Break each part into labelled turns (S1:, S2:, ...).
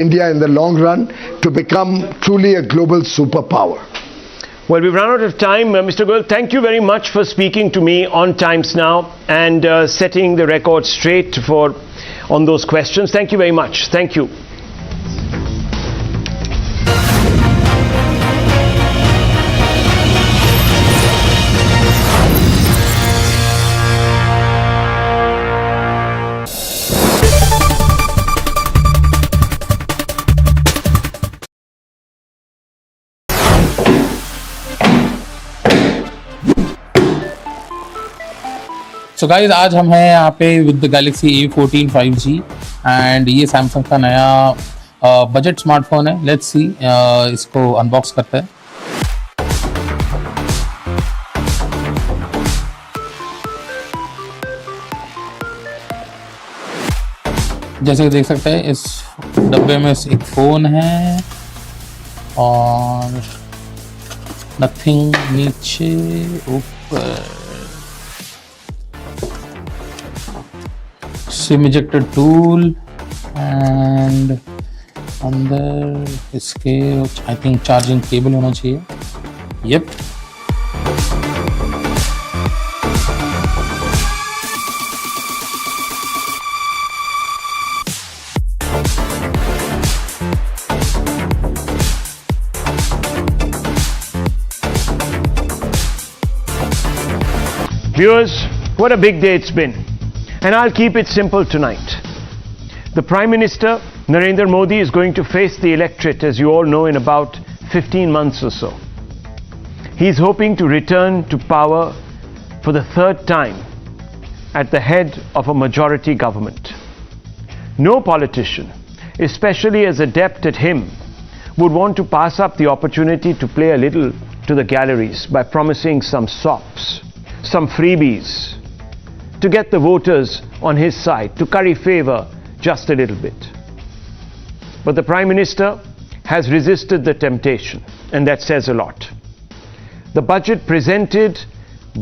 S1: India in the long run to become truly a global superpower.
S2: Well, we've run out of time. Mr. Goyal, thank you very much for speaking to me on Times Now and setting the record straight on those questions. Thank you very much. Thank you.
S3: So guys आज हम हैं यहाँ पे with the Galaxy A14 5G and ये Samsung का नया budget smartphone है. Let's see इसको अनबॉक्स करते हैं. जैसे कि देख सकते हैं इस डब्बे में एक फ़ोन है और नथिंग नीचे ऊपर सिम इजेक्टर टूल एंड अंदर इसके आई थिंक चार्जिंग केबल होना चाहिए. Yup
S2: Viewers, what a big day it's been. And I'll keep it simple tonight. The Prime Minister, Narendra Modi, is going to face the electorate, as you all know, in about 15 months or so. He's hoping to return to power for the third time at the head of a majority government. No politician, especially as adept at him, would want to pass up the opportunity to play a little to the galleries by promising some sops, some freebies, to get the voters on his side, to curry favor just a little bit. But the Prime Minister has resisted the temptation, and that says a lot. The budget presented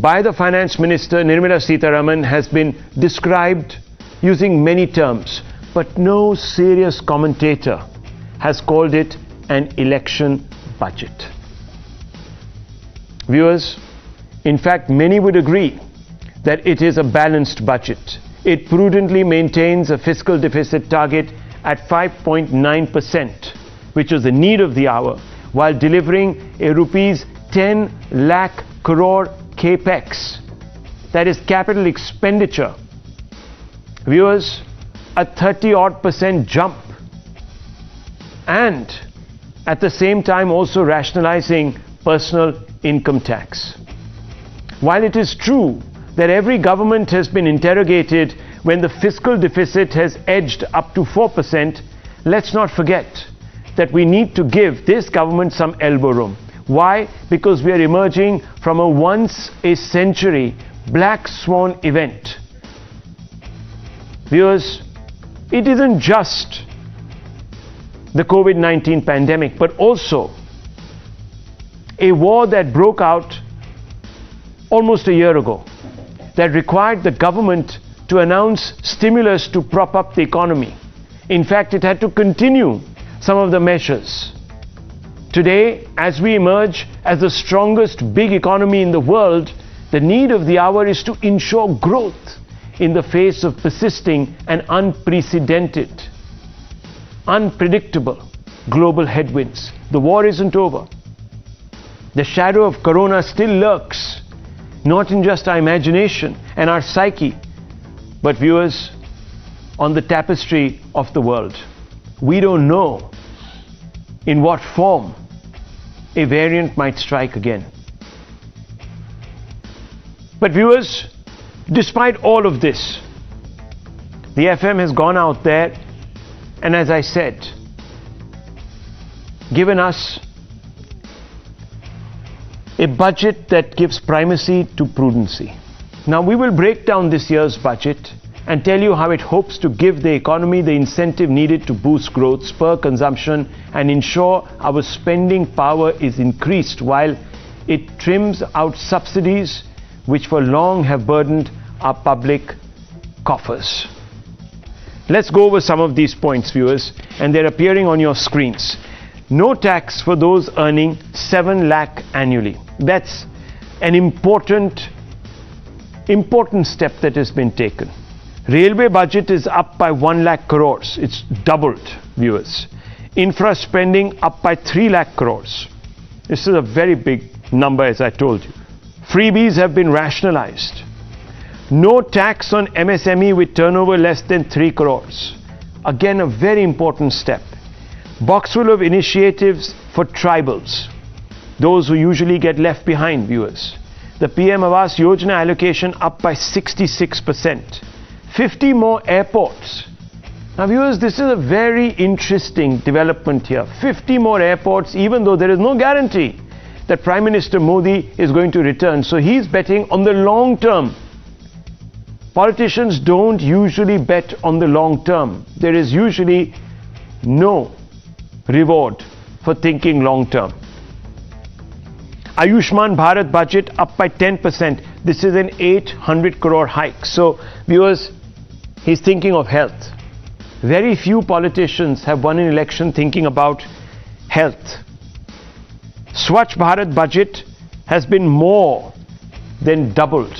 S2: by the Finance Minister, Nirmala Sitharaman, has been described using many terms, but no serious commentator has called it an election budget. Viewers, in fact, many would agree that it is a balanced budget. It prudently maintains a fiscal deficit target at 5.9%, which is the need of the hour, while delivering a rupees 10 lakh crore capex, that is capital expenditure. Viewers, a 30-odd% jump, and at the same time also rationalizing personal income tax. While it is true that every government has been interrogated when the fiscal deficit has edged up to 4%, let's not forget that we need to give this government some elbow room. Why? Because we are emerging from a once-a-century black swan event. Viewers, it isn't just the COVID-19 pandemic, but also a war that broke out almost a year ago, that required the government to announce stimulus to prop up the economy. In fact, it had to continue some of the measures. Today, as we emerge as the strongest big economy in the world, the need of the hour is to ensure growth in the face of persisting and unprecedented, unpredictable global headwinds. The war isn't over. The shadow of corona still lurks, not in just our imagination and our psyche, but viewers, on the tapestry of the world. We don't know in what form a variant might strike again. But viewers, despite all of this, the FM has gone out there and, as I said, given us a budget that gives primacy to prudency. Now, we will break down this year's budget and tell you how it hopes to give the economy the incentive needed to boost growth, spur consumption, and ensure our spending power is increased while it trims out subsidies which for long have burdened our public coffers. Let's go over some of these points, viewers, and they're appearing on your screens. No tax for those earning 7 lakh annually. That's an important step that has been taken. Railway budget is up by 1 lakh crores. It's doubled, viewers. Infra spending up by 3 lakh crores. This is a very big number, as I told you. Freebies have been rationalized. No tax on MSME with turnover less than 3 crores. Again, a very important step. Box full of initiatives for tribals, those who usually get left behind, viewers. The PM Awas Yojana allocation up by 66%. 50 more airports. Now, viewers, this is a very interesting development here. 50 more airports, even though there is no guarantee that Prime Minister Modi is going to return. So he's betting on the long term. Politicians don't usually bet on the long term. There is usually no reward for thinking long term. Ayushman Bharat budget up by 10%. This is an 800 crore hike. So, viewers, he's thinking of health. Very few politicians have won an election thinking about health. Swachh Bharat budget has been more than doubled.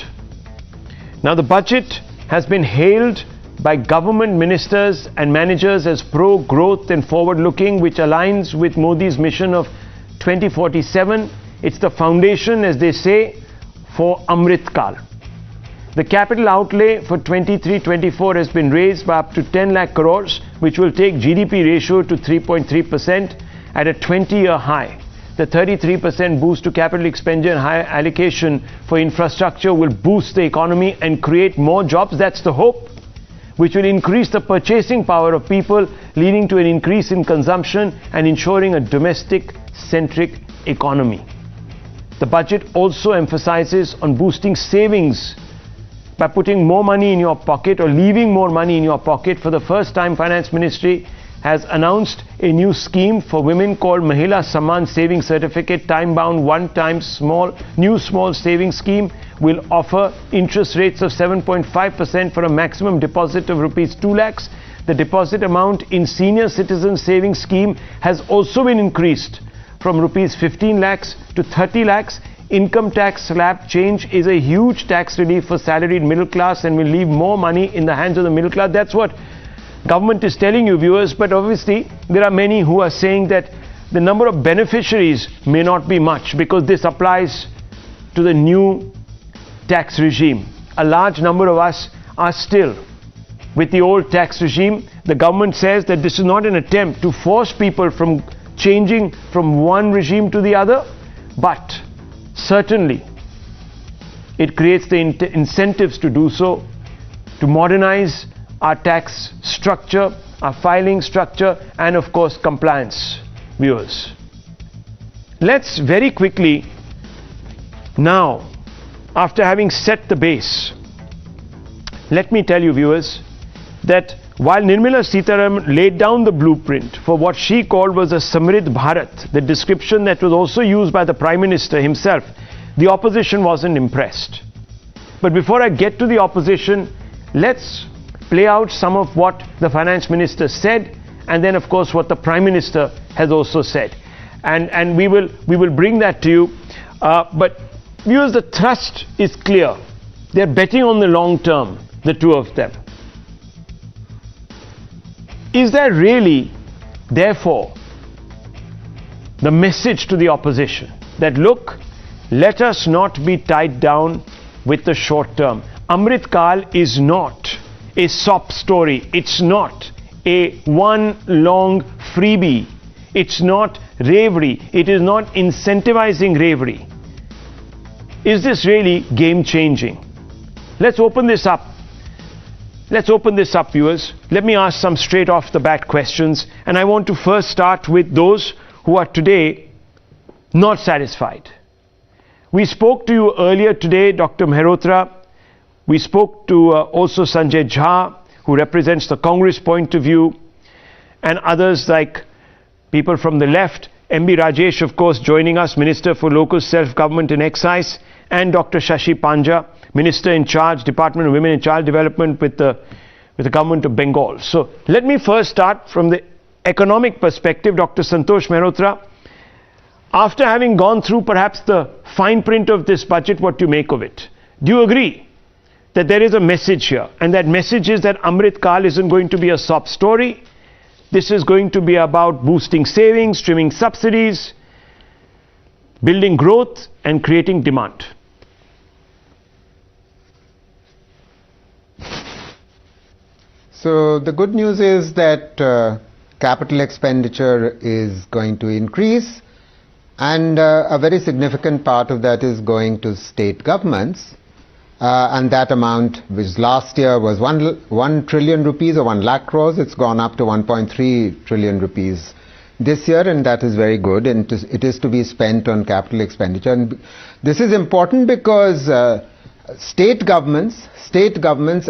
S2: Now, the budget has been hailed by government ministers and managers as pro-growth and forward-looking, which aligns with Modi's mission of 2047. It's the foundation, as they say, for Amrit Kaal. The capital outlay for 23-24 has been raised by up to 10 lakh crores, which will take GDP ratio to 3.3% at a 20-year high. The 33% boost to capital expenditure and higher allocation for infrastructure will boost the economy and create more jobs. That's the hope, which will increase the purchasing power of people, leading to an increase in consumption and ensuring a domestic-centric economy. The budget also emphasizes on boosting savings by putting more money in your pocket or leaving more money in your pocket. For the first time, Finance Ministry has announced a new scheme for women called Mahila Samman Saving Certificate, time-bound, one-time small savings scheme. Will offer interest rates of 7.5% for a maximum deposit of rupees 2 lakhs. The deposit amount in senior citizen savings scheme has also been increased from rupees 15 lakhs to 30 lakhs. Income tax slab change is a huge tax relief for salaried middle class and will leave more money in the hands of the middle class. That's what government is telling you, viewers, but obviously there are many who are saying that the number of beneficiaries may not be much because this applies to the new tax regime. A large number of us are still with the old tax regime. The government says that this is not an attempt to force people from changing from one regime to the other, but certainly it creates the incentives to do so, to modernize our tax structure, our filing structure, and of course compliance, viewers. Let's very quickly now, after having set the base, let me tell you, viewers, that while Nirmala Sitharaman laid down the blueprint for what she called was a Samrid Bharat, the description that was also used by the Prime Minister himself, the opposition wasn't impressed. But before I get to the opposition, let's play out some of what the Finance Minister said, and then of course what the Prime Minister has also said. And we will bring that to you. But viewers, the thrust is clear. They're betting on the long term, the two of them. Is that really, therefore, the message to the opposition that, look, let us not be tied down with the short term? Amrit Kaal is not a sob story. It's not a one long freebie. It's not ravery. It is not incentivizing ravery. Is this really game changing? Let's open this up. Let's open this up, viewers. Let me ask some straight off the bat questions. And I want to first start with those who are today not satisfied. We spoke to you earlier today, Dr. Mehrotra. We spoke to also Sanjay Jha, who represents the Congress point of view, and others like people from the left. MB Rajesh, of course, joining us, Minister for Local Self-Government and Excise, and Dr. Shashi Panja, Minister in charge, Department of Women and Child Development with the with the government of Bengal. So let me first start from the economic perspective. Dr. Santosh Mehrotra, after having gone through perhaps the fine print of this budget, what do you make of it? Do you agree that there is a message here, and that message is that Amrit Kaal isn't going to be a sob story? This is going to be about boosting savings, trimming subsidies, building growth and creating demand.
S4: So the good news is that capital expenditure is going to increase, and a very significant part of that is going to state governments, and that amount, which last year was 1 trillion rupees or 1 lakh crores, it's gone up to 1.3 trillion rupees this year, and that is very good, and it is to be spent on capital expenditure. And this is important because state governments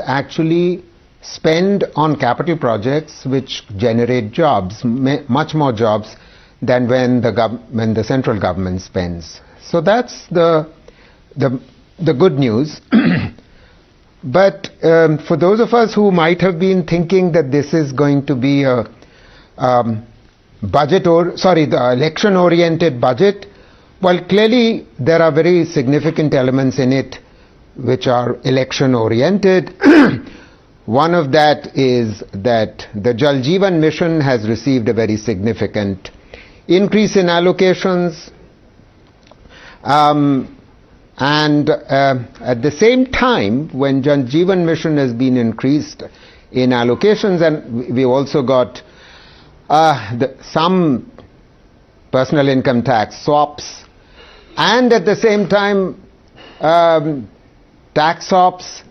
S4: actually spend on capital projects which generate jobs, much more jobs than when the central government spends. So that's the good news. But for those of us who might have been thinking that this is going to be a the election-oriented budget, well, clearly there are very significant elements in it which are election-oriented. One of that is that the Jal Jeevan Mission has received a very significant increase in allocations, and at the same time, when Jal Jeevan Mission has been increased in allocations, and we also got some personal income tax swaps, and at the same time tax swaps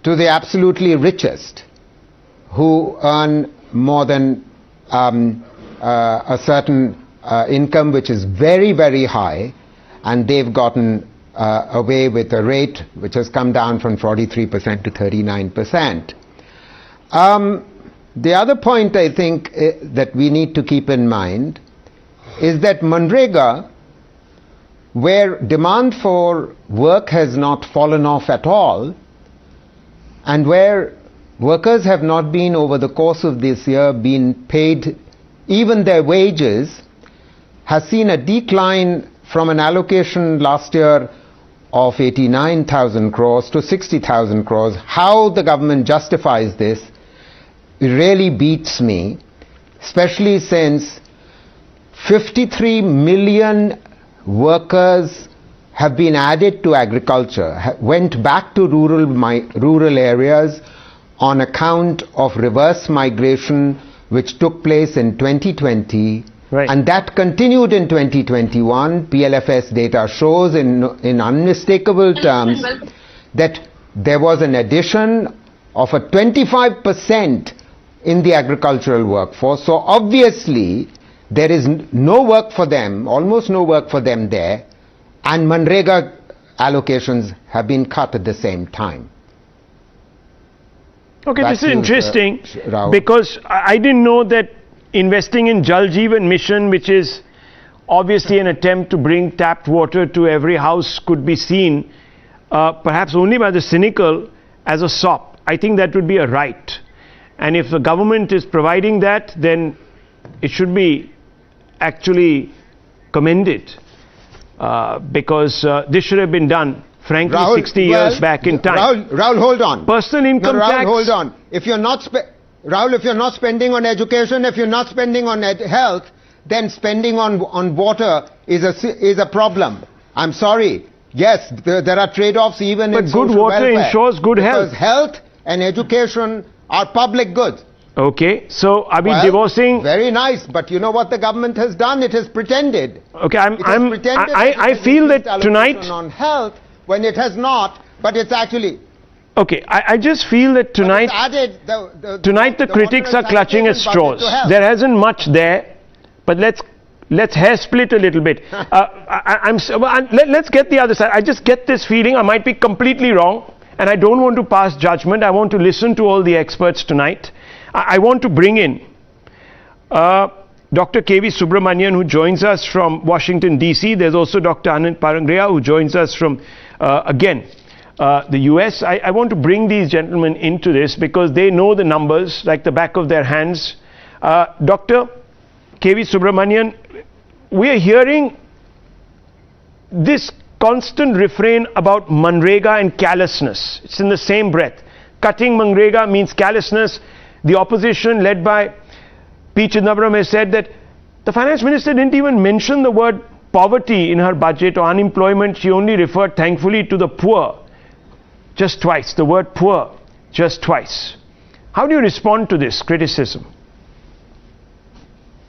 S4: to the absolutely richest who earn more than a certain income which is very, very high, and they've gotten away with a rate which has come down from 43% to 39%. The other point I think that we need to keep in mind is that Manrega, where demand for work has not fallen off at all, and where workers have not been over the course of this year been paid even their wages, has seen a decline from an allocation last year of 89,000 crores to 60,000 crores. How the government justifies this really beats me, especially since 53 million workers have been added to agriculture, went back to rural areas on account of reverse migration which took place in 2020,
S2: right,
S4: and that continued in 2021. PLFS data shows in unmistakable terms that there was an addition of a 25% in the agricultural workforce. So obviously there is no work for them, almost no work for them there, and Manrega allocations have been cut at the same time.
S2: Okay,
S4: Back
S2: this is
S4: to you,
S2: interesting
S4: Rahul.
S2: because I didn't know that investing in Jal Jeevan Mission, which is obviously an attempt to bring tapped water to every house, could be seen perhaps only by the cynical as a sop. I think that would be a right. And if the government is providing that, then it should be actually commended, because this should have been done, frankly,
S4: Rahul,
S2: 60 years back in time.
S4: Rahul, hold on.
S2: Personal income
S4: Rahul,
S2: tax.
S4: hold on. If you're not spending on education, if you're not spending on health, then spending on water is a problem. I'm sorry. Yes, there are trade-offs even in social welfare.
S2: But good water ensures good health.
S4: Because health and education are public goods.
S2: Okay, so are we divorcing?
S4: Very nice, but you know what the government has done? It has pretended.
S2: Okay, I feel that tonight
S4: on health when it has not, but it's actually.
S2: Okay, I just feel that tonight. Tonight the critics are clutching at straws. There hasn't much there, but let's hair split a little bit. Let's get the other side. I just get this feeling. I might be completely wrong, and I don't want to pass judgment. I want to listen to all the experts tonight. I want to bring in Dr. K.V. Subramanian, who joins us from Washington, D.C. There's also Dr. Anand Parangria, who joins us from, again, the US. I want to bring these gentlemen into this because they know the numbers like the back of their hands. Dr. K.V. Subramanian, we are hearing this constant refrain about Manrega and callousness. It's in the same breath. Cutting Manrega means callousness. The opposition led by P. Chidambaram has said that the finance minister didn't even mention the word poverty in her budget or unemployment. She only referred thankfully to the poor. Just twice. The word poor. Just twice. How do you respond to this criticism?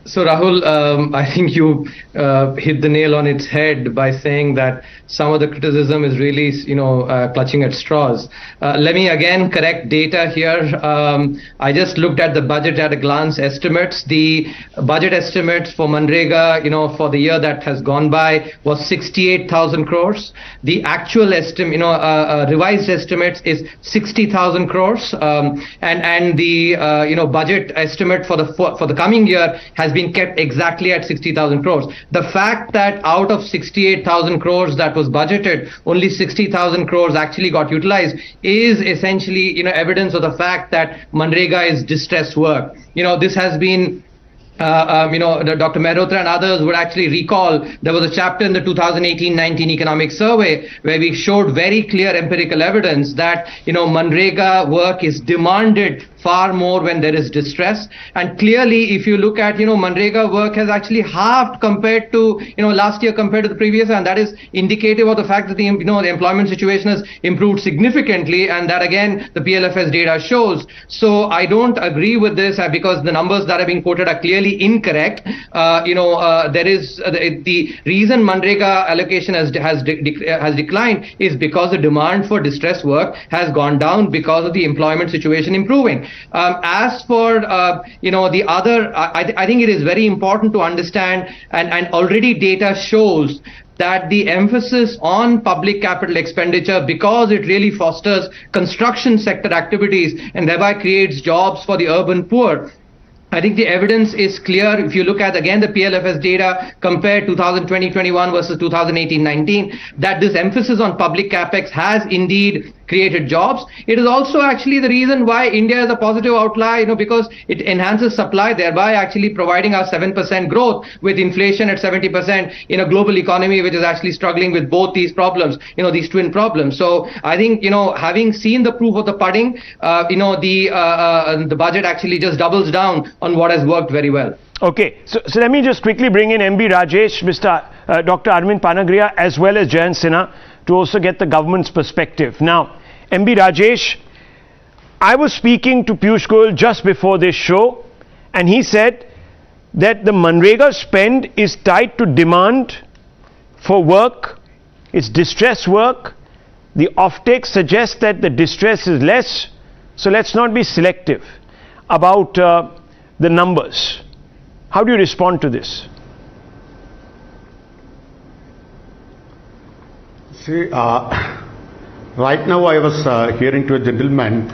S5: So Rahul, I think you hit the nail on its head by saying that some of the criticism is really, clutching at straws. Let me again correct data here. I just looked at the budget at a glance estimates. The budget estimates for Manrega, for the year that has gone by was 68,000 crores. The actual estimate, revised estimates is 60,000 crores. And the, budget estimate for the coming year has been kept exactly at 60,000 crores. The fact that out of 68,000 crores that was budgeted, only 60,000 crores actually got utilized is essentially, evidence of the fact that Manrega is distressed work. This has been Dr. Mehrotra and others would actually recall there was a chapter in the 2018-19 economic survey where we showed very clear empirical evidence that, Manrega work is demanded far more when there is distress. And clearly, if you look at, Manrega work has actually halved compared to, last year compared to the previous year. And that is indicative of the fact that the employment situation has improved significantly. And that, again, the PLFS data shows. So I don't agree with this because the numbers that are being quoted are clearly incorrect. There is the reason Manrega allocation has declined is because the demand for distress work has gone down because of the employment situation improving. As for the other, I think it is very important to understand, and already data shows that the emphasis on public capital expenditure, because it really fosters construction sector activities and thereby creates jobs for the urban poor. I think the evidence is clear. If you look at, again, the PLFS data, compare 2020-21 versus 2018-19, that this emphasis on public capex has indeed created jobs. It is also actually the reason why India is a positive outlier, because it enhances supply, thereby actually providing us 7% growth with inflation at 70% in a global economy which is actually struggling with both these problems, these twin problems. So I think, having seen the proof of the pudding, the budget actually just doubles down on what has worked very well.
S2: Okay, so let me just quickly bring in MB Rajesh, Dr. Arvind Panagriya, as well as Jayant Sinha to also get the government's perspective. Now, MB Rajesh, I was speaking to Piyush Goyal just before this show, and he said that the Manrega spend is tied to demand for work, it's distress work. The offtake suggests that the distress is less, so let's not be selective about the numbers. How do you respond to this?
S6: See, right now I was hearing to a gentleman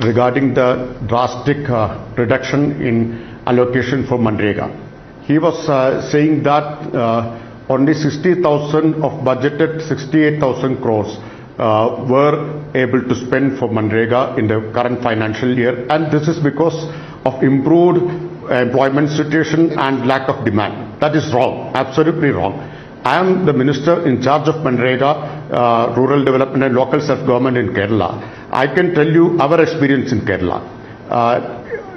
S6: regarding the drastic reduction in allocation for Manrega. He was saying that only 60,000 of budgeted 68,000 crores were able to spend for Manrega in the current financial year, and this is because of improved employment situation and lack of demand. That is wrong, absolutely wrong. I am the minister in charge of Manrega, rural development and local self-government in Kerala. I can tell you our experience in Kerala.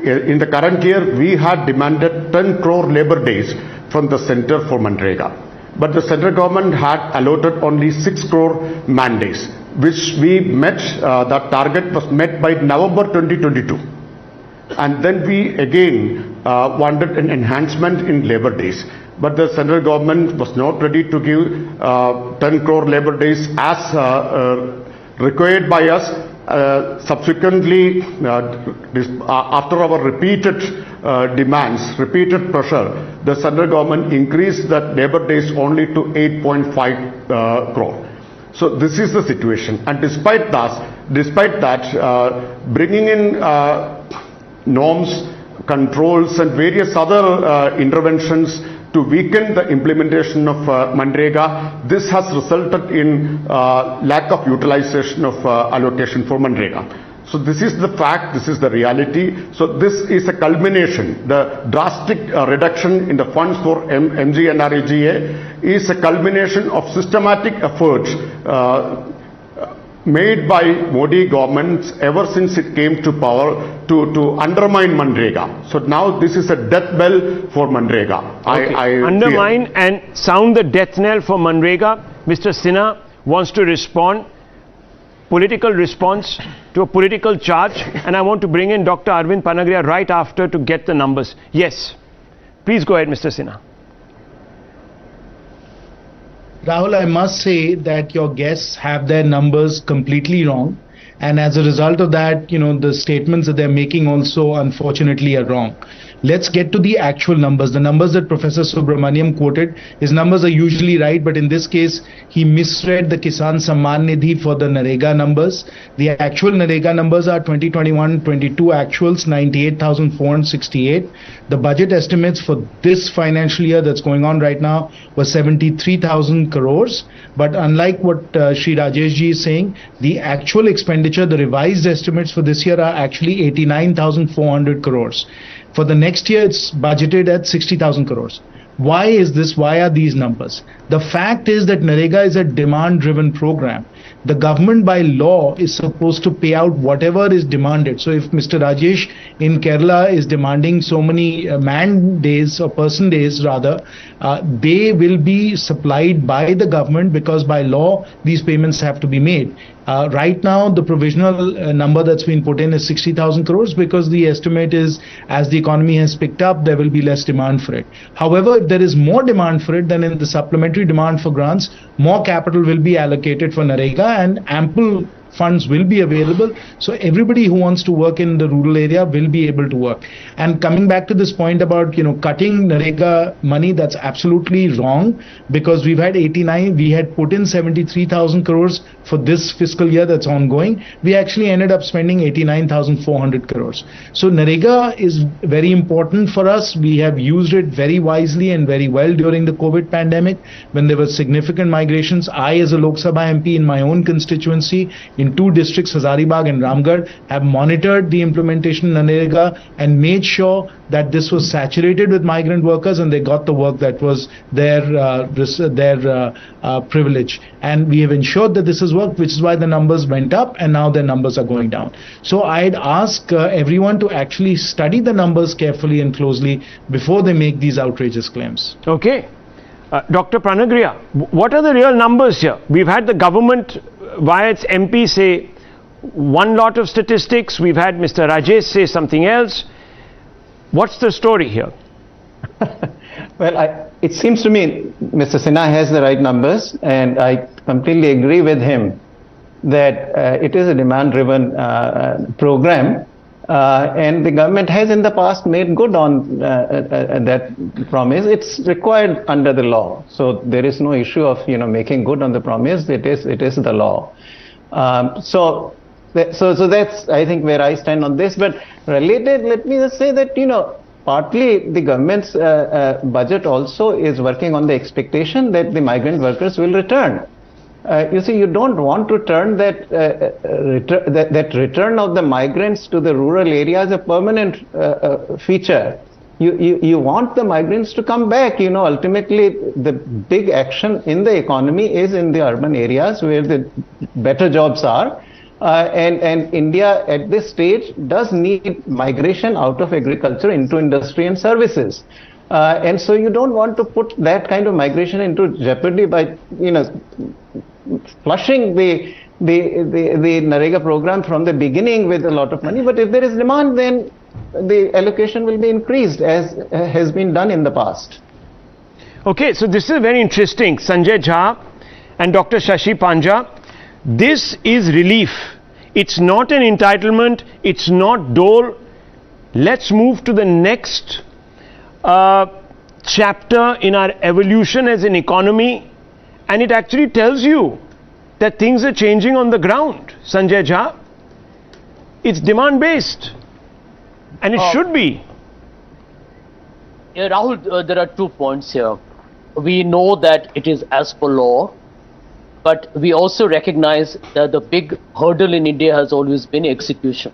S6: In the current year, we had demanded 10 crore labor days from the center for Manrega. But the central government had allotted only 6 crore man days, which we met, that target was met by November 2022. And then we again wanted an enhancement in labor days. But the central government was not ready to give 10 crore labor days as required by us. Subsequently, after our repeated demands, repeated pressure, the central government increased that labor days only to 8.5 crore. So this is the situation. And despite that, bringing in norms controls and various other interventions to weaken the implementation of Manrega. This has resulted in lack of utilization of allocation for Manrega. So this is the fact, this is the reality. So this is a culmination. The drastic reduction in the funds for MGNREGA is a culmination of systematic efforts made by Modi governments ever since it came to power to undermine Manrega. So now this is a death bell for Manrega.
S2: Okay.
S6: I
S2: Undermine and sound the death knell for Manrega. Mr. Sinha wants to respond. Political response to a political charge, and I want to bring in Dr. Arvind Panagria right after to get the numbers. Yes, please go ahead, Mr. Sinha.
S7: Rahul, I must say that your guests have their numbers completely wrong, and as a result of that, the statements that they're making also unfortunately are wrong. Let's get to the actual numbers. The numbers that Professor Subramaniam quoted, his numbers are usually right, but in this case, he misread the Kisan Samman Nidhi for the Narega numbers. The actual Narega numbers are 2021-22 actuals, 98,468. The budget estimates for this financial year that's going on right now was 73,000 crores. But unlike what Shri Rajesh ji is saying, the actual expenditure, the revised estimates for this year are actually 89,400 crores. For the next year, it's budgeted at 60,000 crores. Why is this? Why are these numbers? The fact is that Narega is a demand-driven program. The government by law is supposed to pay out whatever is demanded. So if Mr. Rajesh in Kerala is demanding so many man days or person days rather, they will be supplied by the government because by law these payments have to be made. Right now the provisional number that's been put in is 60,000 crores because the estimate is as the economy has picked up there will be less demand for it. However, if there is more demand for it, then in the supplementary demand for grants, more capital will be allocated for Narega and ample funds will be available. So everybody who wants to work in the rural area will be able to work. And coming back to this point about, cutting Narega money, that's absolutely wrong because we had put in 73,000 crores for this fiscal year that's ongoing. We actually ended up spending 89,400 crores. So Narega is very important for us. We have used it very wisely and very well during the COVID pandemic when there were significant migrations. I, as a Lok Sabha MP in my own constituency, in two districts, Hazaribagh and Ramgarh, have monitored the implementation of Manrega and made sure that this was saturated with migrant workers and they got the work that was their privilege. And we have ensured that this has worked, which is why the numbers went up and now their numbers are going down. So I'd ask everyone to actually study the numbers carefully and closely before they make these outrageous claims.
S2: Okay. Dr. Panagria, what are the real numbers here? We've had the government via its MP say one lot of statistics. We've had Mr. Rajesh say something else. What's the story here?
S8: Well, it seems to me Mr. Sinha has the right numbers, and I completely agree with him that it is a demand-driven program, and the government has in the past made good on that promise. It's required under the law, so there is no issue of making good on the promise. It is the law. So that's, I think, where I stand on this. But related, let me just say that partly the government's budget also is working on the expectation that the migrant workers will return. You see, you don't want to turn that return of the migrants to the rural areas a permanent feature. You want the migrants to come back. Ultimately, the big action in the economy is in the urban areas where the better jobs are. And India at this stage does need migration out of agriculture into industry and services. And so you don't want to put that kind of migration into jeopardy by, flushing the Narega program from the beginning with a lot of money. But if there is demand, then the allocation will be increased as has been done in the past.
S2: Okay, so this is very interesting. Sanjay Jha and Dr. Shashi Panja, this is relief. It's not an entitlement. It's not dole. Let's move to the next chapter in our evolution as an economy, and it actually tells you that things are changing on the ground. Sanjay Jha, it's demand based and it should be.
S9: Rahul, there are 2 points here. We know that it is as per law, but we also recognize that the big hurdle in India has always been execution.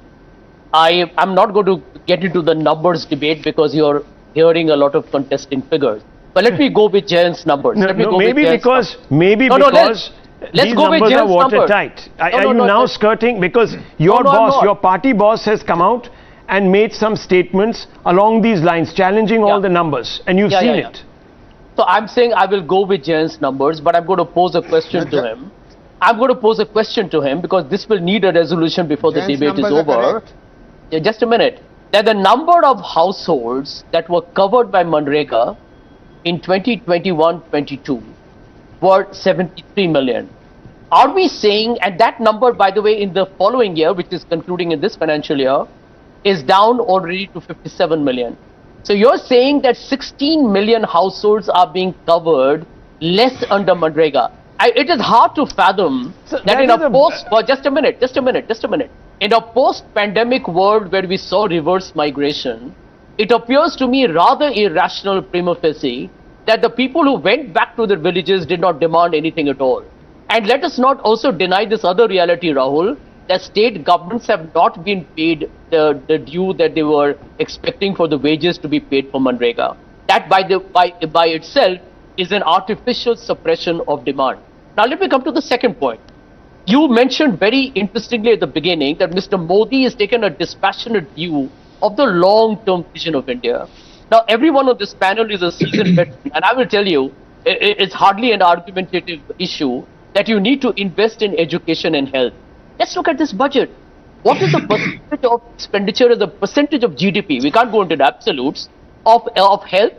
S9: I'm not going to get into the numbers debate because you're hearing a lot of contesting figures. But let me go with Jayant's numbers.
S2: Maybe because these numbers are watertight. Are you now skirting? Because your boss, your party boss has come out and made some statements along these lines, challenging all the numbers. And you've seen it.
S9: So I'm saying I will go with Jayant's numbers, but I'm going to pose a question to him. I'm going to pose a question to him because this will need a resolution before the debate is over. Just a minute. That the number of households that were covered by Manrega in 2021-22 were 73 million. Are we saying, and that number, by the way, in the following year, which is concluding in this financial year, is down already to 57 million. So you're saying that 16 million households are being covered less under Manrega. It is hard to fathom that in a post, just a minute. In a post-pandemic world where we saw reverse migration, it appears to me rather irrational prima facie that the people who went back to their villages did not demand anything at all. And let us not also deny this other reality, Rahul, that state governments have not been paid the due that they were expecting for the wages to be paid for Manrega. That by itself is an artificial suppression of demand. Now let me come to the second point. You mentioned very interestingly at the beginning that Mr. Modi has taken a dispassionate view of the long-term vision of India. Now everyone on this panel is a seasoned veteran, and I will tell you, it's hardly an argumentative issue that you need to invest in education and health. Let's look at this budget. What is the percentage of expenditure as a percentage of GDP? We can't go into the absolutes of health.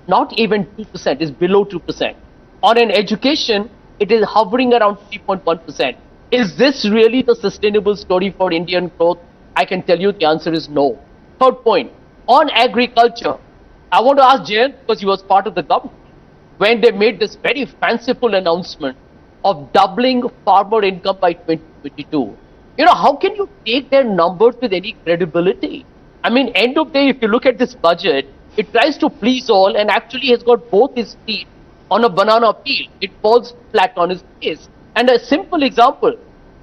S9: Not even 2%, is below 2%. On an education, it is hovering around 3.1%. Is this really the sustainable story for Indian growth? I can tell you the answer is no. Third point, on agriculture, I want to ask Jayant, because he was part of the government, when they made this very fanciful announcement of doubling farmer income by 2022. You know, how can you take their numbers with any credibility? I mean, end of day, if you look at this budget, it tries to please all and actually has got both his feet on a banana peel. It falls flat on his face. And a simple example,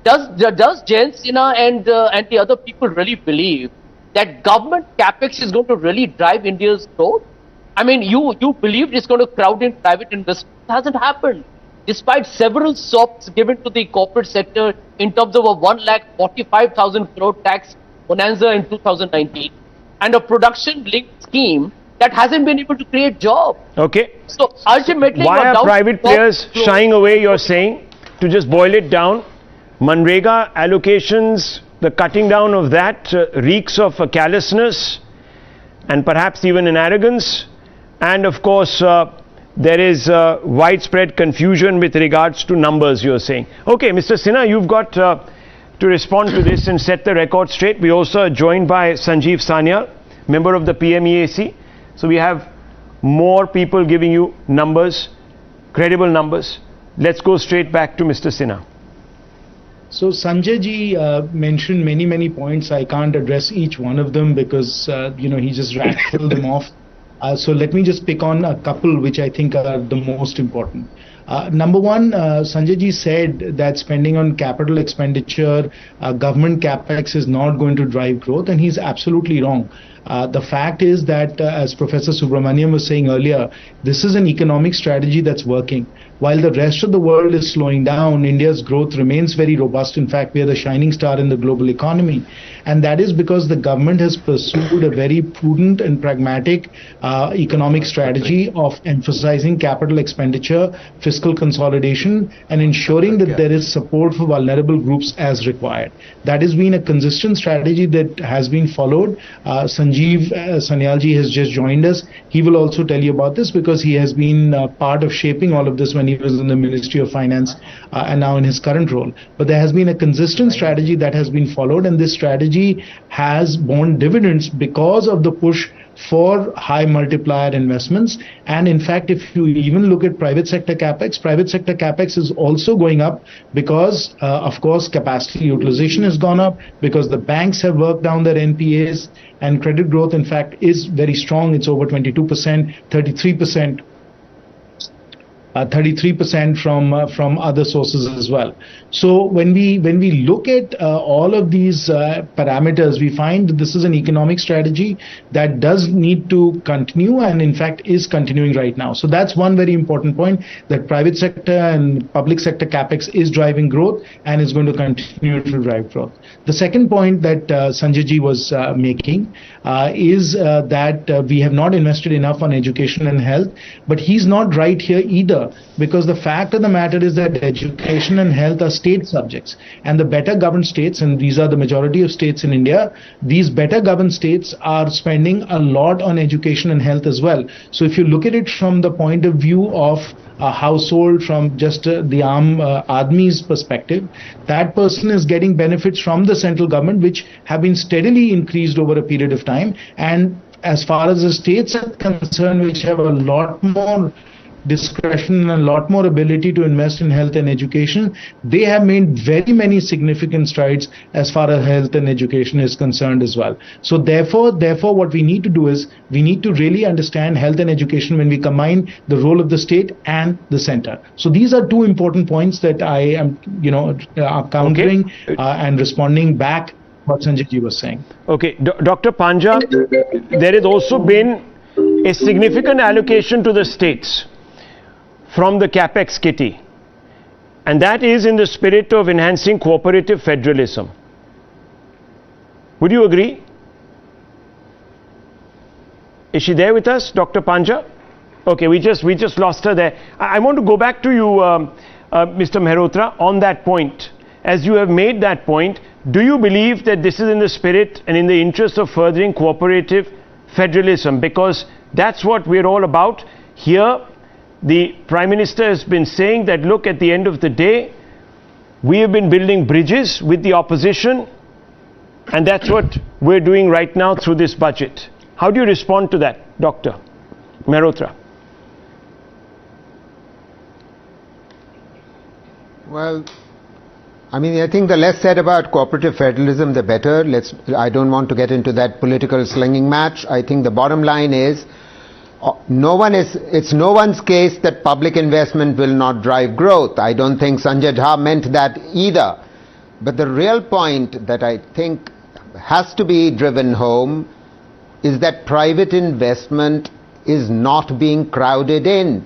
S9: does Jayant Sinha and the other people really believe that government capex is going to really drive India's growth? I mean, you believed it's going to crowd in private investment. It hasn't happened. Despite several SOPs given to the corporate sector in terms of a 1,45,000 crore tax bonanza in 2019 and a production-linked scheme that hasn't been able to create jobs.
S2: Okay.
S9: So ultimately,
S2: why are private players shying away, you're saying? To just boil it down, Manrega allocations, the cutting down of that reeks of callousness and perhaps even an arrogance. And of course, there is widespread confusion with regards to numbers, you're saying. Okay, Mr. Sinha, you've got to respond to this and set the record straight. We also are joined by Sanjeev Sanyal, member of the PMEAC. So we have more people giving you numbers, credible numbers. Let's go straight back to Mr. Sinha.
S7: So Sanjay ji mentioned many points. I can't address each one of them because he just rattled them off. So let me just pick on a couple which I think are the most important. Number one, Sanjay ji said that spending on capital expenditure, government capex is not going to drive growth, and he's absolutely wrong. The fact is that, as Professor Subramaniam was saying earlier, this is an economic strategy that's working. While the rest of the world is slowing down, India's growth remains very robust. In fact, we are the shining star in the global economy. And that is because the government has pursued a very prudent and pragmatic economic strategy of emphasizing capital expenditure, fiscal consolidation, and ensuring that there is support for vulnerable groups as required. That has been a consistent strategy that has been followed. Sanjeev Sanyalji has just joined us. He will also tell you about this because he has been part of shaping all of this when he was in the Ministry of Finance and now in his current role. But there has been a consistent strategy that has been followed, and this strategy has borne dividends because of the push for high multiplier investments. And in fact, if you even look at private sector capex is also going up because, of course, capacity utilization has gone up because the banks have worked down their NPAs, and credit growth, in fact, is very strong. It's over 22%, 33%. 33% from other sources as well. So when we look at all of these parameters, we find that this is an economic strategy that does need to continue, and in fact is continuing right now. So that's one very important point, that private sector and public sector capex is driving growth and is going to continue to drive growth. The second point that Sanjay ji was making is that we have not invested enough on education and health, but he's not right here either, because the fact of the matter is that education and health are state subjects, and the better governed states, and these are the majority of states in India, these better governed states are spending a lot on education and health as well. So if you look at it from the point of view of a household, from just the Aam Admi's perspective, that person is getting benefits from the central government, which have been steadily increased over a period of time. And as far as the states are concerned, which have a lot more discretion and a lot more ability to invest in health and education, they have made very many significant strides as far as health and education is concerned as well. So therefore what we need to do is we need to really understand health and education when we combine the role of the state and the center. So these are two important points that I am countering and responding back what Sanjay ji was saying.
S2: Okay, Dr. Panja, there has also been a significant allocation to the states from the capex kitty, and that is in the spirit of enhancing cooperative federalism. Would you agree? Is she there with us, Dr. Panja? Okay, we just lost her there. I want to go back to you, Mr. Mehrotra, on that point. As you have made that point, do you believe that this is in the spirit and in the interest of furthering cooperative federalism? Because that's what we're all about. Here, the Prime Minister has been saying that, look, at the end of the day, we have been building bridges with the opposition, and that's what we're doing right now through this budget. How do you respond to that, Dr. Mehrotra?
S4: Well, I mean, I think the less said about cooperative federalism, the better. I don't want to get into that political slinging match. I think the bottom line is, it's no one's case that public investment will not drive growth. I don't think Sanjay Jha meant that either. But the real point that I think has to be driven home is that private investment is not being crowded in.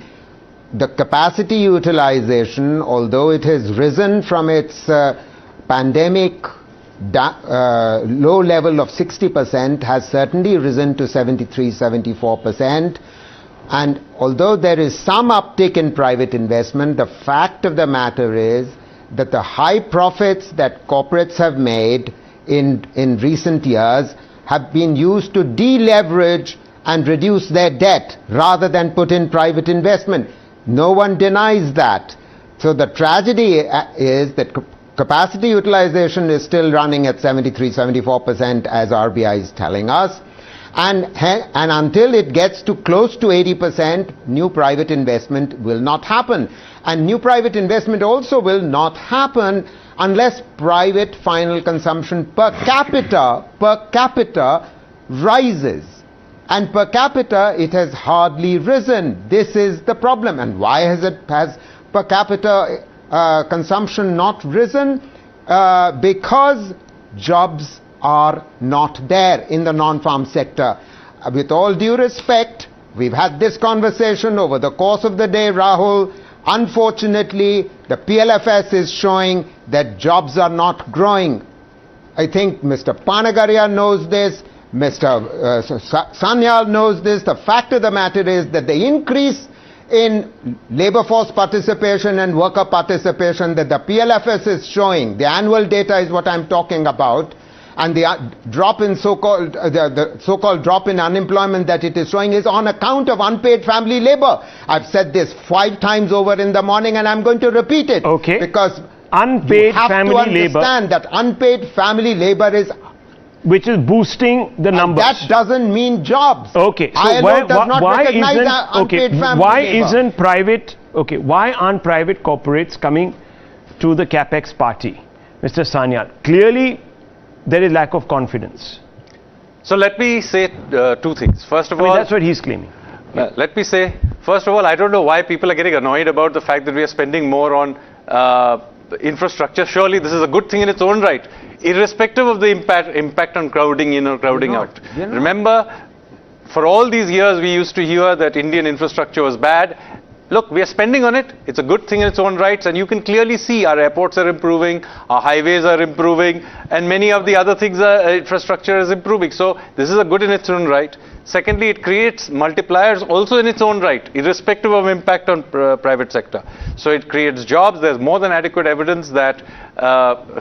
S4: The capacity utilization, although it has risen from its pandemic low level of 60%, has certainly risen to 73-74%. And although there is some uptick in private investment, the fact of the matter is that the high profits that corporates have made in recent years have been used to deleverage and reduce their debt rather than put in private investment. No one denies that. So the tragedy is that capacity utilization is still running at 73-74%, as RBI is telling us. And until it gets to close to 80%, new private investment will not happen. And new private investment also will not happen unless private final consumption per capita rises. And per capita, it has hardly risen. This is the problem. And why has per capita consumption not risen? Because jobs are not there in the non-farm sector. With all due respect, we've had this conversation over the course of the day, Rahul. Unfortunately, the PLFS is showing that jobs are not growing. I think Mr. Panagaria knows this. Mr. Sanyal knows this. The fact of the matter is that the increase in labor force participation and worker participation that the PLFS is showing, the annual data is what I'm talking about, and the drop in the so-called drop in unemployment that it is showing is on account of unpaid family labor. I've said this 5 times over in the morning, and I'm going to repeat it.
S2: Okay.
S4: Because
S2: unpaid
S4: you have
S2: family
S4: to understand
S2: labor.
S4: that unpaid family labor is
S2: which is boosting the numbers.
S4: That doesn't mean jobs.
S2: Okay, so
S4: ILO does not recognize unpaid family
S2: why
S4: labor.
S2: isn't private? Okay, why aren't private corporates coming to the capex party, Mr. Sanyal? Clearly, there is lack of confidence.
S10: So let me say two things. First of all,
S2: that's what he's claiming.
S10: Let me say, first of all, I don't know why people are getting annoyed about the fact that we are spending more on infrastructure. Surely this is a good thing in its own right, irrespective of the impact on crowding in or crowding out. Remember, for all these years we used to hear that Indian infrastructure was bad. Look, we are spending on it. It's a good thing in its own rights, and you can clearly see our airports are improving, our highways are improving, and many of the other things, infrastructure is improving. So this is a good in its own right. Secondly, it creates multipliers also in its own right, irrespective of impact on private sector. So it creates jobs. There's more than adequate evidence that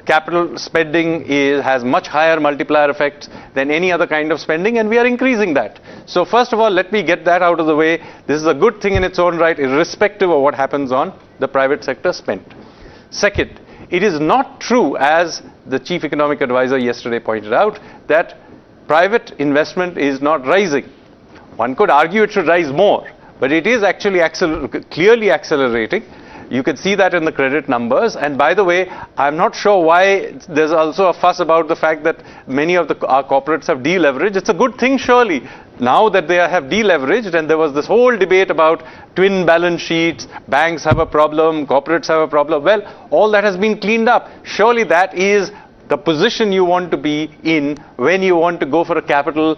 S10: capital spending has much higher multiplier effects than any other kind of spending, and we are increasing that. So first of all, let me get that out of the way. This is a good thing in its own right, irrespective of what happens on the private sector spend. Second, it is not true, as the chief economic advisor yesterday pointed out, that private investment is not rising. One could argue it should rise more, but it is actually clearly accelerating. You can see that in the credit numbers. And by the way, I'm not sure why there's also a fuss about the fact that many of our corporates have deleveraged. It's a good thing, surely. Now that they have deleveraged, and there was this whole debate about twin balance sheets, banks have a problem, corporates have a problem. Well, all that has been cleaned up. Surely that is the position you want to be in when you want to go for a capital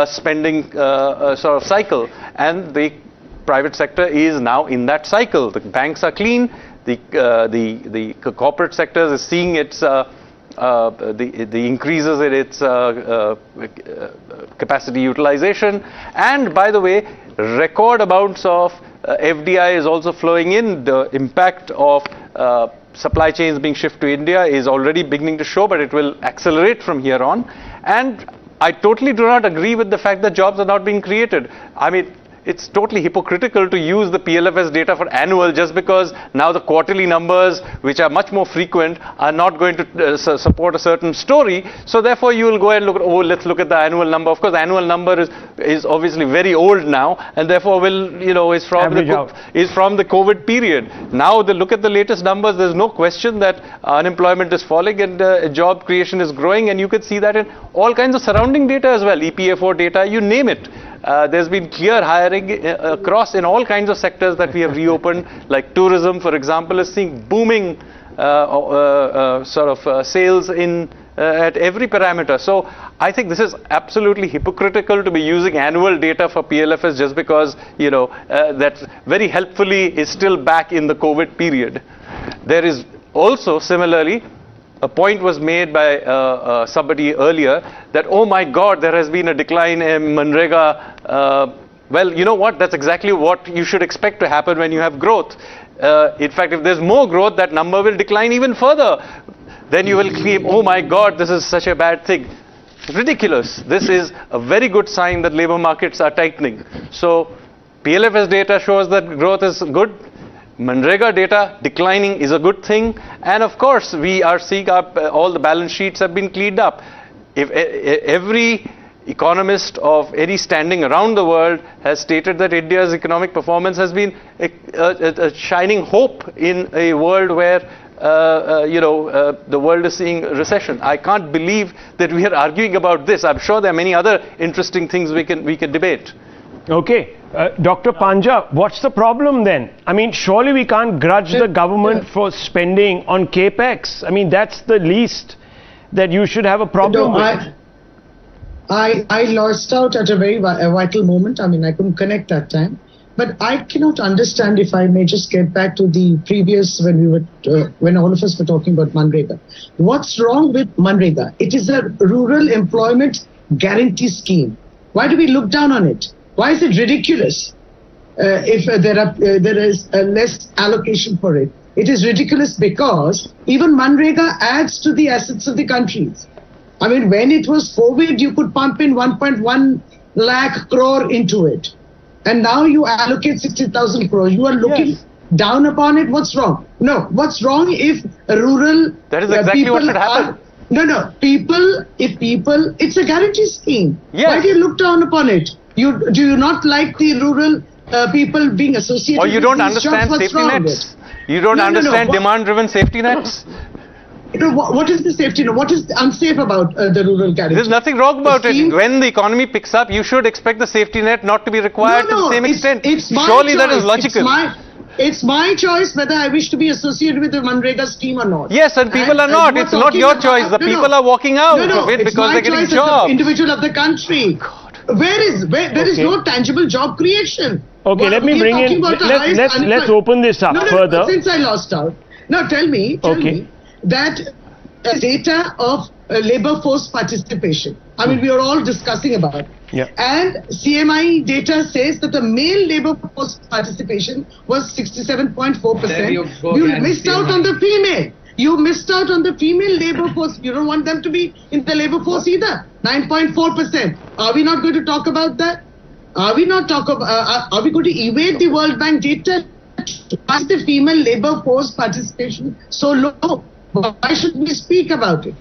S10: spending sort of cycle. And the private sector is now in that cycle. The banks are clean. The corporate sector is seeing its the increases in its capacity utilization. And by the way, record amounts of FDI is also flowing in. The impact of supply chains being shifted to India is already beginning to show, but it will accelerate from here on. And I totally do not agree with the fact that jobs are not being created. I mean, it's totally hypocritical to use the PLFS data for annual just because now the quarterly numbers, which are much more frequent, are not going to support a certain story. So therefore you will go and look at, oh, let's look at the annual number. Of course, the annual number is obviously very old now, and therefore is from the COVID period. Now look at the latest numbers. There's no question that unemployment is falling and job creation is growing, and you can see that in all kinds of surrounding data as well, EPFO data, you name it. There's been clear hiring across in all kinds of sectors that we have reopened, like tourism, for example, is seeing booming sales in at every parameter. So I think this is absolutely hypocritical to be using annual data for PLFS just because that very helpfully is still back in the COVID period. There is also similarly a point was made by somebody earlier that, oh my God, there has been a decline in Manrega. Well, you know what? That's exactly what you should expect to happen when you have growth. In fact, if there's more growth, that number will decline even further. Then you will claim, oh my God, this is such a bad thing. Ridiculous. This is a very good sign that labor markets are tightening. So PLFS data shows that growth is good. Manrega data declining is a good thing, and of course we are seeing all the balance sheets have been cleaned up. If every economist of any standing around the world has stated that India's economic performance has been a shining hope in a world where the world is seeing recession. I can't believe that we are arguing about this. I'm sure there are many other interesting things we can debate.
S2: Okay. Dr. Panja, what's the problem then? I mean, surely we can't grudge the government for spending on capex. I mean, that's the least that you should have a problem with.
S11: I lost out at a very vital moment. I mean, I couldn't connect that time. But I cannot understand, if I may just get back to the previous, when all of us were talking about Manrega. What's wrong with Manrega? It is a rural employment guarantee scheme. Why do we look down on it? Why is it ridiculous if there is less allocation for it? It is ridiculous because even Manrega adds to the assets of the countries. I mean, when it was COVID, you could pump in 1.1 lakh crore into it. And now you allocate 60,000 crores. You are looking down upon it. What's wrong? No. What's wrong if rural
S10: that is exactly what should happen.
S11: No. It's a guarantee scheme.
S10: Yes.
S11: Why do you look down upon it? Do you not like the rural people being associated
S10: Or you
S11: with
S10: don't
S11: these
S10: understand
S11: jobs? What's
S10: safety
S11: wrong with
S10: nets. You don't
S11: No.
S10: understand demand-driven safety nets.
S11: What is the safety net? What is unsafe about the rural guarantee?
S10: There's nothing wrong about
S11: The
S10: it.
S11: scheme-
S10: When the economy picks up, you should expect the safety net not to be required to the same extent.
S11: It's my
S10: Surely
S11: choice.
S10: that is logical.
S11: It's my choice whether I wish to be associated with the Manrega scheme or not.
S10: Yes, and people are not. It's not your choice. The people are walking out of it
S11: it's
S10: because
S11: my
S10: they're getting
S11: choice as
S10: jobs.
S11: the individual of the country. There is no tangible job creation.
S2: Okay, let me
S11: we are
S2: bring in.
S11: talking about the highest
S2: Let's
S11: unemployment.
S2: open this up further.
S11: Since I lost out. Now tell me that data of labor force participation. I mean, we are all discussing about it.
S2: Yeah.
S11: And CMI data says that the male labor force participation was 67.4%.
S5: There you go
S11: You
S5: again,
S11: missed out
S5: CMI.
S11: on the female. You missed out on the female labor force. You don't want them to be in the labor force either. 9.4%. Are we not going to talk about that? Are we not talk about? Are we going to evade the World Bank data? Why is the female labor force participation so low? Why should we speak about it?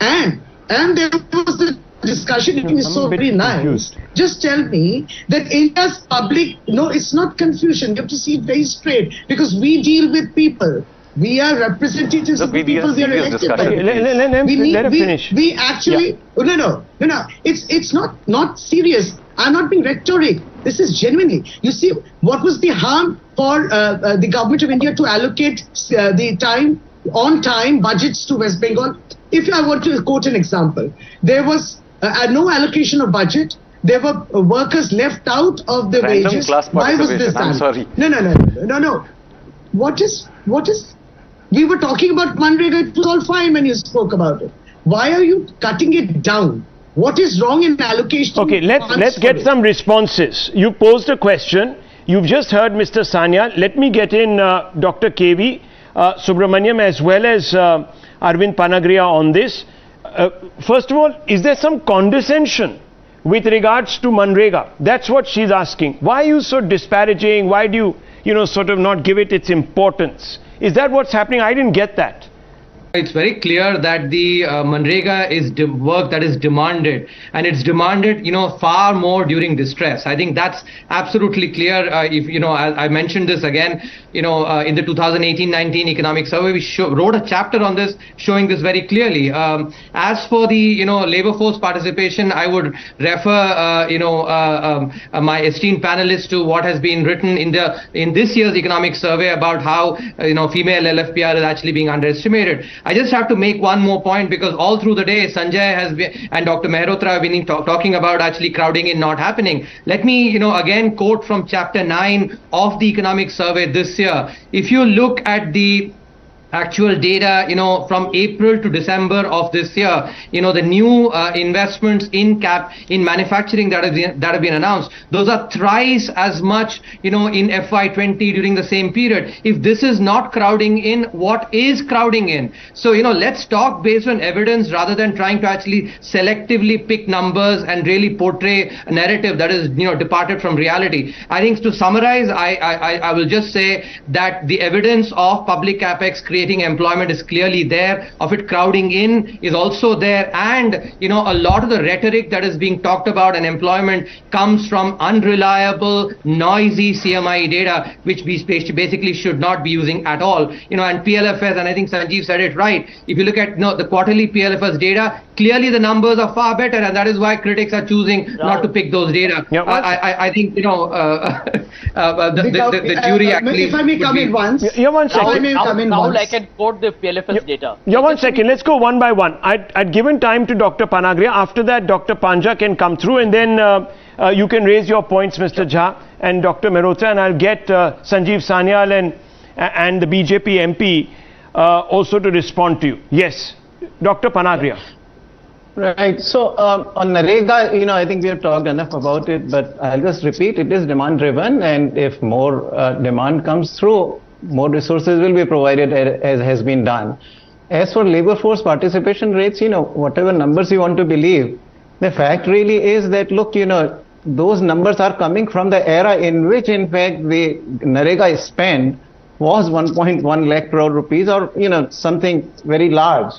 S11: And there was a discussion. It was so very nice.
S2: Confused.
S11: Just tell me that India's public. No, it's not confusion. You have to see it very straight because we deal with people. We are representatives of the people we are elected by.
S2: Okay, let him finish.
S11: We actually no. It's not serious. I'm not being rhetoric. This is genuinely. You see, what was the harm for the government of India to allocate the on time budgets to West Bengal? If I want to quote an example, there was no allocation of budget. There were workers left out of the
S10: Random
S11: wages.
S10: class
S11: Why was this
S10: participation. I'm
S11: done?
S10: sorry.
S11: No. What is? We were talking about Manrega. It was all fine when you spoke about it. Why are you cutting it down? What is wrong in allocation?
S2: Okay, let's get some responses. You posed a question. You've just heard Mr. Sanya. Let me get in Dr. KV Subramaniam as well as Arvind Panagria on this. First of all, is there some condescension with regards to Manrega? That's what she's asking. Why are you so disparaging? Why do you sort of not give it its importance? Is that what's happening? I didn't get that.
S5: It's very clear that the Manrega is work that is demanded, and it's demanded, far more during distress. I think that's absolutely clear. If I mentioned this again, in the 2018-19 economic survey, we wrote a chapter on this, showing this very clearly. As for the labor force participation, I would refer my esteemed panelists to what has been written in this year's economic survey about how female LFPR is actually being underestimated. I just have to make one more point, because all through the day Sanjay has been and Dr. Mehrotra have been talking about actually crowding in not happening. Let me again quote from chapter 9 of the economic survey this year. If you look at the actual data, from April to December of this year, the new investments in manufacturing that have been announced, those are thrice as much, in FY20 during the same period. If this is not crowding in, what is crowding in? So, let's talk based on evidence rather than trying to actually selectively pick numbers and really portray a narrative that is, departed from reality. I think to summarize, I will just say that the evidence of public capex creating employment is clearly there, of it crowding in is also there, and a lot of the rhetoric that is being talked about and employment comes from unreliable, noisy CMI data, which we basically should not be using at all. And PLFS, and I think Sanjeev said it right, if you look at the quarterly PLFS data, clearly the numbers are far better, and that is why critics are choosing not to pick those data.
S2: Yeah,
S5: I think the jury actually.
S11: If I may come in once.
S2: Yeah, one second.
S9: Now I can quote the PLFS data.
S2: Yeah, 1 second. Let's go one by one. I'd given time to Dr. Panagria. After that, Dr. Panja can come through, and then you can raise your points, Mr. Jha and Dr. Mehrotra, and I'll get Sanjeev Sanyal and the BJP MP also to respond to you. Yes, Dr. Panagria.
S8: Right. So on Manrega, I think we have talked enough about it, but I'll just repeat, it is demand driven, and if more demand comes through, more resources will be provided as has been done. As for labor force participation rates, whatever numbers you want to believe, the fact really is that, look, those numbers are coming from the era in which, in fact, the Manrega spend was 1.1 lakh crore rupees, or, something very large.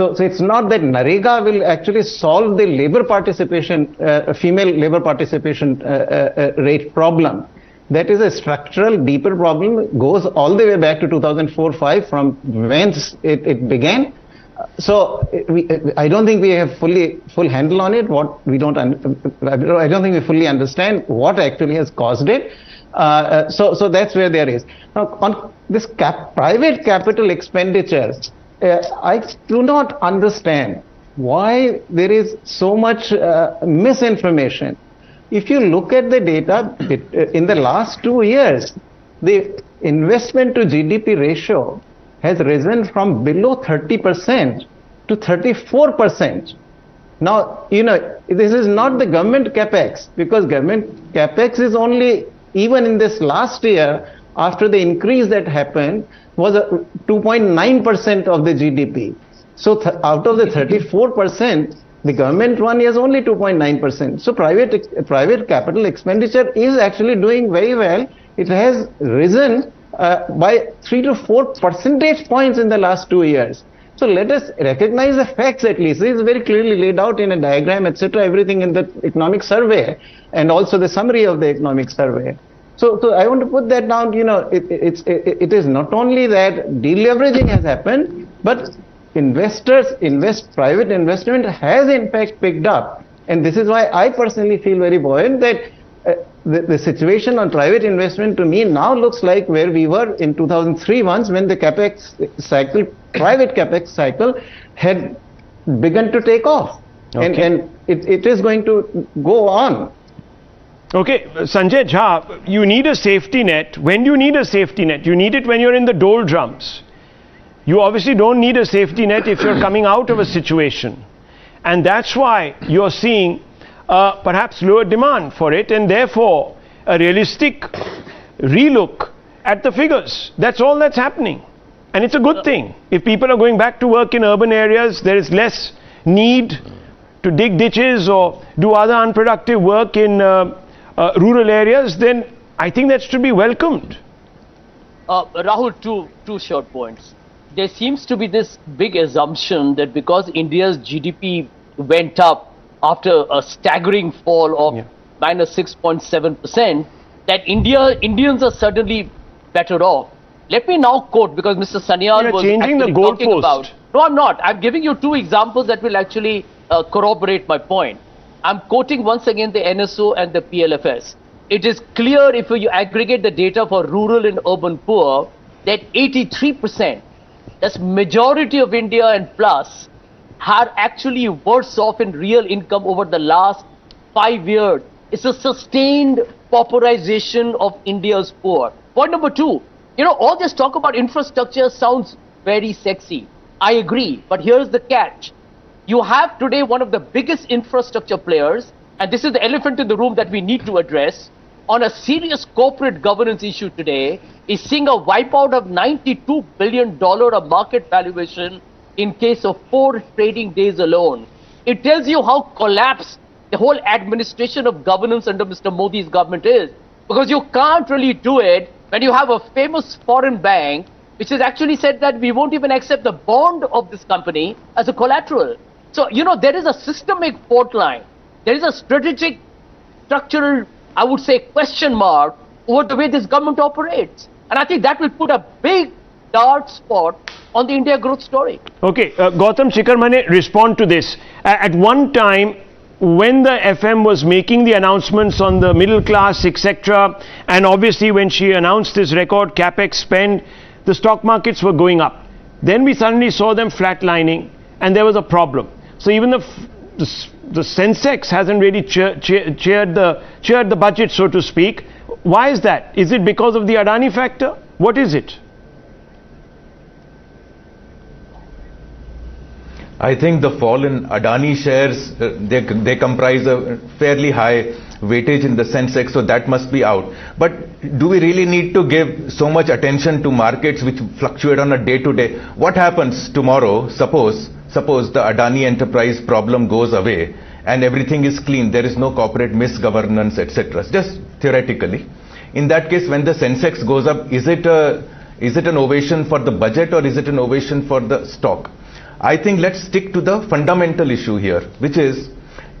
S8: So it's not that Manrega will actually solve the labor participation, female labor participation rate problem. That is a structural, deeper problem, goes all the way back to 2004-5 from whence it began. So I don't think we have full handle on it. I don't think we fully understand what actually has caused it. So that's where there is. Now on this private capital expenditure, I do not understand why there is so much misinformation. If you look at the data, in the last 2 years, the investment to GDP ratio has risen from below 30% to 34%. Now, this is not the government capex, because government capex is only, even in this last year, after the increase that happened, was 2.9% of the GDP. So out of the 34%, the government one is only 2.9%. So private capital expenditure is actually doing very well. It has risen by 3 to 4 percentage points in the last 2 years. So let us recognize the facts at least. This is very clearly laid out in a diagram, etc., everything in the economic survey and also the summary of the economic survey. So I want to put that down. It is not only that deleveraging has happened, but private investment has in fact picked up. And this is why I personally feel very buoyant that the situation on private investment to me now looks like where we were in 2003 once, when the private capex cycle had begun to take off. Okay. And it is going to go on.
S2: Okay, Sanjay Jha, you need a safety net. When do you need a safety net? You need it when you're in the doldrums. You obviously don't need a safety net if you're coming out of a situation. And that's why you're seeing perhaps lower demand for it, and therefore a realistic relook at the figures. That's all that's happening. And it's a good thing. If people are going back to work in urban areas, there is less need to dig ditches or do other unproductive work in rural areas, then I think that should be welcomed.
S9: Rahul, two short points. There seems to be this big assumption that because India's GDP went up after a staggering fall of minus 6.7%, that Indians are suddenly better off. Let me now quote, because Mr. Sanyal was actually talking about. No, I'm not. I'm giving you two examples that will actually corroborate my point. I'm quoting once again the NSO and the PLFS. It is clear if you aggregate the data for rural and urban poor that 83%, that's majority of India and plus, are actually worse off in real income over the last 5 years. It's a sustained pauperization of India's poor. Point number two, all this talk about infrastructure sounds very sexy. I agree, but here's the catch. You have today one of the biggest infrastructure players, and this is the elephant in the room that we need to address, on a serious corporate governance issue today, is seeing a wipeout of $92 billion of market valuation in case of 4 trading days alone. It tells you how collapsed the whole administration of governance under Mr. Modi's government is, because you can't really do it when you have a famous foreign bank which has actually said that we won't even accept the bond of this company as a collateral. So, there is a systemic fault line. There is a strategic, structural, I would say, question mark over the way this government operates. And I think that will put a big dark spot on the India growth story. Okay,
S2: Gautam Chikarmane, respond to this. At one time, when the FM was making the announcements on the middle class, etc., and obviously when she announced this record capex spend, the stock markets were going up. Then we suddenly saw them flatlining, and there was a problem. So even the Sensex hasn't really cheered the budget, so to speak. Why is that? Is it because of the Adani factor? What is it?
S12: I think the fall in Adani shares, they comprise a fairly high weightage in the Sensex, so that must be out. But do we really need to give so much attention to markets which fluctuate on a day-to-day? What happens tomorrow, suppose the Adani enterprise problem goes away and everything is clean, there is no corporate misgovernance, etc. Just theoretically. In that case, when the Sensex goes up, is it an ovation for the budget or is it an ovation for the stock? I think let's stick to the fundamental issue here, which is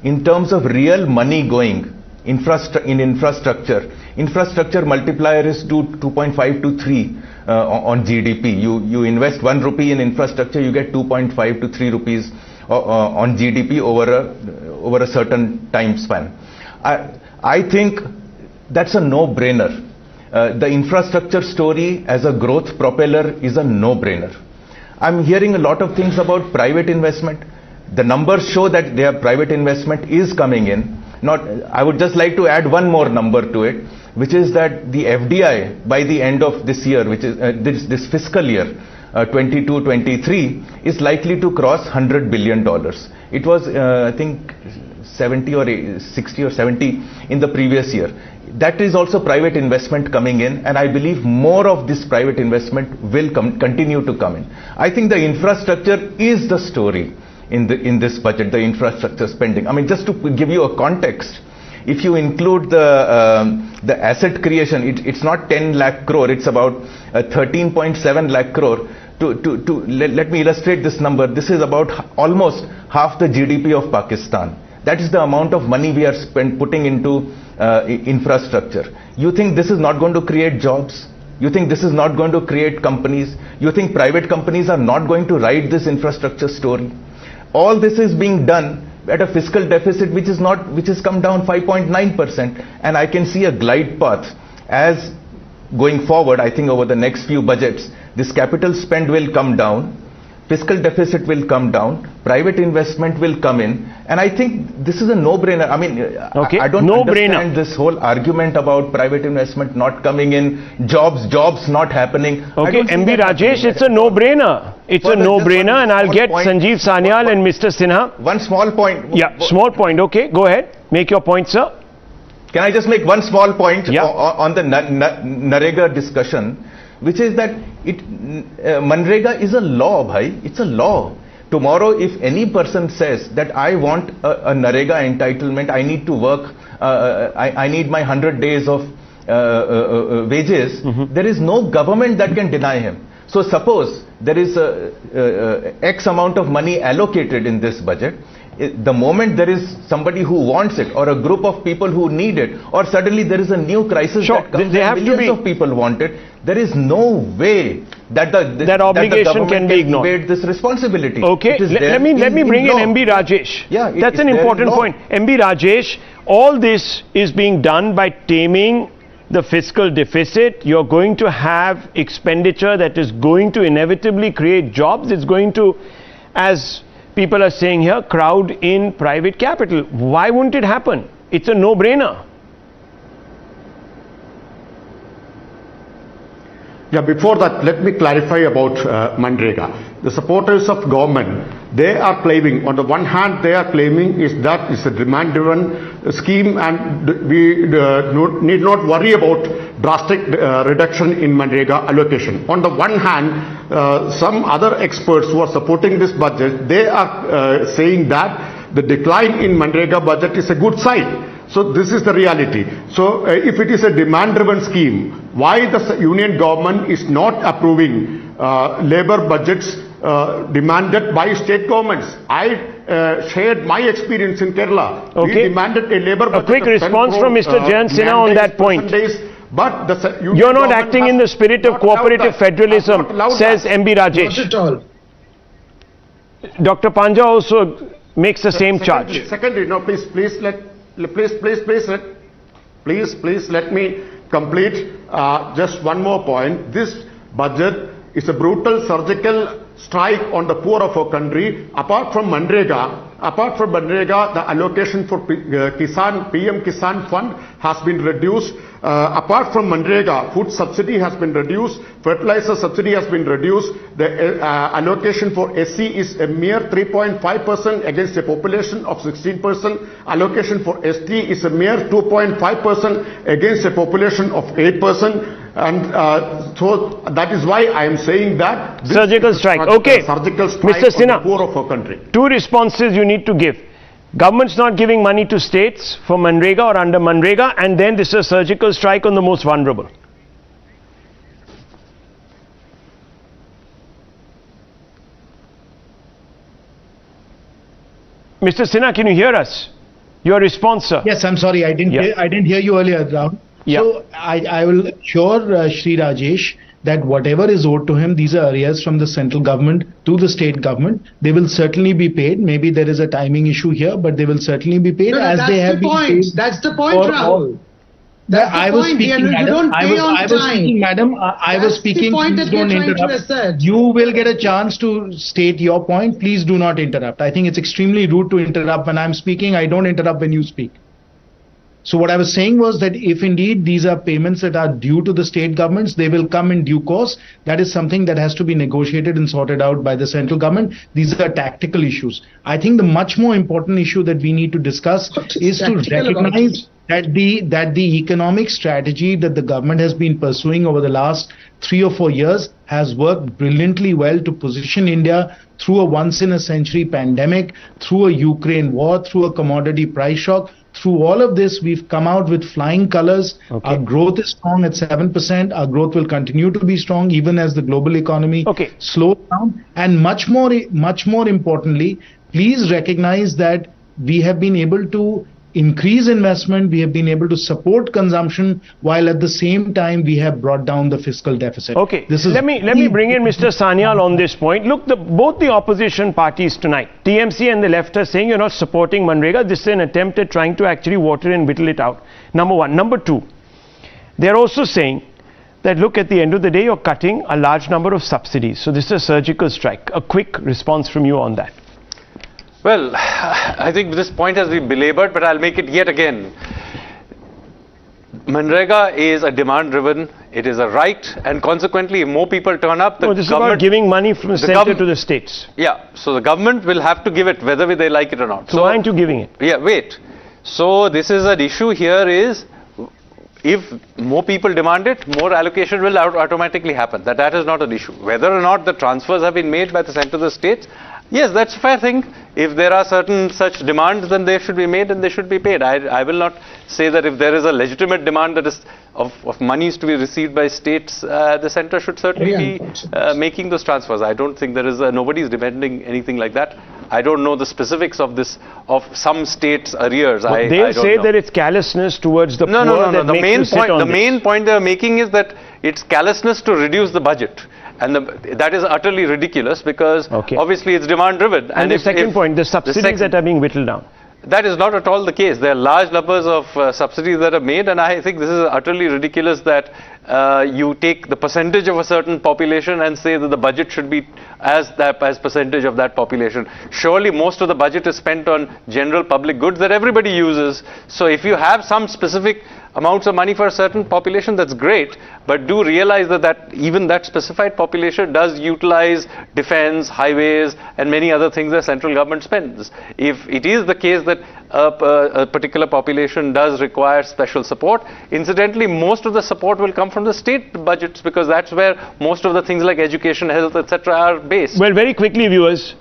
S12: in terms of real money going in infrastructure. Infrastructure multiplier is 2.5 to 3 on GDP. You invest 1 rupee in infrastructure, you get 2.5 to 3 rupees on GDP over a certain time span. I think that's a no-brainer. The infrastructure story as a growth propeller is a no-brainer. I'm hearing a lot of things about private investment. The numbers show that their private investment is coming in. I would just like to add one more number to it, which is that the FDI by the end of this year, which is this fiscal year, 22-23, is likely to cross $100 billion. It was, I think, 70 or 60 or 70 in the previous year. That is also private investment coming in, and I believe more of this private investment will continue to come in. I think the infrastructure is the story in this budget, the infrastructure spending. I mean, just to give you a context, if you include the asset creation, it's not 10 lakh crore, it's about 13.7 lakh crore. Let me illustrate this number. This is about almost half the GDP of Pakistan. That is the amount of money we are putting into infrastructure. You think this is not going to create jobs? You think this is not going to create companies? You think private companies are not going to ride this infrastructure story? All this is being done at a fiscal deficit which has come down 5.9%, and I can see a glide path as going forward. I think over the next few budgets, this capital spend will come down, fiscal deficit will come down, private investment will come in, and I think this is a no-brainer. I mean, I don't understand this whole argument about private investment not coming in, jobs not happening.
S2: Okay, MB Rajesh, it's a no-brainer. It's a no-brainer, and I'll get Sanjeev Sanyal and Mr. Sinha.
S12: One small point.
S2: Yeah, small point. Okay, go ahead. Make your point, sir.
S12: Can I just make one small point on the Manrega discussion, which is that Manrega is a law, bhai. It's a law. Tomorrow, if any person says that I want a Manrega entitlement, I need to work, I need my 100 days of wages, there is no government that can deny him. So suppose there is X amount of money allocated in this budget. The moment there is somebody who wants it, or a group of people who need it, or suddenly there is a new crisis that comes and millions of people want it, there is no way that the obligation can be ignored. Evade this responsibility.
S2: Okay, let me bring in MB Rajesh.
S12: Yeah,
S2: that's an important point. MB Rajesh, all this is being done by taming the fiscal deficit. You're going to have expenditure that is going to inevitably create jobs. It's going to, as people are saying here, crowd in private capital. Why wouldn't it happen? It's a no-brainer.
S6: Yeah, before that, let me clarify about Manrega. The supporters of government, they are claiming, on the one hand, they are claiming is that it's a demand-driven scheme, and we need not worry about drastic reduction in Manrega allocation. On the one hand, some other experts who are supporting this budget, they are saying that the decline in Manrega budget is a good sign. So this is the reality. So if it is a demand-driven scheme, why the union government is not approving labor budgets demanded by state governments? I shared my experience in Kerala.
S2: Okay.
S6: We demanded a labor budget.
S2: A quick response from Mr. Jayant Sinha on that point.
S6: But the
S2: you're not acting in the spirit of cooperative federalism, says MB Rajesh.
S11: Not at all.
S2: Dr. Panja also makes the same charge.
S6: Secondly, no, please let me complete just one more point. This budget is a brutal surgical strike on the poor of our country. Apart from Manrega, the allocation for PM Kisan Fund has been reduced. Apart from Manrega, food subsidy has been reduced, fertilizer subsidy has been reduced. The allocation for SC is a mere 3.5% against a population of 16%. Allocation for ST is a mere 2.5% against a population of 8%. And so that is why I am saying that this
S2: surgical strike. Okay,
S6: surgical strike
S2: Mr. Sinha,
S6: on the poor of our country.
S2: Two responses you need to give. Government's not giving money to states for Manrega or under Manrega, and then this is a surgical strike on the most vulnerable. Mr. Sinha, can you hear us? Your response, sir.
S7: Yes, I'm sorry, I didn't hear you earlier, Rahul.
S2: Yeah.
S7: So I will assure Shri Rajesh that whatever is owed to him, these are arrears from the central government to the state government. They will certainly be paid. Maybe there is a timing issue here, but they will certainly be paid as they have been paid.
S11: That's the point, Rahul.
S7: I was speaking, madam. I was speaking. Please don't interrupt. You will get a chance to state your point. Please do not interrupt. I think it's extremely rude to interrupt when I'm speaking. I don't interrupt when you speak. So what I was saying was that if indeed these are payments that are due to the state governments, they will come in due course. That is something that has to be negotiated and sorted out by the central government. These are tactical issues. I think the much more important issue that we need to discuss is to recognize that the economic strategy that the government has been pursuing over the last 3 or 4 years has worked brilliantly well to position India through a once-in-a-century pandemic, through a Ukraine war, through a commodity price shock. Through all of this, we've come out with flying colors. Okay. Our growth is strong at 7%. Our growth will continue to be strong even as the global economy slows down. And much more importantly, please recognize that we have been able to increase investment, we have been able to support consumption, while at the same time we have brought down the fiscal deficit.
S2: Okay, let me bring in Mr. Sanyal on this point. Look, both the opposition parties tonight, TMC and the left, are saying you're not supporting Manrega. This is an attempt at trying to actually water and whittle it out. Number one. Number two, they're also saying that, look, at the end of the day, you're cutting a large number of subsidies. So this is a surgical strike. A quick response from you on that.
S10: Well, I think this point has been belabored, but I'll make it yet again. Manrega is a demand-driven, it is a right, and consequently, if more people turn up, the
S2: this is about giving money from the center to the states.
S10: Yeah, so the government will have to give it, whether they like it or not.
S2: So why aren't you giving it?
S10: Yeah, wait. So this is an issue here is, if more people demand it, more allocation will automatically happen. That is not an issue. Whether or not the transfers have been made by the center to the states, yes, that's a fair thing. If there are certain such demands, then they should be made and they should be paid. I will not say that if there is a legitimate demand that is of monies to be received by states, the center should certainly be making those transfers. I don't think there is nobody is demanding anything like that. I don't know the specifics of this, of some states' arrears.
S2: But they'll say that it's callousness towards the poor.
S10: No. The main point they are making is that it's callousness to reduce the budget. And that is utterly ridiculous because obviously it's demand driven.
S2: And the second point, the subsidies that are being whittled down.
S10: That is not at all the case. There are large numbers of subsidies that are made, and I think this is utterly ridiculous that you take the percentage of a certain population and say that the budget should be as percentage of that population. Surely most of the budget is spent on general public goods that everybody uses. So if you have some specific amounts of money for a certain population, that's great, but do realize that even that specified population does utilize defense, highways, and many other things that central government spends. If it is the case that a particular population does require special support, incidentally, most of the support will come from the state budgets because that's where most of the things like education, health, etc. are based.
S2: Well, very quickly, viewers,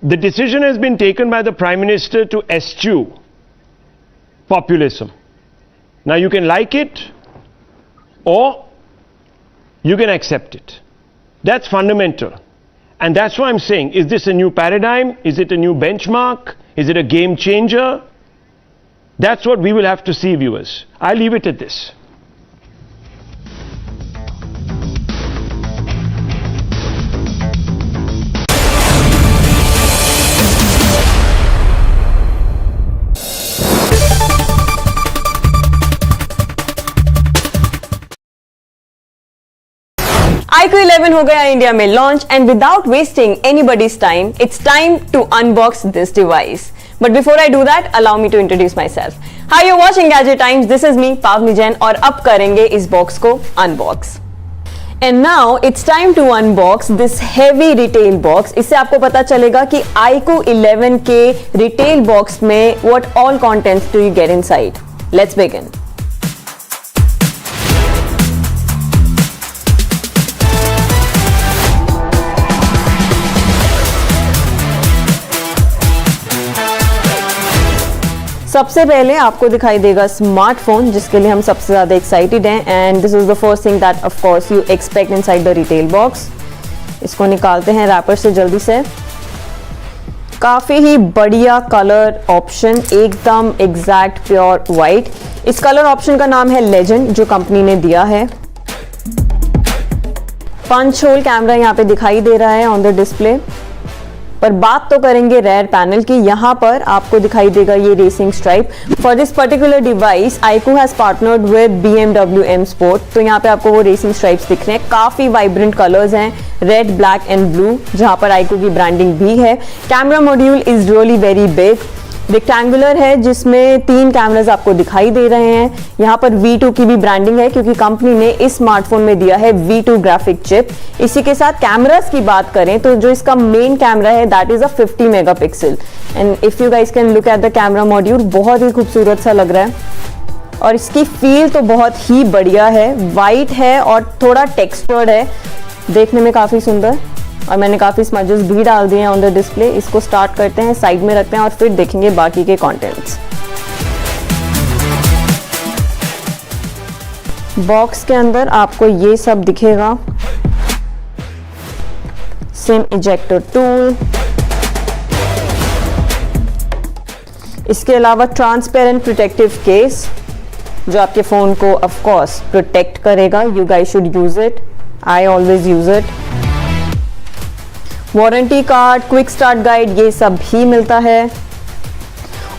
S2: the decision has been taken by the Prime Minister to eschew populism. Now, you can like it or you can accept it. That's fundamental. And that's why I'm saying, is this a new paradigm? Is it a new benchmark? Is it a game changer? That's what we will have to see, viewers. I'll leave it at this.
S13: iQOO 11 हो गया India में launch and without wasting anybody's time, it's time to unbox this device. But before I do that, allow me to introduce myself. Hi, you're watching Gadget Times. This is me, Pavni Jain, और अब करेंगे इस box को unbox. And now it's time to unbox this heavy retail box. इससे आपको पता चलेगा कि iQOO 11 के retail box में what all contents do you get inside. Let's begin. सबसे पहले आपको दिखाई देगा स्मार्टफोन जिसके लिए हम सबसे ज़्यादा एक्साइटेड हैं and this is the first thing that of course you expect inside the retail box. इसको निकालते हैं रैपर से जल्दी से. काफ़ी ही बढ़िया कलर ऑप्शन, एकदम एग्जैक्ट प्योर वाइट। इस कलर ऑप्शन का नाम है लेजेंड, जो कंपनी ने दिया है। पंच होल कैमरा यहाँ पे दिखाई दे रहा है ऑन द डिस्प्ले। पर बात तो करेंगे रेयर पैनल की। यहाँ पर आपको दिखाई देगा ये racing stripe. For this particular device iQOO has partnered with BMW M Sport। तो यहाँ पे आपको वो रेसिंग स्ट्राइप्स दिख रहे हैं। काफी वाइब्रेंट कलर्स हैं, रेड, ब्लैक एंड ब्लू, जहाँ पर आईकू की ब्रांडिंग भी है। Camera module is really very big, rectangular है, जिसमें 3 कैमरास आपको दिखाई दे रहे हैं। यहाँ पर V2 की भी ब्रांडिंग है, क्योंकि कंपनी ने इस स्मार्टफोन में दिया है V2 ग्राफिक चिप। इसी के साथ कैमरास की बात करें तो जो इसका मेन कैमरा है that is a 50 megapixel. And if you guys can look at the camera module, बहुत ही खूबसूरत सा लग रहा है और इसकी फील तो बहुत ही बढ़िया है। वाइट है और थोड़ा टेक्सचर्ड है, देखने में काफी सुंदर। और मैंने काफ़ी स्मजेस भी डाल दिए हैं ऑन द डिस्प्ले। इसको स्टार्ट करते हैं, साइड में रखते हैं और फिर देखेंगे बाकी के कंटेंट्स। बॉक्स के अंदर आपको ये सब दिखेगा, सिम इजेक्टर टूल, इसके अलावा ट्रांसपेरेंट प्रोटेक्टिव केस जो आपके फ़ोन को ऑफ कोर्स प्रोटेक्ट करेगा। You guys should use it, I always use it. Warranty card, quick start guide, ये सब भी मिलता है।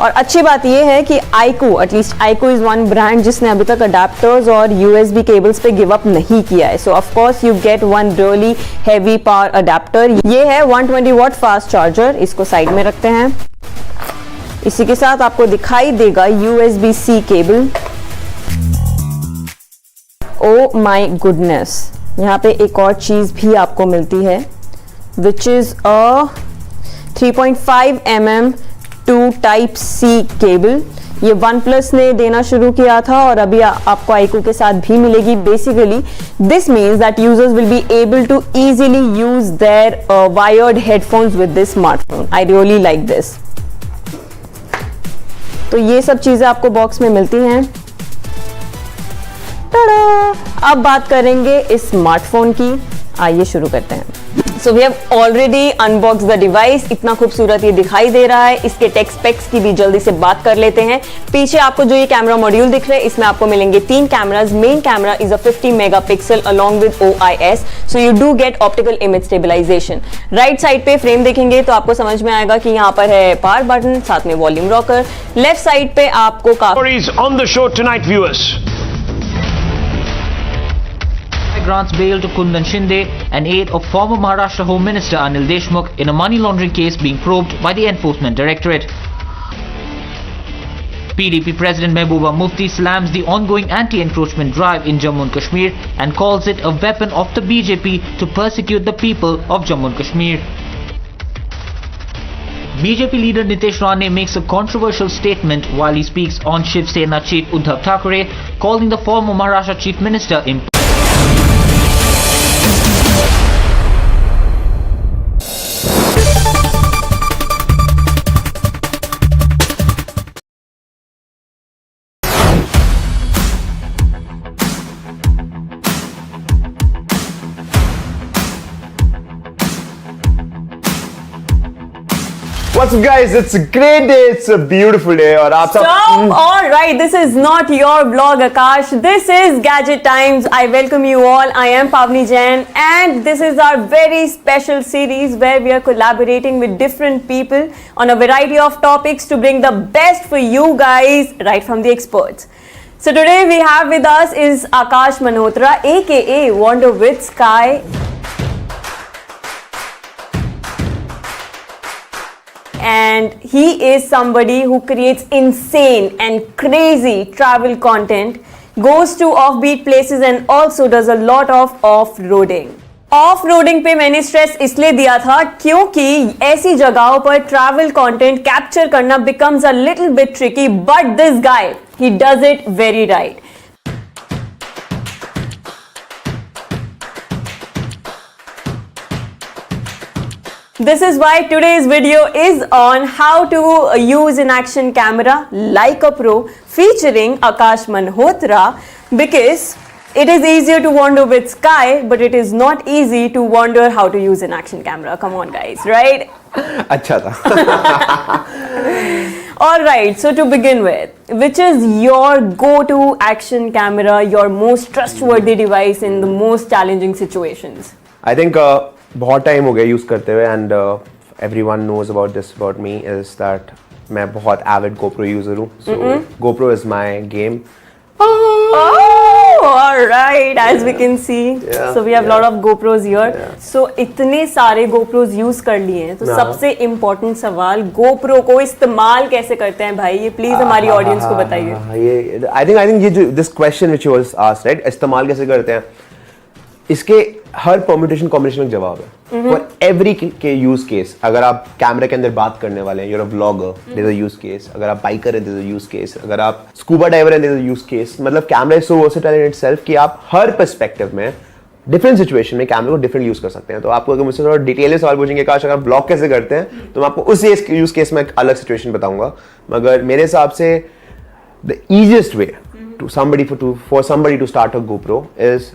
S13: और अच्छी बात ये है कि iQOO, at least iQOO is one brand जिसने अभी तक अडेप्टर्स और USB केबल्स पे गिव अप नहीं किया है। सो of course you get one really heavy power adapter. ये है 120 वॉट फास्ट चार्जर। इसको साइड में रखते हैं। इसी के साथ आपको दिखाई देगा USB-C cable. Oh my goodness, यहाँ पे एक और चीज भी आपको मिलती है, which is a 3.5 mm to Type C cable. ये OnePlus ने देना शुरू किया था और अभी आपको आईकू के साथ भी मिलेगी। Basically this means that users will be able to easily use their wired headphones with this smartphone. I really like this. तो ये सब चीजें आपको बॉक्स में मिलती हैं। टाडा! अब बात करेंगे इस स्मार्टफोन की, आइए शुरू करते हैं। So we have already unbox the device. इतना खूबसूरत ये दिखाई दे रहा है। इसके टेक स्पेक्स की भी जल्दी से बात कर लेते हैं। पीछे आपको जो ये कैमरा मॉड्यूल दिख रहे हैं, इसमें आपको मिलेंगे 3 cameras. Main camera is a 50 megapixel along with OIS, so you do get optical image stabilisation. Right side पे फ्रेम देखेंगे तो आपको समझ में आएगा कि यहाँ पर है पावर बटन, साथ में वॉल्यूम रॉकर। लेफ्ट साइड पे आपको
S2: on the show tonight, viewers.
S14: Grants bail to Kundan Shinde, an aide of former Maharashtra Home Minister Anil Deshmukh in a money laundering case being probed by the Enforcement Directorate. PDP President Mehbooba Mufti slams the ongoing anti-encroachment drive in Jammu and Kashmir and calls it a weapon of the BJP to persecute the people of Jammu and Kashmir. BJP leader Nitish Rane makes a controversial statement while he speaks on Shiv Sena chief Uddhav Thackeray, calling the former Maharashtra chief minister
S15: What's up guys, it's a great day, it's a beautiful day और आप सब
S13: Alright, this is not your vlog Akash, this is Gadget Times. I welcome you all. I am Pavni Jain and this is our very special series where we are collaborating with different people on a variety of topics to bring the best for you guys right from the experts. So today we have with us is Akash Malhotra aka Wander with Sky. And he is somebody who creates insane and crazy travel content, goes to offbeat places and also does a lot of off-roading. Off-roading पे मैंने stress इसलिए दिया था क्योंकि ऐसी जगहों पर travel content capture करना becomes a little bit tricky, but this guy, he does it very right. This is why today's video is on how to use an action camera like a pro featuring Akash Malhotra, because it is easier to wander with Sky, but it is not easy to wonder how to use an action camera. Come on, guys, right?
S15: अच्छा था.
S13: All right, so to begin with, which is your go-to action camera, your most trustworthy device in the most challenging situations?
S15: I think बहुत time हो गया use करते हुए, and everyone knows about this about me is that मैं बहुत avid GoPro user हूँ. So GoPro is my game.
S13: Oh, all right. As we can see, so we have a lot of GoPros here. So इतने सारे GoPros use कर लिए हैं, तो सबसे important सवाल GoPro को इस्तेमाल कैसे करते हैं भाई? ये please हमारी audience को बताइए.
S15: ये I think ये जो this question which was asked, right? इस्तेमाल कैसे करते हैं? इसके हर permutation combination में जवाब है. For every के use case, अगर आप कैमरे के अंदर बात करने वाले हैं, you're a vlogger, there's a use case. अगर आप बाइकर हैं, there's a use case. अगर आप scuba diver हैं, there's a use case. मतलब camera is so versatile in itself कि आप हर perspective में different situation में कैमरे को different use कर सकते हैं. तो आपको अगर मुझसे थोड़ा डिटेल में सवाल पूछेंगे काश अगर आप ब्लॉग कैसे करते हैं, तो मैं आपको उस use case में एक अलग situation बताऊंगा. मगर मेरे हिसाब से the easiest way to for somebody to start a GoPro is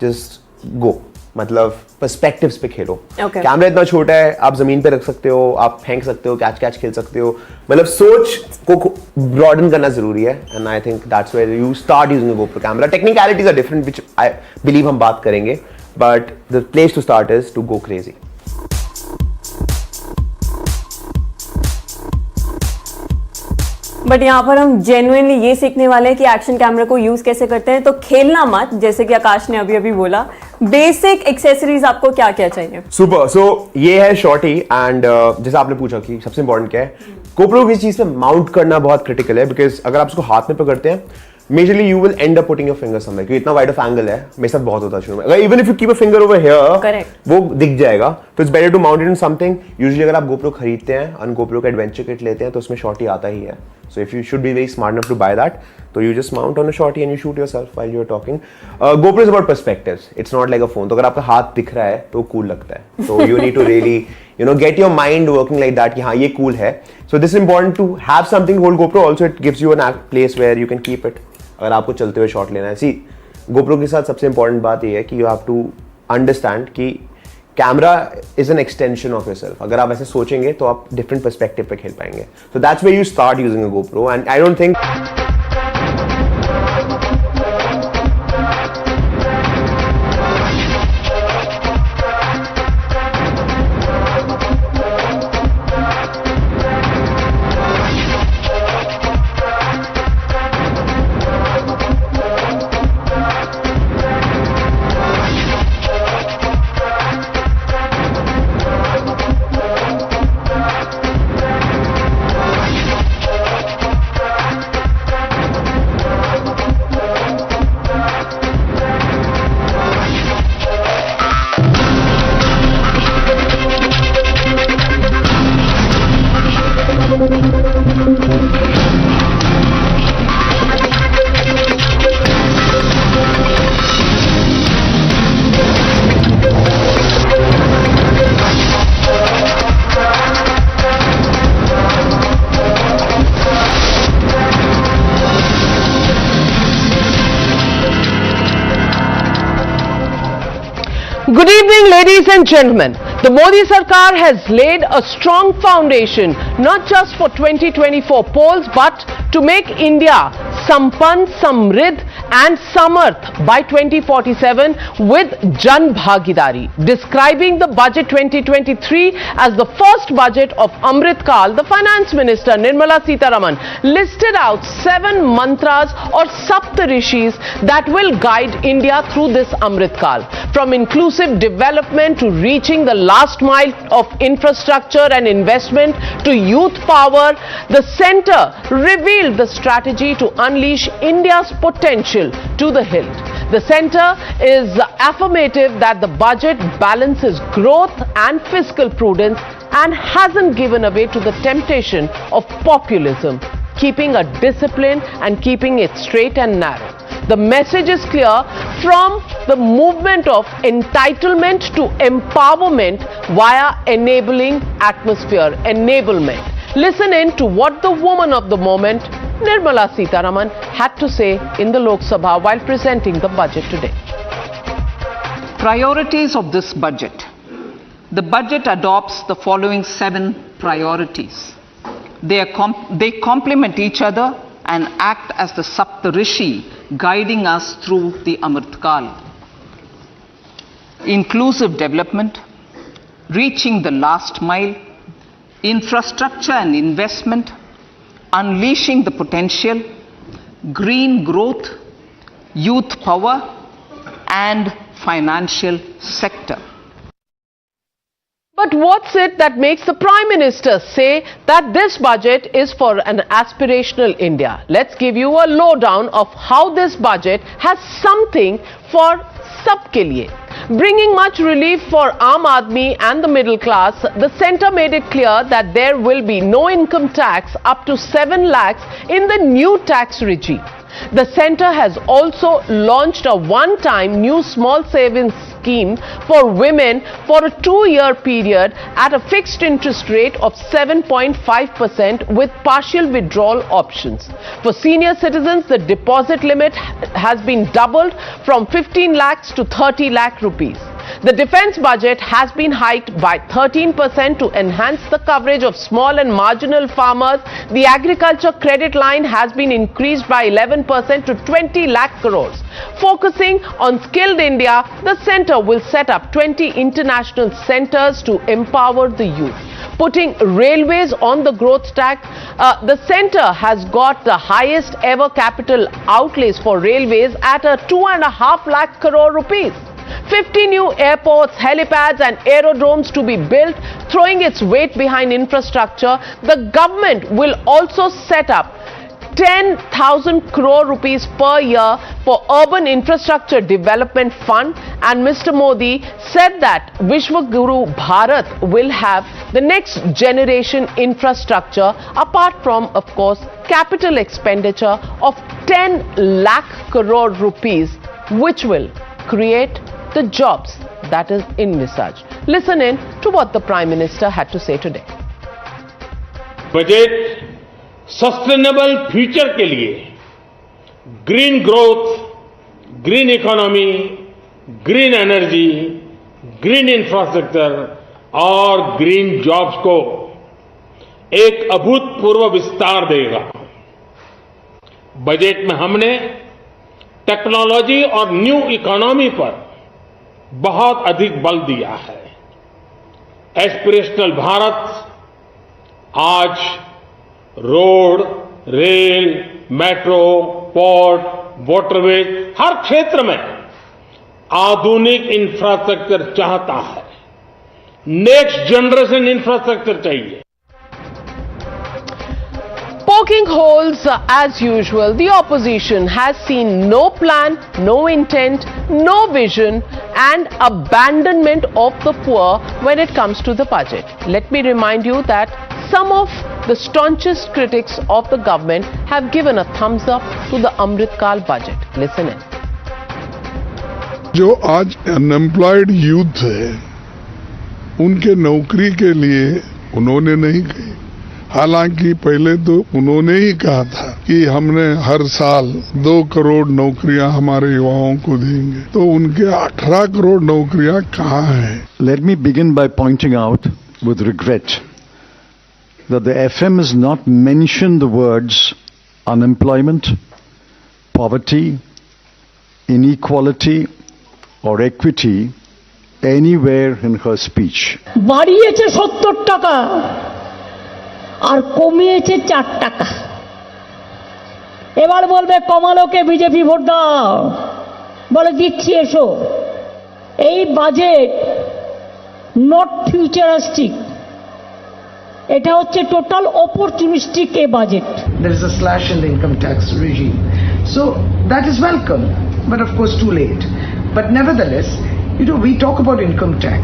S15: just go. मतलब पर्सपेक्टिव्स पे खेलो. कैमरा इतना छोटा है, आप जमीन पे रख सकते हो, आप फेंक सकते हो, कैच खेल सकते हो. मतलब सोच को ब्रॉडन करना जरूरी है. And I think that's where you start using a GoPro camera. Technicalities are different which I believe हम बात करेंगे, but the place to start is to go crazy.
S13: But यहाँ पर हम जेन्युइनली ये सीखने वाले हैं कि एक्शन कैमरा को यूज कैसे करते हैं. तो खेलना मत, जैसे कि आकाश ने अभी बोला. बेसिक एक्सेसरीज आपको क्या क्या चाहिए?
S15: सुपर. सो ये है शॉर्टी, एंड जैसे आपने पूछा कि सबसे इंपॉर्टेंट क्या है, GoPro की चीज पे माउंट करना बहुत क्रिटिकल है. बिकॉज अगर आप उसको हाथ में पकड़ते हैं, majorly you will and up putting your finger somewhere, क्योंकि इतना वाइड ऑफ एंगल है. मेरे साथ बहुत होता है शुरू में. अगर even if you keep a finger over here, वो दिख जाएगा. तो it's better to mount it in something. Usually अगर आप GoPro खरीदते हैं और GoPro का एडवेंचर किट लेते हैं, तो उसमें शॉर्टी आता ही है. So if you should be very smart enough to buy that, so you just mount on a shorty and you shoot yourself while you're talking. GoPro is about perspectives. It's not like a phone. तो अगर आपका हाथ दिख रहा है तो cool लगता है. So you need to really, get your mind working like that कि हाँ ये cool है. So this is important to have something to hold GoPro. Also it gives you a place where you can keep it. अगर आपको चलते हुए shot लेना है. See, GoPro के साथ सबसे important बात ये है कि you have to understand कि camera is an extension of yourself. अगर आप ऐसे सोचेंगे तो आप डिफरेंट पर्सपेक्टिव पे खेल पाएंगे. So that's where you start using a GoPro, and I don't think
S16: Good evening, ladies and gentlemen. The Modi Sarkar has laid a strong foundation not just for 2024 polls but to make India Sampann, Samridh and Samarth by 2047 with Jan Bhagidari. Describing the budget 2023 as the first budget of Amrit Kaal, the Finance Minister Nirmala Sitharaman listed out 7 mantras or Saptarishis that will guide India through this Amrit Kaal. From inclusive development to reaching the last mile of infrastructure and investment to youth power, the centre revealed the strategy to unleash India's potential to the hilt. The centre is affirmative that the budget balances growth and fiscal prudence and hasn't given away to the temptation of populism, keeping a discipline and keeping it straight and narrow. The message is clear: from the movement of entitlement to empowerment via enabling atmosphere, enablement. Listen in to what the woman of the moment Nirmala Sitharaman had to say in the Lok Sabha while presenting the budget today.
S17: Priorities of this budget. The budget adopts the following 7 priorities. They complement each other and act as the Saptarishi guiding us through the Amrit Kaal. Inclusive development, reaching the last mile, infrastructure and investment, unleashing the potential, green growth, youth power, and financial sector.
S16: But what's it that makes the Prime Minister say that this budget is for an aspirational India? Let's give you a lowdown of how this budget has something for sabke liye. Bringing much relief for Aam Aadmi and the middle class, the centre made it clear that there will be no income tax up to 7 lakhs in the new tax regime. The centre has also launched a one-time new small savings scheme for women for a 2-year period at a fixed interest rate of 7.5% with partial withdrawal options. For senior citizens, the deposit limit has been doubled from 15 lakhs to 30 lakh rupees. The defence budget has been hiked by 13% to enhance the coverage of small and marginal farmers. The agriculture credit line has been increased by 11% to 20 lakh crores. Focusing on skilled India, the centre will set up 20 international centres to empower the youth. Putting railways on the growth track, the centre has got the highest ever capital outlays for railways at a 2.5 lakh crore rupees. 50 new airports, helipads and aerodromes to be built, throwing its weight behind infrastructure. The government will also set up 10,000 crore rupees per year for urban infrastructure development fund, and Mr. Modi said that Vishwa Guru Bharat will have the next generation infrastructure apart from, of course, capital expenditure of 10 lakh crore rupees, which will create the jobs that is envisaged. Listen in to what the Prime Minister had to say today.
S18: Budget sustainable future के लिए green growth, green economy, green energy, green infrastructure और green jobs को एक अभूतपूर्व विस्तार देगा। Budget में हमने टेक्नोलॉजी और न्यू इकोनॉमी पर बहुत अधिक बल दिया है। एस्पिरेशनल भारत आज road, rail, metro, port, waterways हर क्षेत्र में आधुनिक इंफ्रास्ट्रक्चर चाहता है। नेक्स्ट जनरेशन इंफ्रास्ट्रक्चर चाहिए।
S16: Poking holes as usual, the opposition has seen no plan, no intent, no vision and abandonment of the poor when it comes to the budget. Let me remind you that some of the staunchest critics of the government have given a thumbs up to the Amrit Kaal budget. Listen in.
S19: जो आज unemployed youth है, उनके नौकरी के लिए उन्होंने नहीं कही। हालांकि पहले तो उन्होंने ही कहा था कि हमने हर साल 2 करोड़ नौकरियां हमारे युवाओं को देंगे, तो उनके 18 करोड़ नौकरियां कहाँ हैं?
S20: Let me begin by pointing out with regret that the FM has not mentioned the words unemployment, poverty, inequality or equity anywhere in her speech.
S21: বাড়িয়েছে 70 টাকা আর কমিয়েছে 4 টাকা। এবার বলবে কমালোকে বিজেপি ভোট দাও, বলে দিচ্ছি এসো। এই বাজেট নট ফিউচারিস্টিক, এটা হচ্ছে total opportunistic A budget.
S11: There is a slash in the income tax regime. So that is welcome, but of course too late. But nevertheless, we talk about income tax,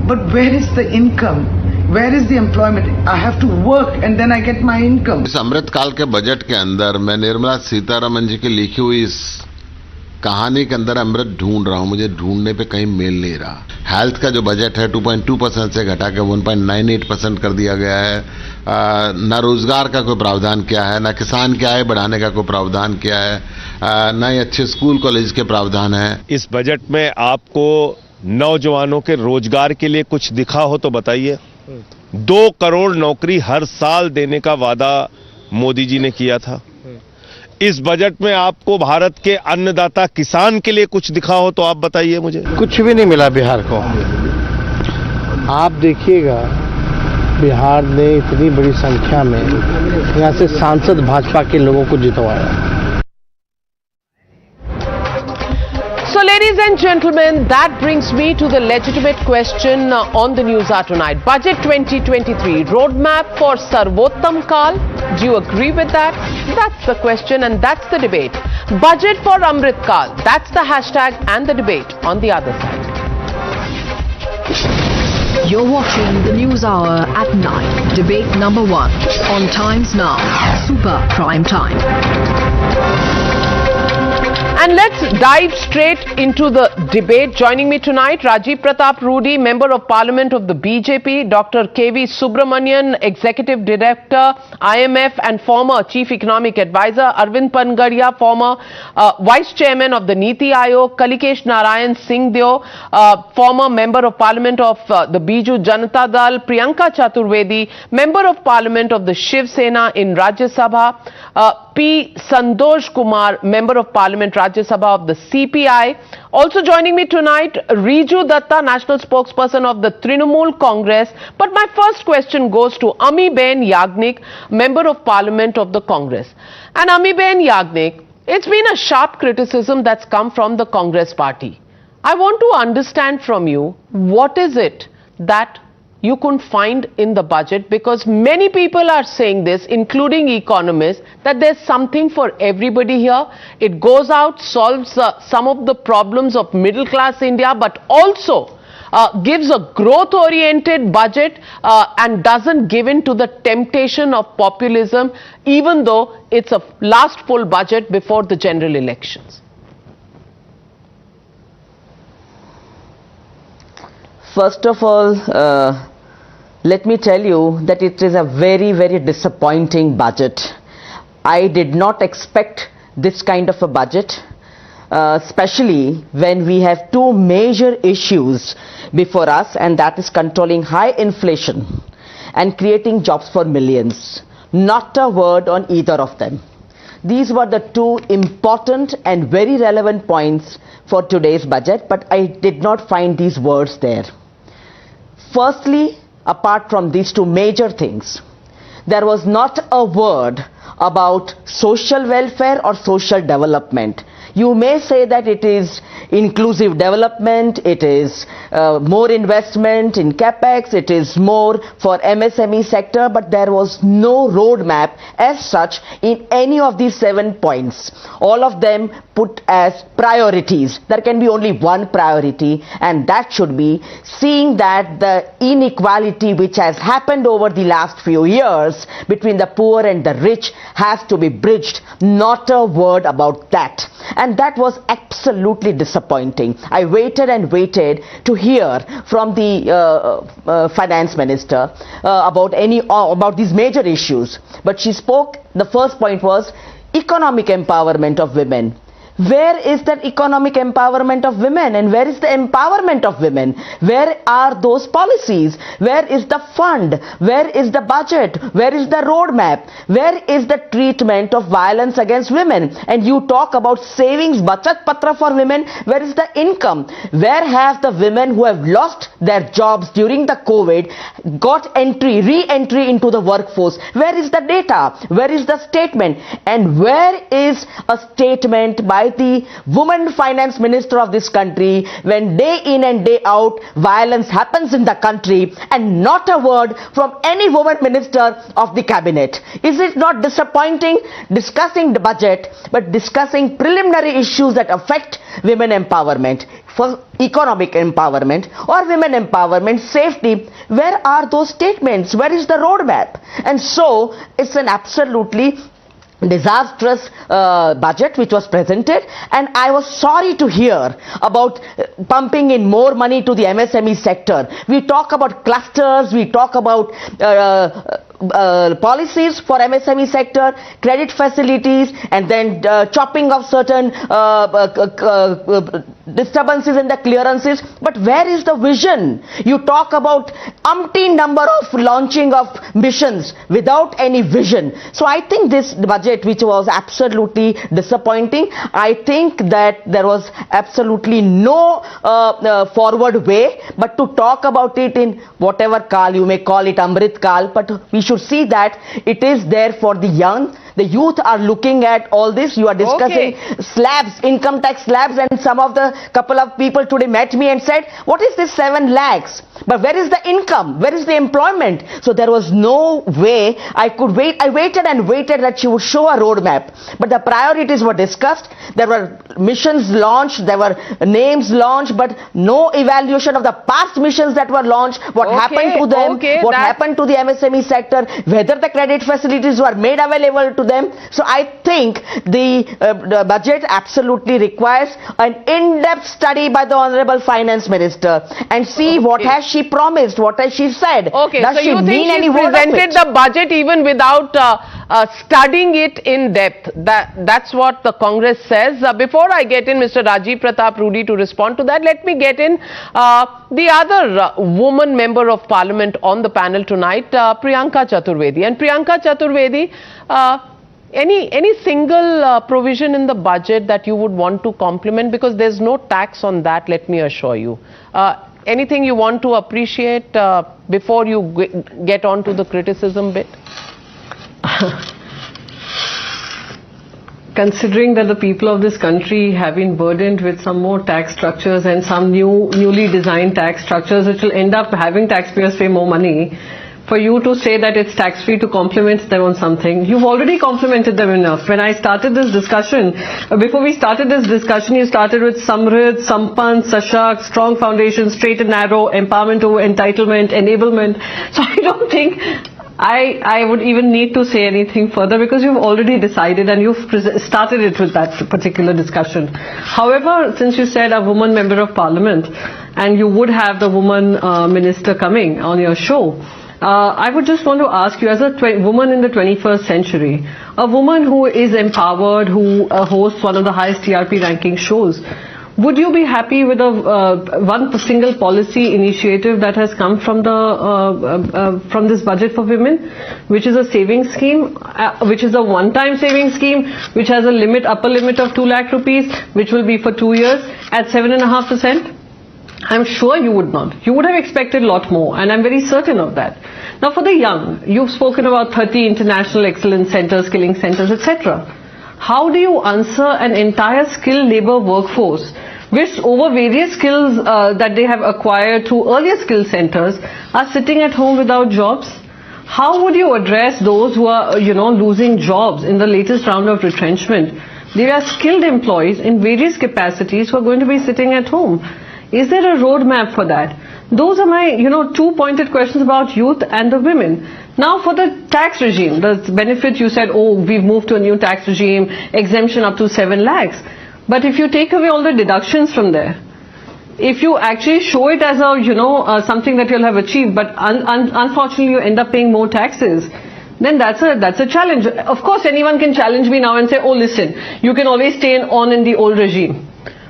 S11: but where is the income? Where is the employment? I have to work and then I get my income.
S22: इस अमृत काल के budget के अंदर मैं निर्मला सीतारमण जी की लिखी हुई इस
S1: कहानी के अंदर अमृत ढूंढ रहा हूं, मुझे ढूंढने पे कहीं मेल नहीं रहा। हेल्थ का जो बजट है 2.2% से घटा के 1.98% कर दिया गया है। न रोजगार का कोई प्रावधान किया है, न किसान की आय बढ़ाने का कोई प्रावधान किया है, न ही अच्छे स्कूल कॉलेज के प्रावधान है।
S22: इस बजट में आपको नौजवानों के रोजगार के लिए कुछ दिखा हो तो बताइए। 2 करोड़ नौकरी हर साल देने का वादा मोदी जी ने किया था। इस बजट में आपको भारत के अन्नदाता किसान के लिए कुछ दिखा हो तो आप बताइए मुझे।
S23: कुछ भी नहीं मिला बिहार को। आप देखिएगा बिहार ने इतनी बड़ी संख्या में यहाँ से सांसद भाजपा के लोगों को जितवाया।
S16: So ladies and gentlemen, that brings me to the legitimate question on the Newshour tonight. Budget 2023, roadmap for Sarvottam Kaal. Do you agree with that? That's the question and that's the debate. Budget for Amrit Kaal. That's the hashtag and the debate on the other side.
S24: You're watching the Newshour at 9. Debate number 1 on Times Now. Super Prime Time.
S16: And let's dive straight into the debate. Joining me tonight, Rajiv Pratap Rudy, Member of Parliament of the BJP, Dr. K.V. Subramanian, Executive Director, IMF and former Chief Economic Advisor, Arvind Pangadia, former Vice Chairman of the Niti Aayog, Kalikesh Narayan Singhdeo, former Member of Parliament of the Biju Janata Dal, Priyanka Chaturvedi, Member of Parliament of the Shiv Sena in Rajya Sabha, P. Santosh Kumar, Member of Parliament, Rajya Sabha of the CPI. Also joining me tonight, Riju Datta, National Spokesperson of the Trinamool Congress. But my first question goes to Amiben Yagnik, Member of Parliament of the Congress. And Amiben Yagnik, it's been a sharp criticism that's come from the Congress party. I want to understand from you, what is it that you couldn't find in the budget, because many people are saying this, including economists, that there's something for everybody here. It goes out, solves some of the problems of middle class India, but also gives a growth oriented budget and doesn't give in to the temptation of populism, even though it's a last full budget before the general elections.
S25: First of all, let me tell you that it is a very, very disappointing budget. I did not expect this kind of a budget, especially when we have 2 major issues before us, and that is controlling high inflation and creating jobs for millions. Not a word on either of them. These were the 2 important and very relevant points for today's budget, but I did not find these words there. Firstly, apart from these 2 major things, there was not a word about social welfare or social development. You may say that it is inclusive development, it is more investment in capex, it is more for MSME sector, but there was no roadmap as such in any of these 7 points. All of them put as priorities. There can be only one priority, and that should be seeing that the inequality which has happened over the last few years between the poor and the rich has to be bridged. Not a word about that. And that was absolutely disappointing. I waited and waited to hear from the finance minister about these major issues. But she spoke, the first point was economic empowerment of women. Where is that economic empowerment of women, and where is the empowerment of women? Where are those policies? Where is the fund? Where is the budget? Where is the roadmap? Where is the treatment of violence against women? And you talk about savings, bachat patra for women. Where is the income? Where have the women who have lost their jobs during the COVID got re-entry into the workforce? Where is the data? Where is the statement? And where is a statement by the woman finance minister of this country when day in and day out violence happens in the country, and not a word from any woman minister of the cabinet? Is it not disappointing discussing the budget but discussing preliminary issues that affect women empowerment, for economic empowerment or women empowerment, safety? Where are those statements? Where is the roadmap? And so it's an absolutely disastrous budget which was presented, and I was sorry to hear about pumping in more money to the MSME sector. We talk about clusters, we talk about policies for MSME sector, credit facilities, and then chopping of certain disturbances in the clearances. But where is the vision? You talk about umpteen number of launching of missions without any vision. So I think this budget, which was absolutely disappointing, I think that there was absolutely no forward way, but to talk about it in whatever Kaal, you may call it Amrit Kaal, but we should see that it is there for the young. The youth are looking at all this. You are discussing slabs, income tax slabs, and some of the couple of people today met me and said, what is this 7 lakhs? But where is the income? Where is the employment? So there was no way I could wait. I waited and waited that she would show a roadmap. But the priorities were discussed. There were missions launched. There were names launched, but no evaluation of the past missions that were launched. What happened to them? What happened to the MSME sector? Whether the credit facilities were made available to them. So I think the budget absolutely requires an in-depth study by the Honorable Finance Minister and see what has she promised, what has she said. Does
S16: so
S25: she
S16: you think
S25: mean any
S16: she
S25: word of
S16: presented
S25: it?
S16: the budget even without studying it in depth? That's what the Congress says. Before I get in Mr. Rajiv Pratap Rudy to respond to that, let me get in the other woman member of Parliament on the panel tonight, Priyanka Chaturvedi. And Priyanka Chaturvedi, any single provision in the budget that you would want to compliment, because there's no tax on that, let me assure you. Anything you want to appreciate before you get on to the criticism bit?
S3: Considering that the people of this country have been burdened with some more tax structures and some newly designed tax structures which will end up having taxpayers pay more money, for you to say that it's tax-free to compliment them on something, you've already complimented them enough. When I started this discussion, before we started this discussion, you started with Samrit, Sampan, Sashak, strong foundation, straight and narrow, empowerment over entitlement, enablement. So I don't think I would even need to say anything further, because you've already decided and you've started it with that particular discussion. However, since you said a woman member of parliament and you would have the woman minister coming on your show, I would just want to ask you, as a woman in the 21st century, a woman who is empowered, who hosts one of the highest TRP ranking shows, would you be happy with one single policy initiative that has come from from this budget for women, which is a savings scheme, which is a one-time savings scheme, which has a upper limit of 2 lakh rupees, which will be for 2 years at 7.5%? I'm sure you would not. You would have expected a lot more, and I'm very certain of that. Now, for the young, you've spoken about 30 international excellence centers, skilling centers, etc. How do you answer an entire skilled labor workforce which, over various skills that they have acquired through earlier skill centers, are sitting at home without jobs? How would you address those who are, losing jobs in the latest round of retrenchment? There are skilled employees in various capacities who are going to be sitting at home. Is there a roadmap for that? Those are my, 2 pointed questions about youth and the women. Now, for the tax regime, the benefit you said, we've moved to a new tax regime, exemption up to 7 lakhs. But if you take away all the deductions from there, if you actually show it as a, something that you'll have achieved, but unfortunately you end up paying more taxes, then that's a challenge. Of course, anyone can challenge me now and say, listen, you can always stay on in the old regime.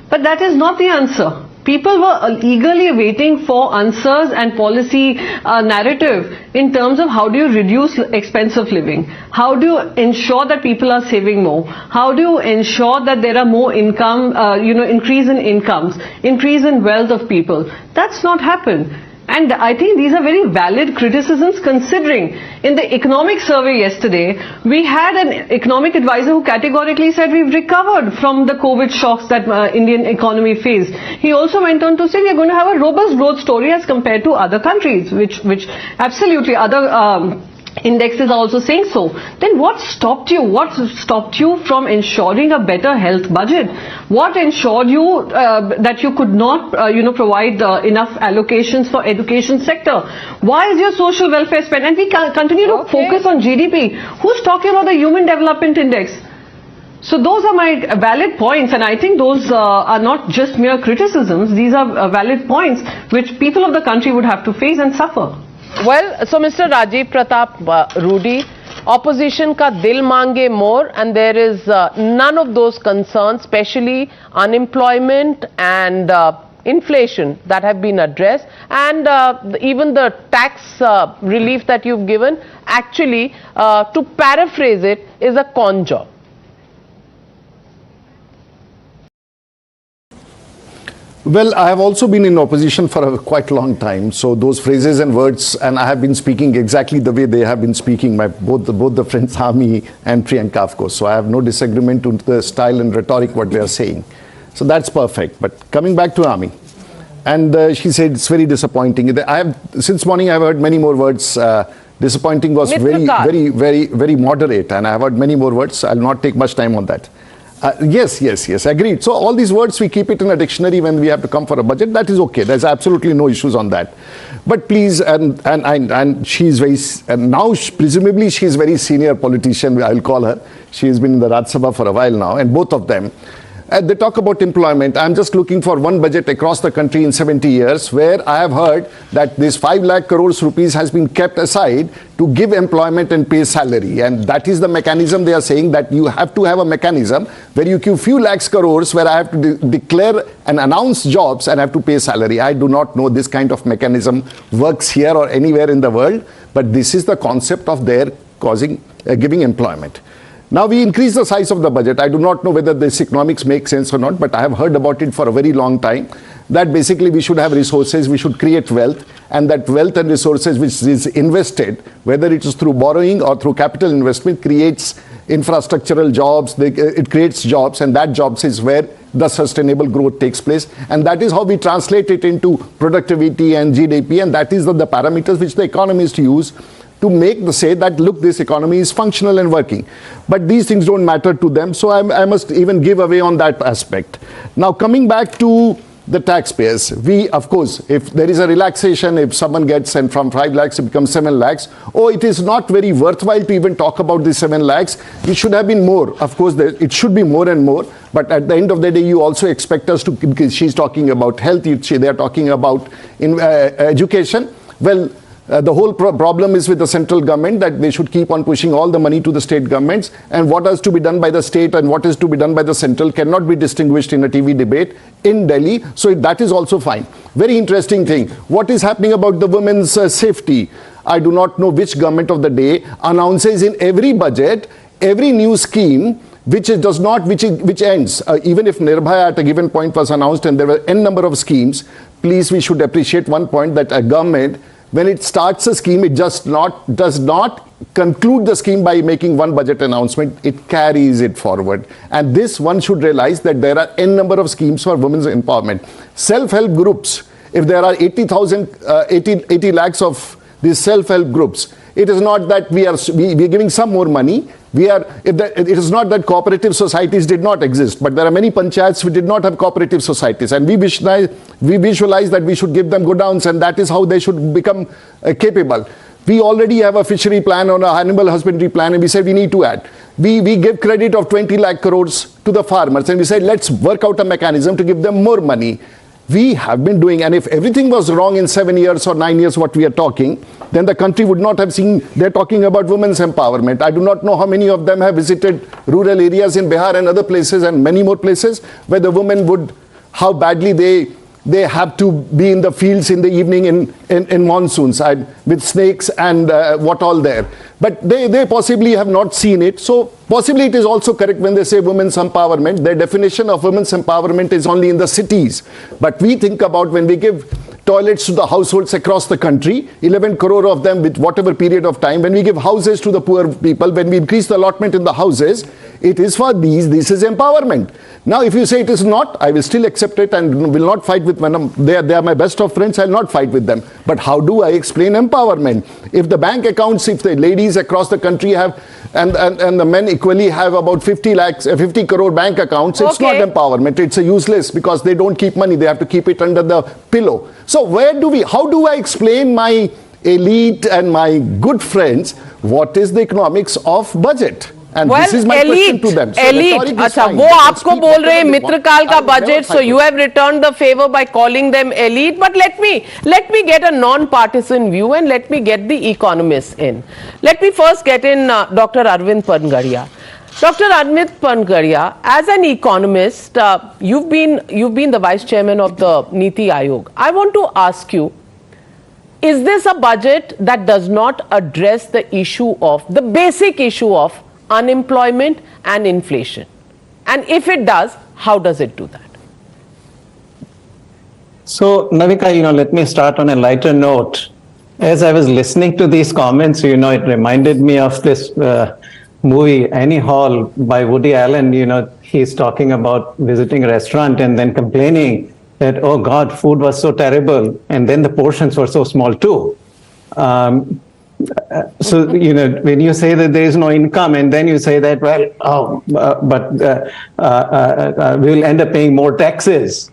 S3: But that is not the answer. People were eagerly waiting for answers and policy narrative in terms of how do you reduce expense of living? How do you ensure that people are saving more? How do you ensure that there are more income, increase in incomes, increase in wealth of people? That's not happened. And I think these are very valid criticisms, considering in the economic survey yesterday, we had an economic advisor who categorically said we've recovered from the COVID shocks that Indian economy faced. He also went on to say we're going to have a robust growth story as compared to other countries, which absolutely other indexes are also saying so. Then what stopped you? What stopped you from ensuring a better health budget? What ensured you that you could not, provide enough allocations for education sector? Why is your social welfare spend? And we continue to focus on GDP. Who's talking about the Human Development Index? So those are my valid points, and I think those are not just mere criticisms. These are valid points which people of the country would have to face and suffer.
S16: Well, so Mr. Rajiv Pratap Rudy, opposition ka dil mange more, and there is none of those concerns, especially unemployment and inflation, that have been addressed, and even the tax relief that you've given, actually, to paraphrase it, is a con job.
S4: Well, I have also been in opposition for a quite long time, so those phrases and words, and I have been speaking exactly the way they have been speaking, both the friends Ami and Priyanka, of course. So I have no disagreement to the style and rhetoric what they are saying. So that's perfect. But coming back to Ami, and she said it's very disappointing. Since morning I have heard many more words. Disappointing was very moderate, and I have heard many more words. I'll not take much time on that. Yes, agreed. So all these words, we keep it in a dictionary when we have to come for a budget. That is okay. There's absolutely no issues on that. But please, and she's very, and now presumably she's very senior politician, I'll call her. She has been in the Rajya Sabha for a while now, and both of them. They talk about employment. I'm just looking for one budget across the country in 70 years where I have heard that this 5 lakh crores rupees has been kept aside to give employment and pay salary. And that is the mechanism they are saying, that you have to have a mechanism where you give few lakhs crores where I have to declare and announce jobs and have to pay salary. I do not know this kind of mechanism works here or anywhere in the world, but this is the concept of their giving employment. Now we increase the size of the budget. I do not know whether this economics makes sense or not, but I have heard about it for a very long time, that basically we should have resources, we should create wealth, and that wealth and resources which is invested, whether it is through borrowing or through capital investment, creates infrastructural jobs, it creates jobs, and that jobs is where the sustainable growth takes place. And that is how we translate it into productivity and GDP, and that is the parameters which the economists use to say that, look, this economy is functional and working. But these things don't matter to them, so I must even give away on that aspect. Now, coming back to the taxpayers, we, of course, if there is a relaxation, if someone gets, and from 5 lakhs it becomes 7 lakhs, it is not very worthwhile to even talk about the 7 lakhs. It should have been more. Of course, it should be more and more. But at the end of the day, you also expect us to, because she's talking about health, they're talking about education. Well, the whole problem is with the central government, that they should keep on pushing all the money to the state governments, and what is to be done by the state and what is to be done by the central cannot be distinguished in a TV debate in Delhi. So that is also fine. Very interesting thing. What is happening about the women's safety? I do not know which government of the day announces in every budget, every new scheme which ends. Even if Nirbhaya at a given point was announced and there were n number of schemes, please, we should appreciate one point, that a government, when it starts a scheme, it does not conclude the scheme by making one budget announcement. It carries it forward. And this one should realize, that there are n number of schemes for women's empowerment. Self-help groups, if there are 80 lakhs of these self-help groups, it is not that we are giving some more money. It is not that cooperative societies did not exist, but there are many panchayats who did not have cooperative societies, and we visualize that we should give them godowns, and that is how they should become capable. We already have a fishery plan or an animal husbandry plan, and we said we need to add. We give credit of 20 lakh crores to the farmers, and we said let's work out a mechanism to give them more money. We have been doing, and if everything was wrong in 7 years or 9 years what we are talking, then the country would not have seen. They're talking about women's empowerment. I do not know how many of them have visited rural areas in Bihar and other places and many more places where the women would, how badly they have to be in the fields in the evening in monsoons with snakes and what all there. But they possibly have not seen it. So possibly it is also correct when they say women's empowerment. Their definition of women's empowerment is only in the cities. But we think about when we give toilets to the households across the country, 11 crore of them with whatever period of time, when we give houses to the poor people, when we increase the allotment in the houses, it is for these, this is empowerment. Now, if you say it is not, I will still accept it and will not fight with them. They are my best of friends, I will not fight with them. But how do I explain empowerment? If the bank accounts, if the ladies across the country have, and the men equally have about 50 crore bank accounts, it's not empowerment, it's a useless, because they don't keep money, they have to keep it under the pillow. So how do I explain my elite and my good friends what is the economics of budget? And this is my question to them. So
S16: elite, अच्छा वो आपको बोल रहे हैं मित्रकाल का budget, so you have returned the favor by calling them elite. But let me get a non-partisan view and let me get the economists in. Let me first get in Dr. Arvind Pangadia. Dr. Arvind Pangadia, as an economist, you've been the vice chairman of the Niti Aayog. I want to ask you, is this a budget that does not address the basic issue of unemployment and inflation? And if it does, how does it do that?
S5: So, Navika, let me start on a lighter note. As I was listening to these comments, it reminded me of this movie, Annie Hall, by Woody Allen. He's talking about visiting a restaurant and then complaining that, oh God, food was so terrible. And then the portions were so small too. So, when you say that there is no income and then you say that, we'll end up paying more taxes,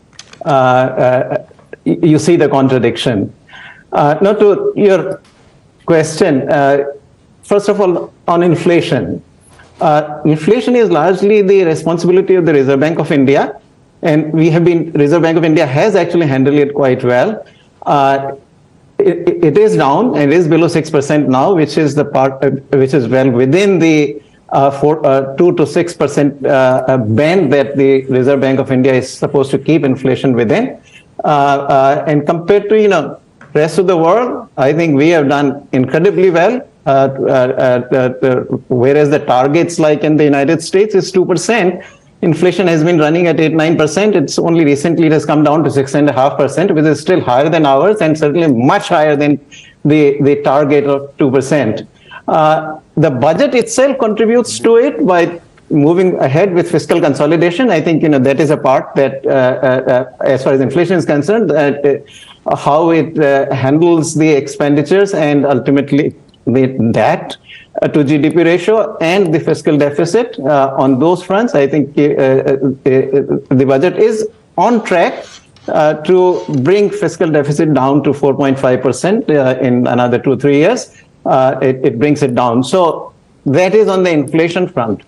S5: you see the contradiction. Now to your question, first of all, on inflation. Inflation is largely the responsibility of the Reserve Bank of India, and Reserve Bank of India has actually handled it quite well. It is down and is below 6% now, which is well within the 2 to 6% band that the Reserve Bank of India is supposed to keep inflation within. And compared to rest of the world, I think we have done incredibly well. Whereas the targets, like in the United States, is 2%. Inflation has been running at 8-9%. It's only recently it has come down to 6.5%, which is still higher than ours and certainly much higher than the target of 2%. The budget itself contributes to it by moving ahead with fiscal consolidation. I think that is a part that, as far as inflation is concerned, how it handles the expenditures and ultimately the debt to GDP ratio and the fiscal deficit. On those fronts, I think the budget is on track to bring fiscal deficit down to 4.5% in another 2-3 years. It brings it down. So that is on the inflation front.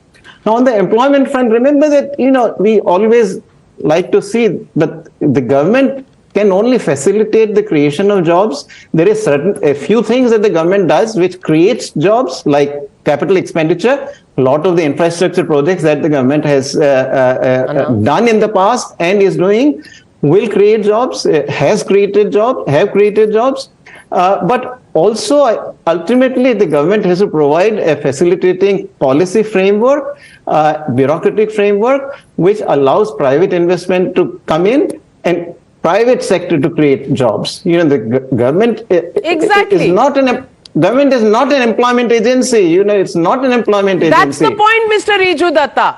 S5: Now on the employment front, remember that we always like to see that the government can only facilitate the creation of jobs. There is a few things that the government does which creates jobs, like capital expenditure. A lot of the infrastructure projects that the government has done in the past and is doing will create jobs, have created jobs. But also, ultimately, the government has to provide a facilitating policy framework, bureaucratic framework, which allows private investment to come in and private sector to create jobs. The government is not an employment agency. It's not an employment agency.
S16: That's the point, Mr. Riju Datta.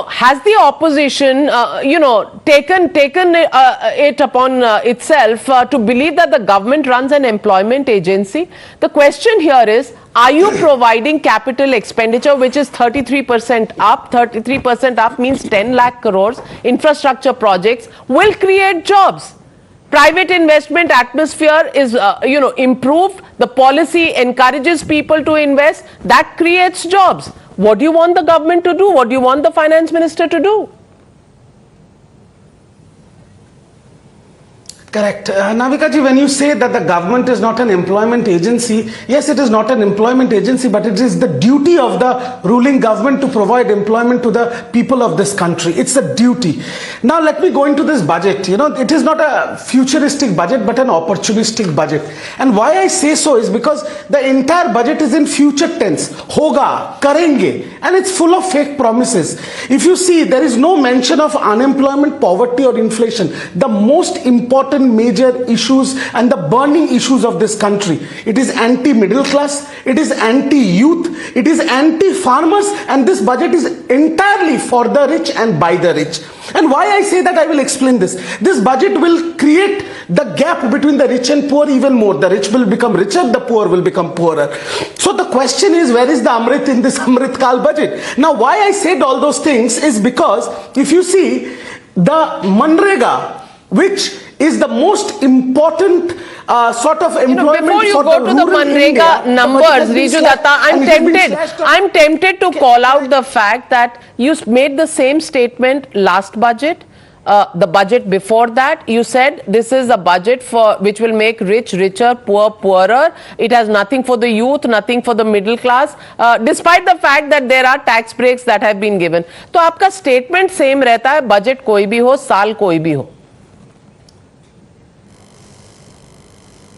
S16: Has the opposition, taken it upon itself to believe that the government runs an employment agency? The question here is, are you providing capital expenditure which is 33% up? 33% up means 10 lakh crores. Infrastructure projects will create jobs. Private investment atmosphere is, improved. The policy encourages people to invest. That creates jobs. What do you want the government to do? What do you want the finance minister to do?
S6: Correct. Navika ji, when you say that the government is not an employment agency, yes, it is not an employment agency, but it is the duty of the ruling government to provide employment to the people of this country. It's a duty. Now, let me go into this budget. It is not a futuristic budget, but an opportunistic budget. And why I say so is because the entire budget is in future tense. Hoga, karenge. And it's full of fake promises. If you see, there is no mention of unemployment, poverty or inflation. The most important seven major issues and the burning issues of this country. It is anti-middle class, it is anti-youth, it is anti-farmers, and this budget is entirely for the rich and by the rich. And why I say that, I will explain this. This budget will create the gap between the rich and poor even more. The rich will become richer, the poor will become poorer. So the question is, where is the Amrit in this Amrit Kaal budget? Now why I said all those things is because if you see the Manrega, which is the most important sort of employment.
S16: Before you go to the Manrega numbers, Riju Datta, I'm tempted to call out the fact that you made the same statement last budget. The budget before that, you said this is a budget for which will make rich richer, poor poorer. It has nothing for the youth, nothing for the middle class, despite the fact that there are tax breaks that have been given. तो आपका statement same रहता है, budget कोई भी हो, साल कोई भी हो.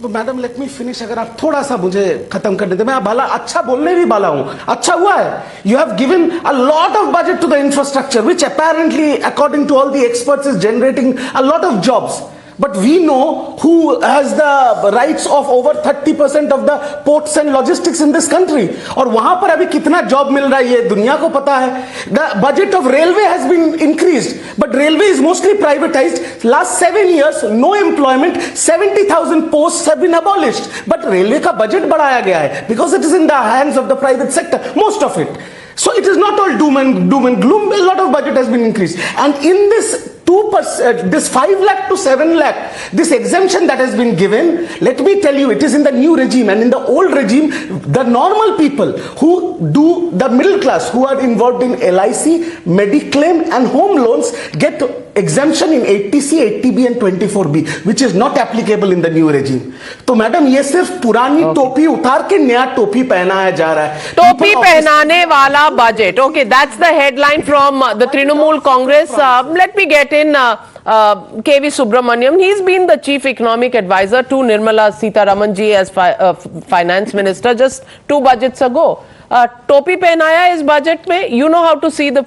S6: तो मैडम लेट मी फिनिश, अगर आप थोड़ा सा मुझे खत्म कर देते, मैं भला अच्छा बोलने भी वाला हूं. अच्छा हुआ है, you have given a lot of budget to the infrastructure, which apparently according to all the experts is generating a lot of jobs. But we know who has the rights of over 30% of the ports and logistics in this country. और वहां पर अभी कितना job मिल रहा है ये दुनिया को पता है. The budget of railway has been increased, but railway is mostly privatized. Last 7 years, no employment, 70,000 posts have been abolished. But railway का budget बढ़ाया गया है because it is in the hands of the private sector, most of it. So it is not all doom and gloom. A lot of budget has been increased, and in this 2%, this 5 lakh to 7 lakh, this exemption that has been given, let me tell you, it is in the new regime, and in the old regime, the normal people who do, the middle class who are involved in LIC, Mediclaim and home loans get exemption in 80C, 80B and 24B, which is not applicable in the new regime. तो madam ये सिर्फ पुरानी टोपी उतार के नया टोपी पहनाया जा रहा है.
S16: टोपी पहनाने वाला budget. Okay, that's the headline from the Trinamool Congress. Let me get in KV Subramaniam. He's been the chief economic advisor to Nirmala Sitharaman ji as finance minister just 2 budgets ago. Topi pehnaya is budget mein. You know how to see the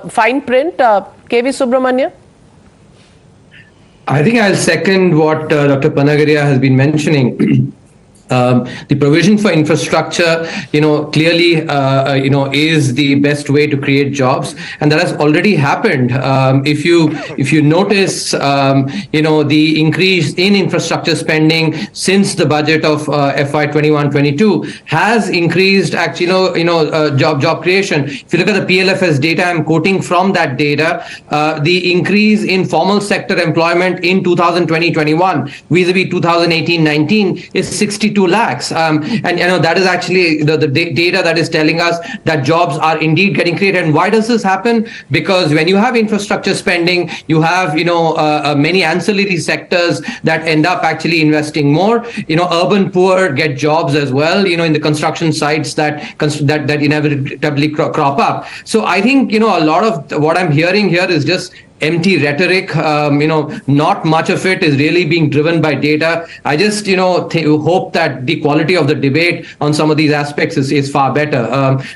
S16: fine print, KV Subramaniam?
S7: I think I'll second what Dr. Panagaria has been mentioning. The provision for infrastructure, clearly, is the best way to create jobs, and that has already happened. If you notice, the increase in infrastructure spending since the budget of FY 21-22 has increased. Actually, job creation. If you look at the PLFS data, I'm quoting from that data, the increase in formal sector employment in 2020-21 vis-a-vis 2018-19 is 62 lakhs, and that is actually the data that is telling us that jobs are indeed getting created. And why does this happen? Because when you have infrastructure spending, you have many ancillary sectors that end up actually investing more. Urban poor get jobs as well. In the construction sites that inevitably crop up. So I think a lot of what I'm hearing here is just empty rhetoric. Not much of it is really being driven by data. I just hope that the quality of the debate on some of these aspects is far better.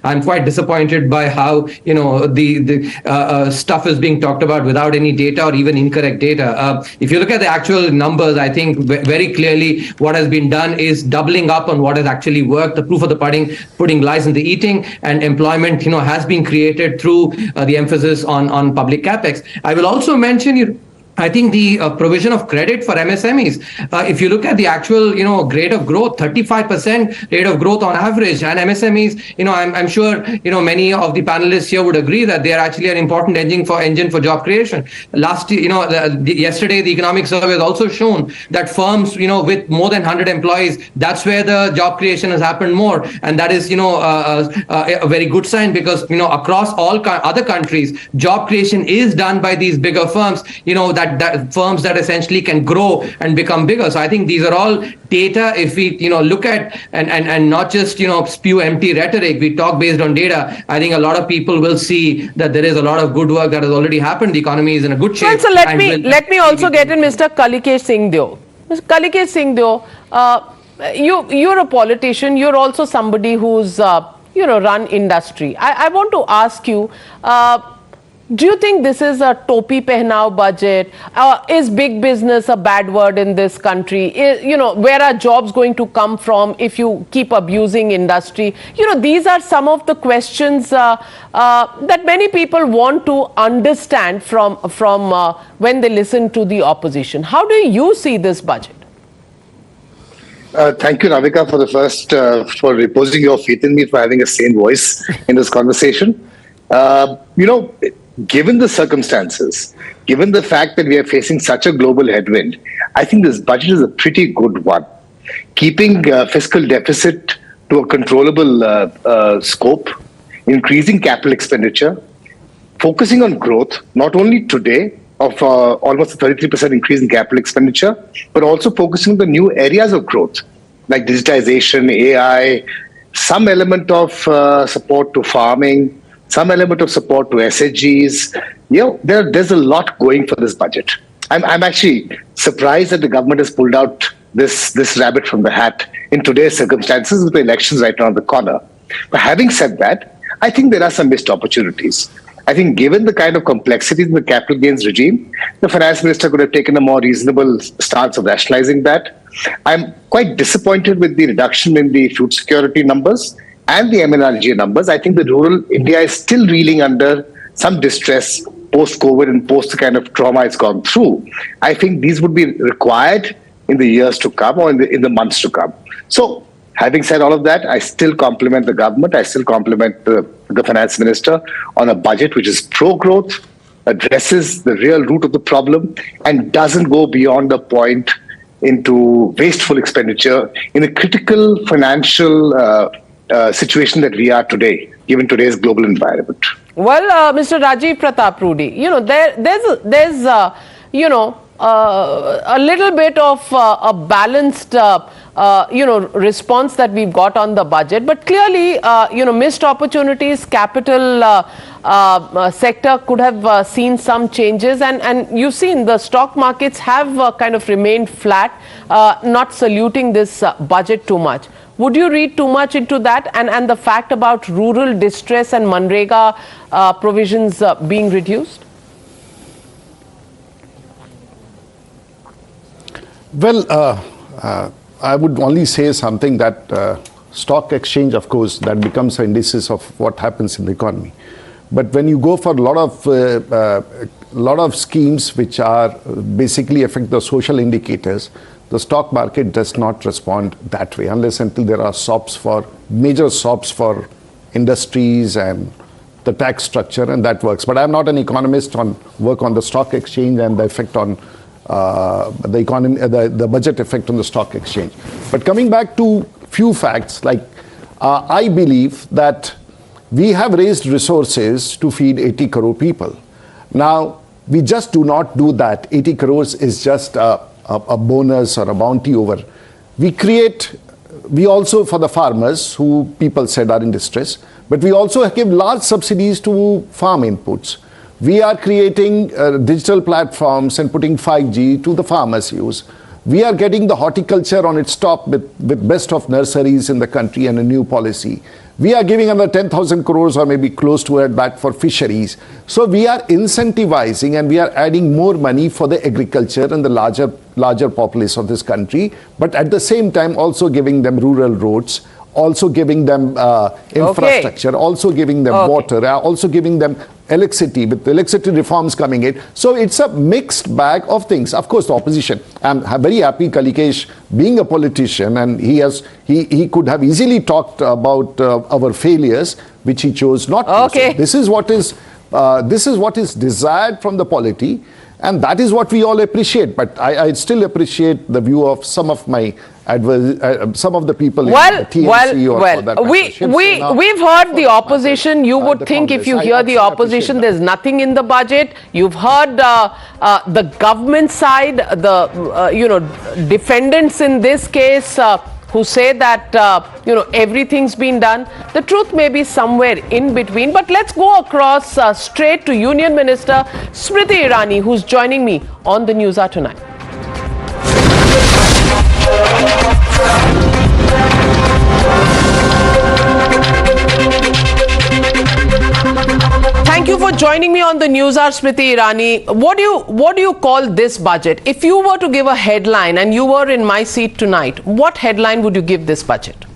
S7: I'm quite disappointed by how the stuff is being talked about without any data or even incorrect data. If you look at the actual numbers, I think very clearly what has been done is doubling up on what has actually worked. The proof of the pudding lies in the eating, and employment has been created through the emphasis on public capex. I will also mention, I think the provision of credit for MSMEs, if you look at the actual, rate of growth, 35% rate of growth on average, and MSMEs, I'm sure, many of the panelists here would agree that they are actually an important engine for job creation. Yesterday, the economic survey has also shown that firms, with more than 100 employees, that's where the job creation has happened more. And that is, a very good sign, because, across all other countries, job creation is done by these bigger firms, that firms that essentially can grow and become bigger. So I think these are all data. If we look at and not just spew empty rhetoric, we talk based on data, I think a lot of people will see that there is a lot of good work that has already happened. The economy is in a good shape.
S16: Well, so let me also get in Mr. Kalikesh Singh Deo. Mr. Kalikesh Singh Deo, you're a politician. You're also somebody who's run industry. I want to ask you, Do you think this is a topi pehnao budget? Is big business a bad word in this country? Where are jobs going to come from if you keep abusing industry? These are some of the questions that many people want to understand from when they listen to the opposition. How do you see this budget?
S2: Thank you, Navika, for the first, for reposing your faith in me, for having a sane voice in this conversation. Given the circumstances, given the fact that we are facing such a global headwind, I think this budget is a pretty good one. Keeping fiscal deficit to a controllable scope, increasing capital expenditure, focusing on growth, not only today of almost a 33% increase in capital expenditure, but also focusing on the new areas of growth, like digitization, AI, some element of support to farming, some element of support to SHGs. There's a lot going for this budget. I'm actually surprised that the government has pulled out this rabbit from the hat in today's circumstances with the elections right around the corner. But having said that, I think there are some missed opportunities. I think given the kind of complexities in the capital gains regime, the finance minister could have taken a more reasonable stance of rationalizing that. I'm quite disappointed with the reduction in the food security numbers and the MNRGA numbers. I think the rural India is still reeling under some distress post-COVID and post the kind of trauma it's gone through. I think these would be required in the years to come or in the months to come. So having said all of that, I still compliment the government. I still compliment the finance minister on a budget which is pro-growth, addresses the real root of the problem, and doesn't go beyond the point into wasteful expenditure in a critical financial situation that we are today, given today's global environment.
S16: Well, Mr. Rajiv Pratap Rudy, there's a little bit of a balanced, response that we've got on the budget, but clearly, missed opportunities, capital sector could have seen some changes, and you've seen the stock markets have kind of remained flat, not saluting this budget too much. Would you read too much into that, and the fact about rural distress and Manrega provisions being reduced?
S4: Well, I would only say something that stock exchange, of course, that becomes an indices of what happens in the economy. But when you go for a lot of schemes which are basically affect the social indicators, the stock market does not respond that way unless until there are major SOPs for industries and the tax structure, and that works. But I'm not an economist on work on the stock exchange and the effect on the economy, the budget effect on the stock exchange. But coming back to few facts, like I believe that we have raised resources to feed 80 crore people. Now, we just do not do that. 80 crores is just a bonus or a bounty over. We also, for the farmers who people said are in distress, but we also give large subsidies to farm inputs. We are creating digital platforms and putting 5G to the farmers' use. We are getting the horticulture on its top with best of nurseries in the country and a new policy. We are giving another 10,000 crores or maybe close to it back for fisheries. So we are incentivizing and we are adding more money for the agriculture and the larger populace of this country, but at the same time also giving them rural roads, also giving them infrastructure, also giving them water, also giving them electricity, with electricity reforms coming in. So it's a mixed bag of things. Of course, the opposition, I'm very happy Kalikesh being a politician, and he could have easily talked about our failures, which he chose not to. So this is what is desired from the polity, and that is what we all appreciate. But I still appreciate the view of some of my some of the people in the TMC
S16: we've heard the opposition. You would think if you hear the opposition, there's nothing in the budget. You've heard the government side, the defendants in this case, who say that everything's been done. The truth may be somewhere in between. But let's go across straight to Union Minister Smriti Irani, who's joining me on the Newshour tonight. Thank you for joining joining me on the Newshour, Smriti Irani. What do you call this budget? If you were to give a headline and you were in my seat tonight, what headline would you give this budget?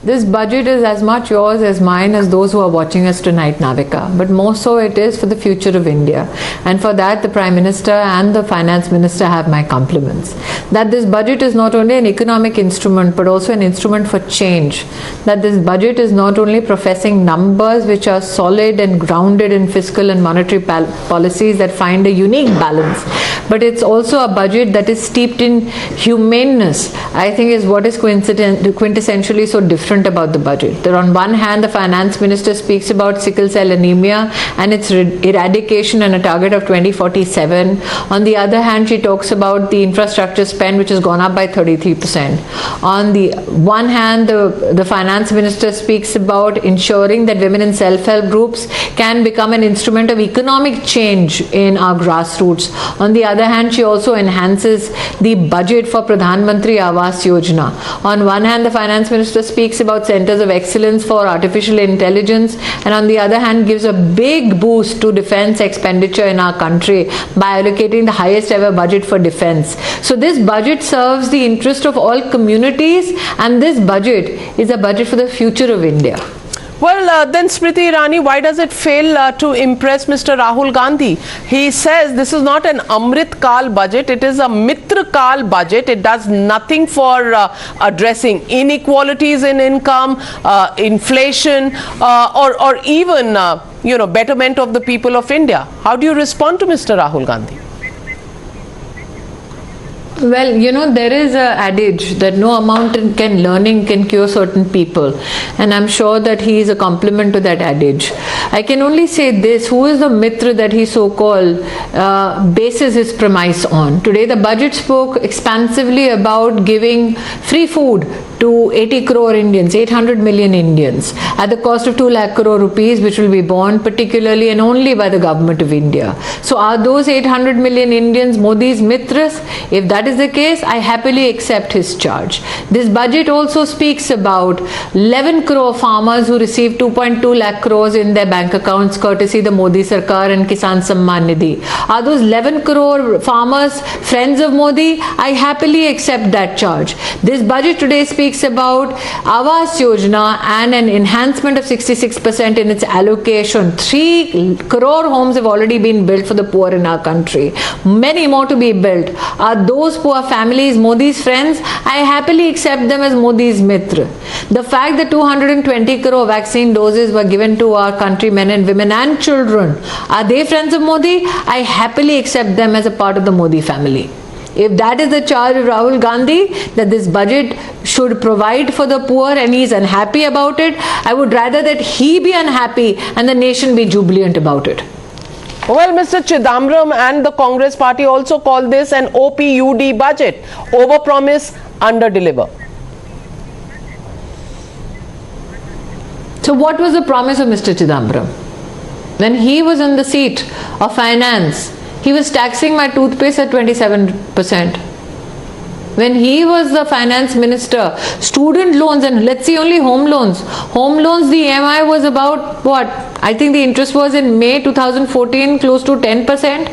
S3: This budget is as much yours as mine as those who are watching us tonight, Navika. But more so it is for the future of India. And for that, the Prime Minister and the Finance Minister have my compliments. That this budget is not only an economic instrument, but also an instrument for change. That this budget is not only professing numbers which are solid and grounded in fiscal and monetary policies that find a unique balance, but it's also a budget that is steeped in humaneness, I think is what is quintessentially so different about the budget. That on one hand, the Finance Minister speaks about sickle cell anemia and its eradication and a target of 2047. On the other hand, she talks about the infrastructure spend which has gone up by 33%. On the one hand, the Finance Minister speaks about ensuring that women in self-help groups can become an instrument of economic change in our grassroots. On the other hand, she also enhances the budget for Pradhan Mantri Awas Yojana. On one hand, the Finance Minister speaks about centers of excellence for artificial intelligence, and on the other hand gives a big boost to defense expenditure in our country by allocating the highest ever budget for defense. So this budget serves the interest of all communities, and this budget is a budget for the future of India.
S16: Well, then Smriti Irani, why does it fail to impress Mr. Rahul Gandhi? He says this is not an Amrit Kaal budget, it is a Mitra Kaal budget. It does nothing for addressing inequalities in income, inflation, or even betterment of the people of India. How do you respond to Mr. Rahul Gandhi?
S3: Well, there is an adage that no amount in learning can cure certain people, and I'm sure that he is a complement to that adage. I can only say this: who is the Mitra that he so-called bases his premise on? Today the budget spoke expansively about giving free food to 80 crore Indians, 800 million Indians, at the cost of 2 lakh crore rupees, which will be borne particularly and only by the government of India. So are those 800 million Indians Modi's Mitras? If that is the case, I happily accept his charge. This budget also speaks about 11 crore farmers who receive 2.2 lakh crores in their bank accounts courtesy the Modi Sarkar and Kisan Samman Nidhi. Are those 11 crore farmers friends of Modi? I happily accept that charge. This budget today speaks about Awas Yojana and an enhancement of 66% in its allocation. 3 crore homes have already been built for the poor in our country. Many more to be built. Are those poor families Modi's friends? I happily accept them as Modi's Mitra. The fact that 220 crore vaccine doses were given to our countrymen and women and children, are they friends of Modi? I happily accept them as a part of the Modi family. If that is the charge of Rahul Gandhi, that this budget should provide for the poor and he is unhappy about it, I would rather that he be unhappy and the nation be jubilant about it.
S16: Well, Mr. Chidambaram and the Congress party also call this an OPUD budget. Overpromise, underdeliver.
S3: So what was the promise of Mr. Chidambaram? When he was in the seat of finance, he was taxing my toothpaste at 27%. When he was the finance minister, student loans, and let's see only home loans. Home loans, the EMI was about what? I think the interest was in May 2014 close to 10%.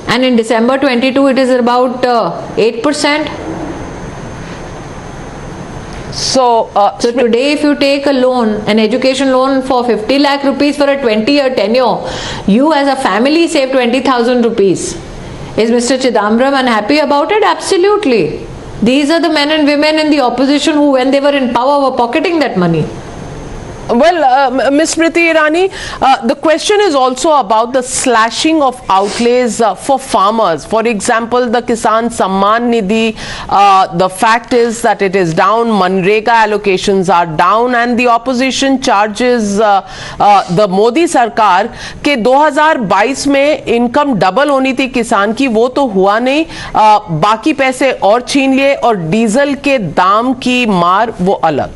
S3: And in December 22 it is about 8%. So today if you take a loan, an education loan for 50 lakh rupees for a 20-year tenure, you as a family save 20,000 rupees. Is Mr. Chidambaram unhappy about it? Absolutely. These are the men and women in the opposition who, when they were in power, were pocketing that money.
S16: Well, Ms. Smriti Irani, the question is also about the slashing of outlays for farmers. For example, the Kisan Samman Nidhi, the fact is that it is down, Manrega allocations are down, and the opposition charges the Modi Sarkar के 2022 में income double होनी थी किसान की, वो तो हुआ नहीं, बाकी पैसे और छीन लिए और डीजल के दाम की मार वो अलग.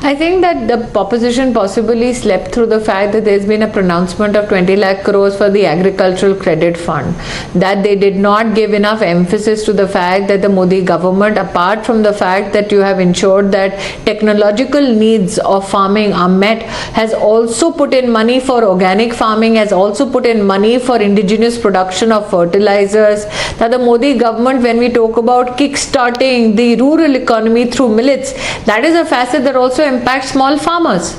S3: I think that the opposition possibly slept through the fact that there's been a pronouncement of 20 lakh crores for the agricultural credit fund, that they did not give enough emphasis to the fact that the Modi government, apart from the fact that you have ensured that technological needs of farming are met, has also put in money for organic farming, has also put in money for indigenous production of fertilizers, that the Modi government, when we talk about kick-starting the rural economy through millets, that is a facet that also impacts small farmers.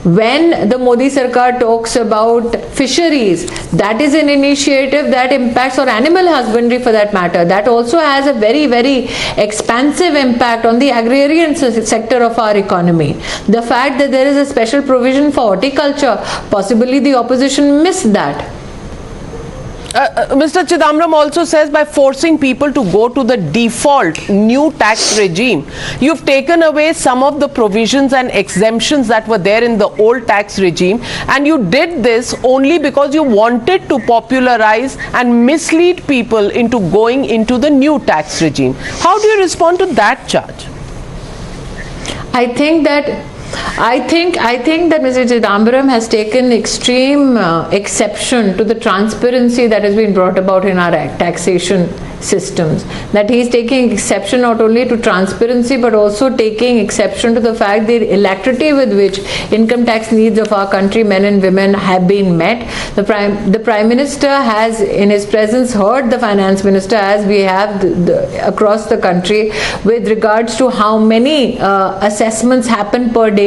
S3: When the Modi Sarkar talks about fisheries, that is an initiative that impacts, or animal husbandry for that matter, that also has a very, very expansive impact on the agrarian sector of our economy. The fact that there is a special provision for horticulture, possibly the opposition missed that.
S16: Mr. Chidambaram also says by forcing people to go to the default new tax regime, you've taken away some of the provisions and exemptions that were there in the old tax regime, and you did this only because you wanted to popularize and mislead people into going into the new tax regime. How do you respond to that charge?
S3: I think that Mr. Chidambaram has taken extreme exception to the transparency that has been brought about in our taxation systems. That he is taking exception not only to transparency but also taking exception to the fact the alacrity with which income tax needs of our country, men and women, have been met. The Prime Minister has in his presence heard the Finance Minister, as we have across the country, with regards to how many assessments happen per day,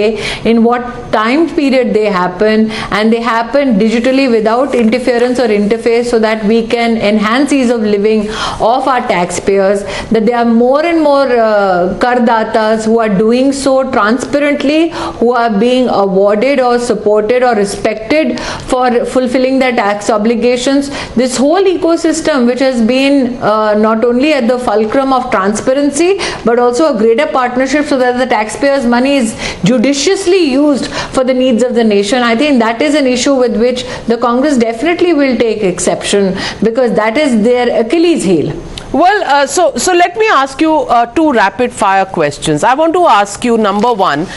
S3: in what time period they happen, and they happen digitally without interference or interface, so that we can enhance ease of living of our taxpayers. That there are more and more kardatas who are doing so transparently, who are being awarded or supported or respected for fulfilling their tax obligations. This whole ecosystem, which has been not only at the fulcrum of transparency but also a greater partnership, so that the taxpayers' money is judiciously used for the needs of the nation. I think that is an issue with which the Congress definitely will take exception, because that is their Achilles heel.
S16: Well, so let me ask you two rapid fire questions. I want to ask you, number one,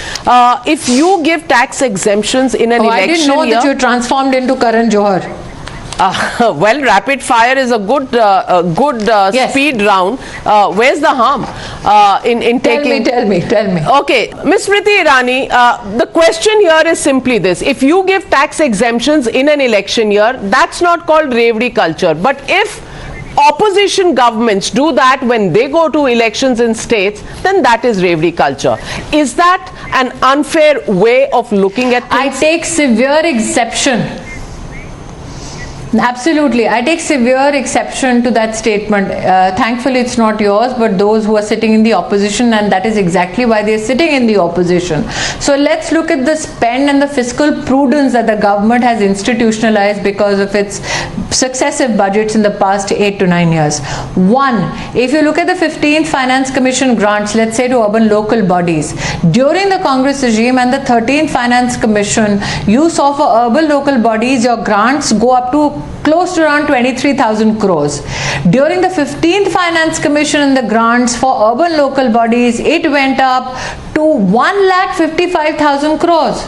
S16: if you give tax exemptions in an election year...
S3: I didn't know that you transformed into Karan Johar.
S16: Well, rapid fire is a good yes. Speed round. Where's the harm in taking...
S3: Tell me.
S16: Okay, Ms. Smriti Irani, the question here is simply this. If you give tax exemptions in an election year, that's not called revdi culture. But if opposition governments do that when they go to elections in states, then that is revdi culture. Is that an unfair way of looking at things?
S3: I take severe exception. Absolutely. I take severe exception to that statement. Thankfully, it's not yours, but those who are sitting in the opposition, and that is exactly why they're sitting in the opposition. So let's look at the spend and the fiscal prudence that the government has institutionalized because of its successive budgets in the past 8 to 9 years. One, if you look at the 15th Finance Commission grants, let's say to urban local bodies, during the Congress regime and the 13th Finance Commission, you saw for urban local bodies, your grants go up to close to around 23,000 crores. During the 15th Finance Commission and the grants for urban local bodies, it went up to 1,55,000 crores.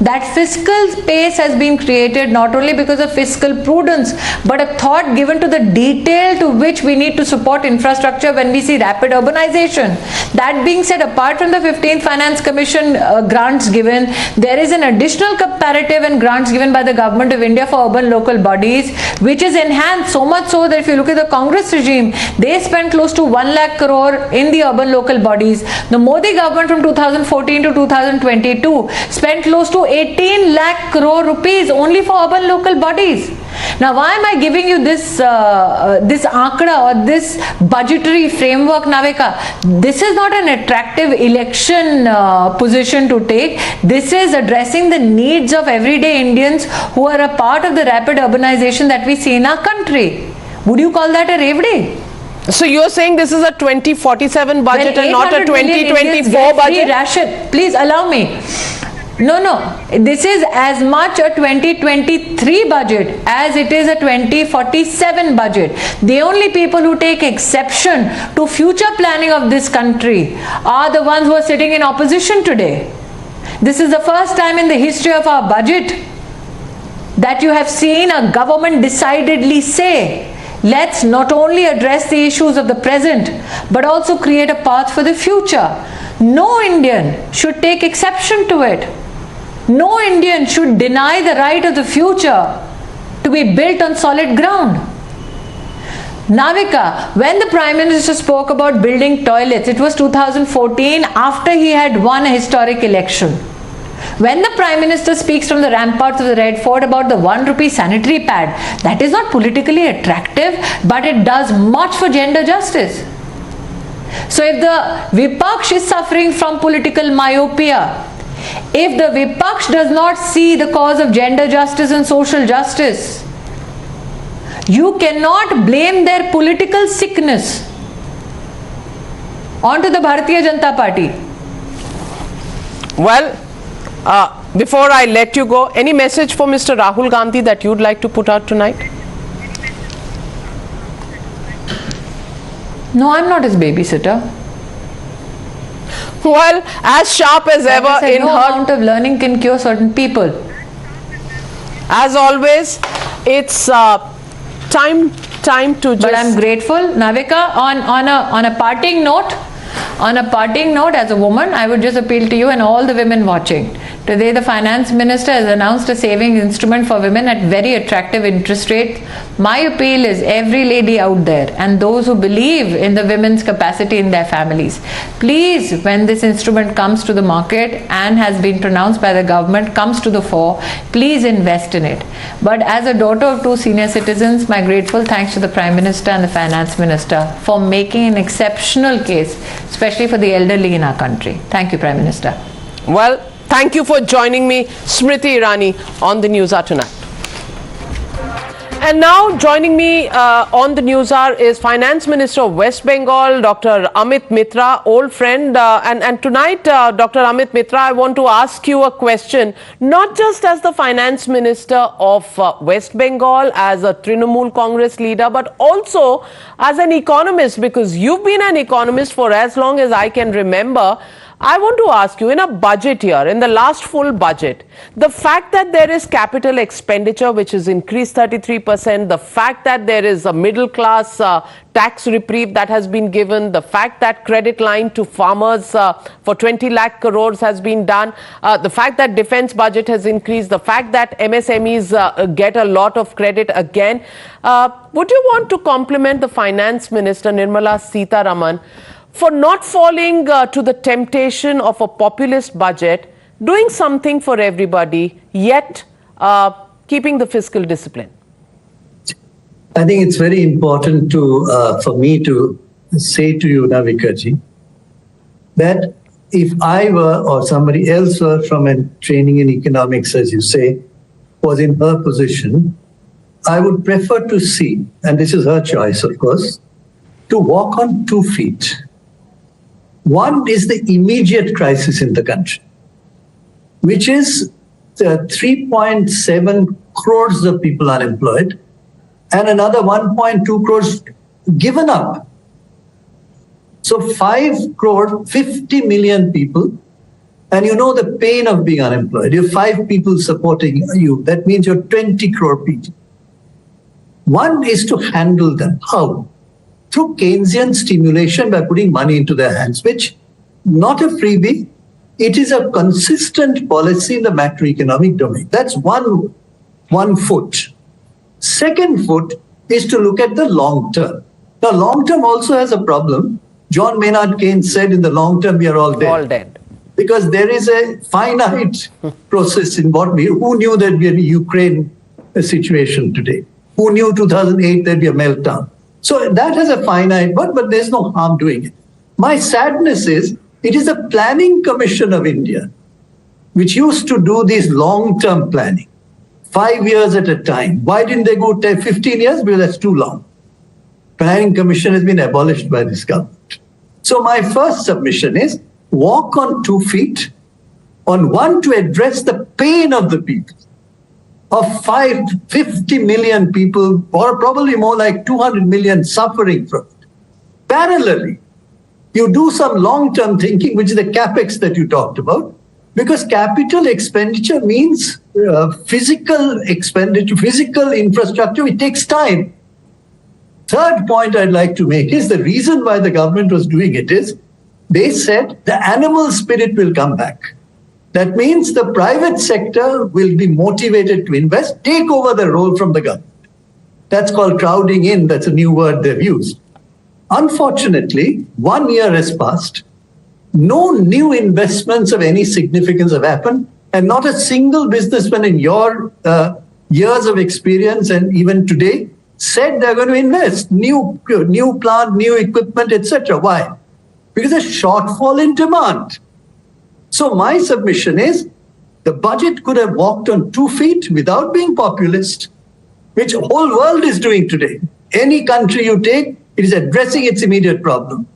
S3: That fiscal space has been created not only because of fiscal prudence, but a thought given to the detail to which we need to support infrastructure when we see rapid urbanization. That being said, apart from the 15th Finance Commission grants given, there is an additional comparative and grants given by the Government of India for urban local bodies, which is enhanced so much so that if you look at the Congress regime, they spent close to 1 lakh crore in the urban local bodies. The Modi government from 2014 to 2022 spent close to 18 lakh crore rupees only for urban local bodies. Now, why am I giving you this ankda or this budgetary framework, Navika? This is not an attractive election position to take. This is addressing the needs of everyday Indians who are a part of the rapid urbanization that we see in our country. Would you call that a revdi?
S16: So you're saying this is a 2047 budget and not a 2024 budget?
S3: Ration. Please allow me.
S8: No. This is as much a 2023 budget as it is a 2047 budget. The only people who take exception to future planning of this country are the ones who are sitting in opposition today. This is the first time in the history of our budget that you have seen a government decidedly say, let's not only address the issues of the present, but also create a path for the future. No Indian should take exception to it. No Indian should deny the right of the future to be built on solid ground. Navika, when the Prime Minister spoke about building toilets, it was 2014 after he had won a historic election. When the Prime Minister speaks from the ramparts of the Red Fort about the 1 rupee sanitary pad, that is not politically attractive, but it does much for gender justice. So if the Vipaksh is suffering from political myopia, if the Vipaksh does not see the cause of gender justice and social justice, you cannot blame their political sickness onto the Bharatiya Janata Party.
S16: Well, before I let you go, any message for Mr. Rahul Gandhi that you'd like to put out tonight?
S8: No, I'm not his babysitter.
S16: Well, as sharp as ever in
S8: no
S16: her
S8: amount of learning can cure certain people.
S16: As always, it's time to just.
S8: But I'm grateful, Navika. On a parting note, as a woman, I would just appeal to you and all the women watching. Today, the Finance Minister has announced a savings instrument for women at very attractive interest rates. My appeal is every lady out there and those who believe in the women's capacity in their families, please, when this instrument comes to the market and has been pronounced by the government, comes to the fore, please invest in it. But as a daughter of 2 senior citizens, my grateful thanks to the Prime Minister and the Finance Minister for making an exceptional case, especially for the elderly in our country. Thank you, Prime Minister.
S16: Well, thank you for joining me, Smriti Irani, on the Newshour tonight. And now joining me on the Newshour is Finance Minister of West Bengal, Dr. Amit Mitra, old friend. And tonight, Dr. Amit Mitra, I want to ask you a question, not just as the Finance Minister of West Bengal, as a Trinamool Congress leader, but also as an economist, because you've been an economist for as long as I can remember. I want to ask you, in a budget year, in the last full budget, the fact that there is capital expenditure which has increased 33%, the fact that there is a middle class tax reprieve that has been given, the fact that credit line to farmers for 20 lakh crores has been done, the fact that defense budget has increased, the fact that MSMEs get a lot of credit again. Would you want to compliment the Finance Minister, Nirmala Sitharaman, for not falling to the temptation of a populist budget, doing something for everybody, yet keeping the fiscal discipline?
S9: I think it's very important for me to say to you, Navika ji, that if I were or somebody else were from a training in economics, as you say, was in her position, I would prefer to see, and this is her choice, of course, to walk on 2 feet. One is the immediate crisis in the country, which is the 3.7 crores of people unemployed and another 1.2 crores given up. So 5 crore, 50 million people, and you know the pain of being unemployed. You have 5 people supporting you. That means you're 20 crore people. One is to handle them. How? Through Keynesian stimulation by putting money into their hands, which not a freebie, it is a consistent policy in the macroeconomic domain. That's one foot. Second foot is to look at the long term. The long term also has a problem. John Maynard Keynes said in the long term we are all dead.
S16: All dead.
S9: Because there is a finite process in who knew that we had a Ukraine situation today? Who knew 2008 there'd be a meltdown? So that has a finite, but there's no harm doing it. My sadness is, it is the Planning Commission of India, which used to do this long-term planning, 5 years at a time. Why didn't they go 15 years? Because that's too long. Planning Commission has been abolished by this government. So my first submission is, walk on 2 feet on one to address the pain of the people, of 50 million people, or probably more like 200 million suffering from it. Parallelly, you do some long-term thinking, which is the capex that you talked about, because capital expenditure means physical expenditure, physical infrastructure, it takes time. Third point I'd like to make is the reason why the government was doing it is they said the animal spirit will come back. That means the private sector will be motivated to invest, take over the role from the government. That's called crowding in. That's a new word they've used. Unfortunately, 1 year has passed. No new investments of any significance have happened, and not a single businessman in your years of experience and even today said they're going to invest new plant, new equipment, etc. Why? Because there's shortfall in demand. So my submission is the budget could have walked on 2 feet without being populist, which the whole world is doing today. Any country you take, it is addressing its immediate problem,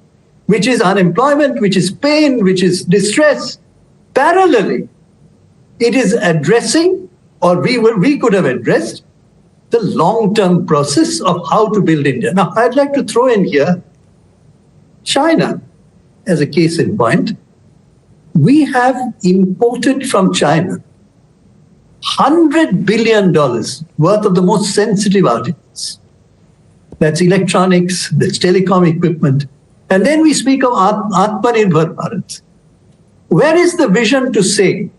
S9: which is unemployment, which is pain, which is distress. Parallelly, it is addressing, or we could have addressed, the long-term process of how to build India. Now, I'd like to throw in here China as a case in point. We have imported from China $100 billion worth of the most sensitive articles. That's electronics, that's telecom equipment. And then we speak of Atmanirbhar Bharat. Where is the vision to say,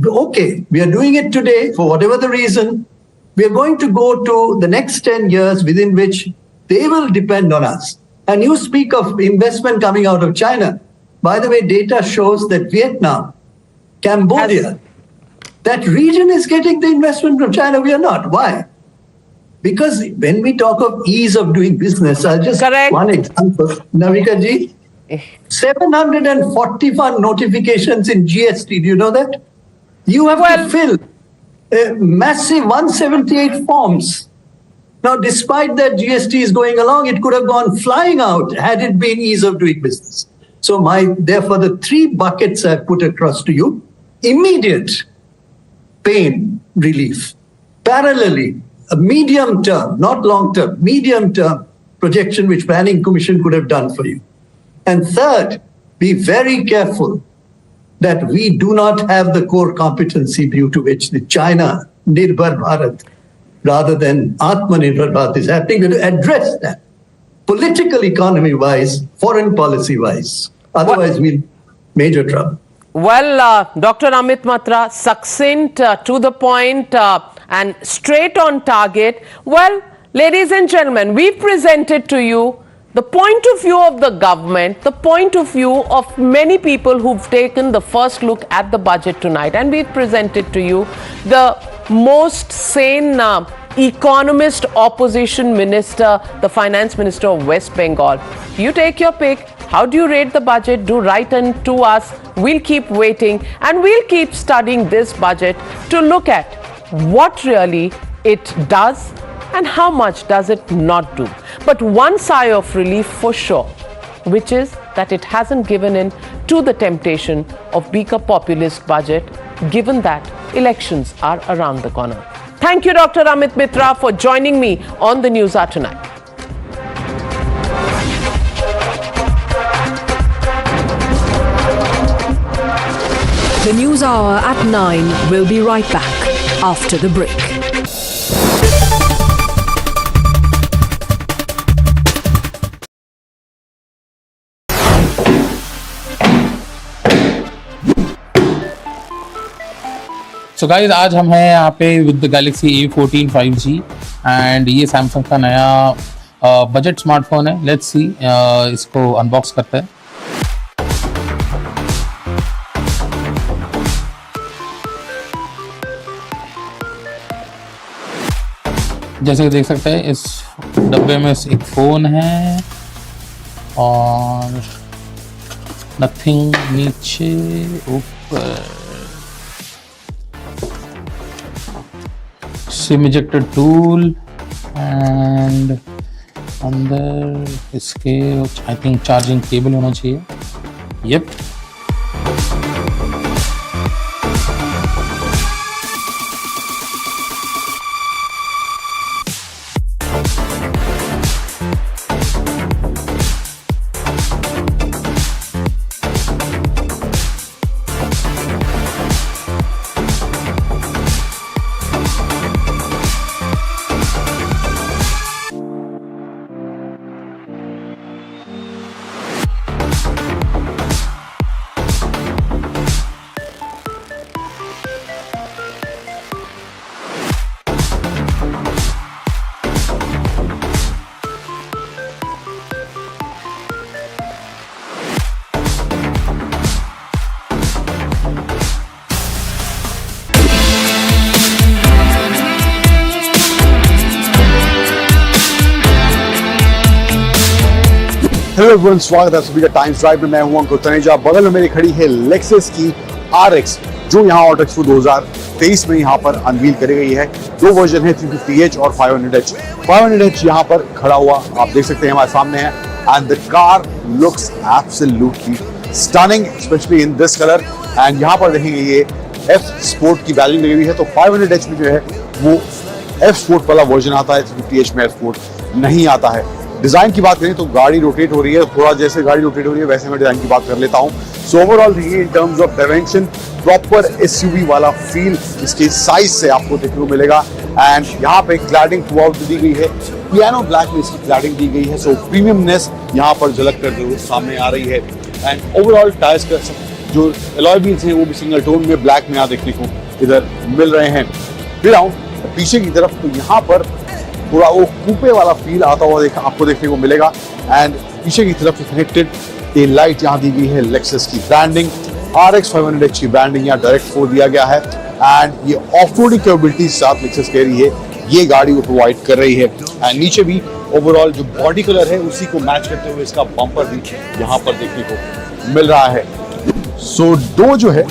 S9: okay, we are doing it today for whatever the reason, we are going to go to the next 10 years within which they will depend on us. And you speak of investment coming out of China. By the way, data shows that Vietnam, Cambodia, that region is getting the investment from China. We are not. Why? Because when we talk of ease of doing business, I'll just one example. Navika ji, 741 notifications in GST. Do you know that? You have to fill a massive 178 forms. Now, despite that GST is going along, it could have gone flying out had it been ease of doing business. So therefore, the 3 buckets I've put across to you: immediate pain relief, parallelly, a medium term, not long term, medium term projection which Planning Commission could have done for you. And third, be very careful that we do not have the core competency due to which the China Nirbhar Bharat rather than Atmanirbhar Bharat is happening. We have to address that political economy wise, foreign policy wise. Otherwise, we'll major trouble.
S16: Well, Dr. Amit Matra, succinct, to the point, and straight on target. Well, ladies and gentlemen, we've presented to you the point of view of the government, the point of view of many people who've taken the first look at the budget tonight, and we've presented to you the most sane economist opposition minister, the finance minister of West Bengal. You take your pick. How do you rate the budget? Do write in to us. We'll keep waiting, and we'll keep studying this budget to look at what really it does and how much does it not do. But one sigh of relief for sure, which is that it hasn't given in to the temptation of being a populist budget, given that elections are around the corner. Thank you, Dr. Amit Mitra, for joining me on the Newshour tonight.
S24: The News Hour at 9 will be right back after the break.
S10: So guys, आज हम हैं यहाँ पे with the Galaxy A14 5G and ये Samsung का नया budget smartphone है. Let's see, इसको अनबॉक्स करते हैं. जैसे कि देख सकते हैं, इस डब्बे में एक फ़ोन है और नथिंग नीचे ऊपर सिम इजेक्टर टूल एंड अंदर इसके आई थिंक चार्जिंग केबल होना चाहिए. येप.
S12: हेलो एवरीवन, स्वागत है सभी का टाइम्स ड्राइव में। मैं हूं अंकुर तनेजा। बगल में मेरी खड़ी है लेक्सस की RX, जो यहाँ ऑटो एक्सपो 2023 में यहाँ पर अनवील करी गई है। दो वर्जन है, 350H और 500H। 500H यहाँ पर खड़ा हुआ आप देख सकते हैं हमारे सामने है, and the car looks absolutely stunning, specially in this colour. And यहाँ पर देखेंगे ये F स्पोर्ट की बैजिंग लगी हुई है। तो 500H में जो है वो F स्पोर्ट वाला वर्जन आता है, 350H में F स्पोर्ट नहीं आता है। डिजाइन की बात करें तो गाड़ी रोटेट हो रही है, थोड़ा जैसे गाड़ी रोटेट हो रही है वैसे मैं डिजाइन की बात कर लेता हूँ। सो ओवरऑल देखिए in terms of dimension proper SUV वाला फील इसके साइज से आपको देखने को मिलेगा। एंड यहाँ पे क्लैडिंग थ्रू आउट दी गई है, पियानो ब्लैक में इसकी क्लैडिंग दी गई है। सो प्रीमियमनेस यहाँ पर झलक करते हुए सामने आ रही है। एंड ओवरऑल टायर्स का जो अलॉय व्हील्स हैं वो भी सिंगल टोन में ब्लैक में यहाँ देखने को इधर मिल रहे हैं। फिर आऊँ पीछे की तरफ तो यहाँ पर पूरा वो कूपे वाला फील आता हुआ आपको देखने को मिलेगा। एंड पीछे की तरफ कनेक्टेड ये लाइट यहाँ दी गई है, लेक्सस की ब्रांडिंग, RX 500H की ब्रांडिंग यहाँ डायरेक्ट फोर दिया गया है। एंड ये ऑफ रोडिंग कैपेबिलिटी साथ लेक्सस कह रही है ये गाड़ी को प्रोवाइड कर रही है। एंड नीचे भी ओवरऑल जो बॉडी कलर है उसी को मैच करते हुए इसका बम्पर भी यहाँ पर देखने को मिल रहा है। सो डोर जो है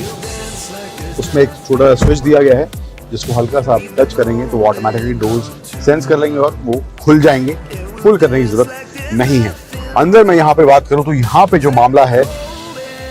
S12: उसमें एक छोटा स्विच दिया गया है, जिसको हल्का सा आप टच करेंगे तो ऑटोमेटिकली डोर्स सेंस कर लेंगे और वो खुल जाएंगे। फुल करने की जरूरत नहीं है। अंदर मैं यहाँ पे बात करूँ तो यहाँ पे जो मामला है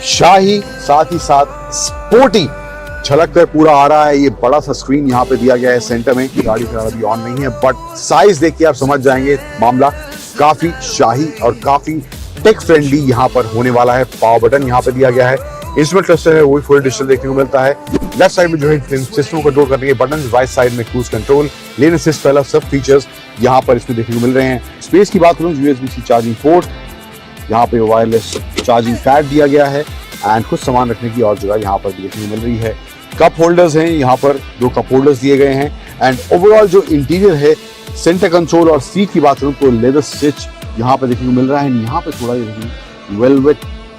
S12: शाही साथ ही साथ स्पोर्टी झलक कर पूरा आ रहा है। ये बड़ा सा स्क्रीन यहाँ पे दिया गया है सेंटर में। गाड़ी फिलहाल अभी ऑन नहीं है, बट साइज देख के आप समझ जाएंगे मामला काफी शाही और काफी टेक फ्रेंडली यहाँ पर होने वाला है। पावर बटन यहाँ पे दिया गया है, इंस्ट्रूमेंट क्लस्टर है वो भी फुल डिजिटल देखने को मिलता है। लेफ्ट साइड में जो है सिस्टम को कंट्रोल करने के बटन, राइट साइड में क्रूज कंट्रोल, लेन असिस्ट वाला सब फीचर्स यहाँ पर इसमें देखने को मिल रहे हैं। स्पेस की बात करूँ, USB-C चार्जिंग पोर्ट, यहाँ पे वायरलेस चार्जिंग पैड दिया गया है। एंड कुछ सामान रखने की और जगह यहाँ पर देखने को मिल रही है। कप होल्डर्स हैं, यहाँ पर 2 कप होल्डर्स दिए गए हैं। एंड ओवरऑल जो इंटीरियर है, सेंटर कंसोल और सीट की बात करूँ तो लेदर स्टिच यहाँ पे देखने को मिल रहा है। यहाँ पे थोड़ा वेलवेट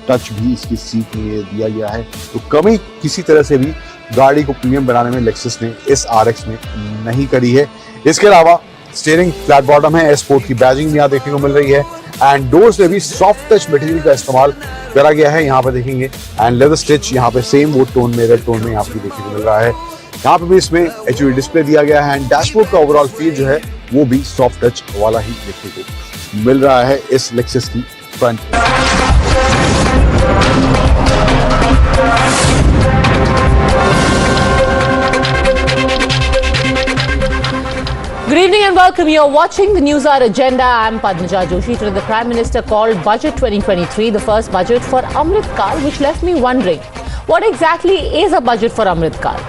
S12: टच भी इसकी सीट में दिया गया है। तो कमी किसी तरह से भी गाड़ी को प्रीमियम बनाने में लेक्सस ने इस RX में नहीं करी है। इसके अलावा स्टीयरिंग फ्लैट बॉटम है, स्पोर्ट की बैजिंग यहाँ देखने को मिल रही है। एंड डोर्स में भी सॉफ्ट टच मटेरियल का इस्तेमाल करा गया है, यहाँ पर देखेंगे। एंड लेदर स्टिच यहाँ पे सेम वो टोन में, रेड टोन में आपको देखने को मिल रहा है। यहाँ पे भी इसमें HUD डिस्प्ले दिया गया है। एंड डैशबोर्ड का ओवरऑल फील जो है वो भी सॉफ्ट टच वाला ही देखने को मिल रहा है इस लेक्सस की front.
S13: Good evening and welcome. You're watching the Newshour agenda. I'm Padmaja Joshi. Today the Prime Minister called Budget 2023 the first budget for Amrit Kaal, which left me wondering, what exactly is a budget for Amrit Kaal?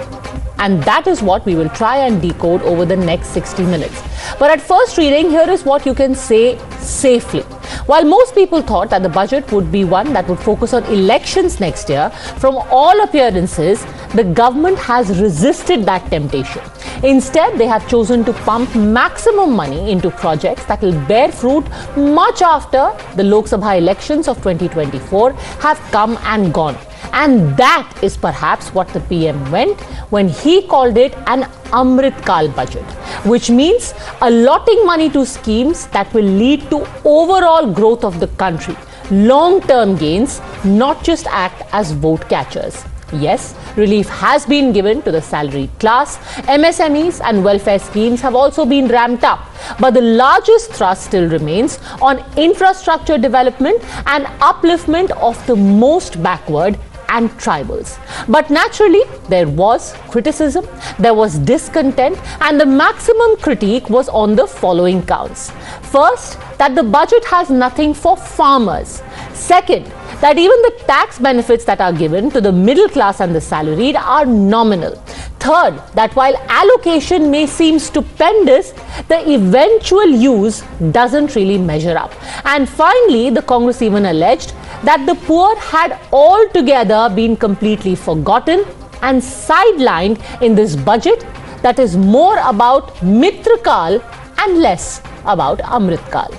S13: And that is what we will try and decode over the next 60 minutes. But at first reading, here is what you can say safely. While most people thought that the budget would be one that would focus on elections next year, from all appearances, the government has resisted that temptation. Instead, they have chosen to pump maximum money into projects that will bear fruit much after the Lok Sabha elections of 2024 have come and gone. And that is perhaps what the PM meant when he called it an Amrit Kaal budget, which means allotting money to schemes that will lead to overall growth of the country, long-term gains, not just act as vote catchers. Yes, relief has been given to the salaried class, MSMEs and welfare schemes have also been ramped up. But the largest thrust still remains on infrastructure development and upliftment of the most backward and tribals. But naturally, there was criticism, there was discontent, and the maximum critique was on the following counts. First, that the budget has nothing for farmers. Second, that even the tax benefits that are given to the middle class and the salaried are nominal. Third, that while allocation may seem stupendous, the eventual use doesn't really measure up. And finally, the Congress even alleged that the poor had altogether been completely forgotten and sidelined in this budget that is more about Mitra Kaal and less about Amrit Kaal.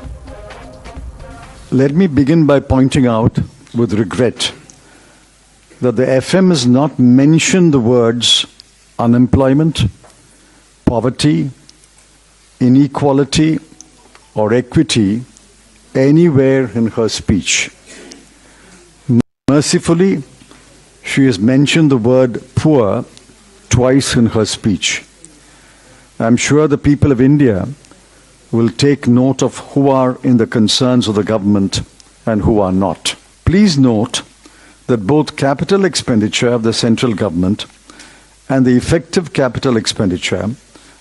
S20: Let me begin by pointing out with regret that the FM has not mentioned the words unemployment, poverty, inequality or equity anywhere in her speech. Mercifully, she has mentioned the word poor twice in her speech. I'm sure the people of India will take note of who are in the concerns of the government and who are not. Please note that both capital expenditure of the central government and the effective capital expenditure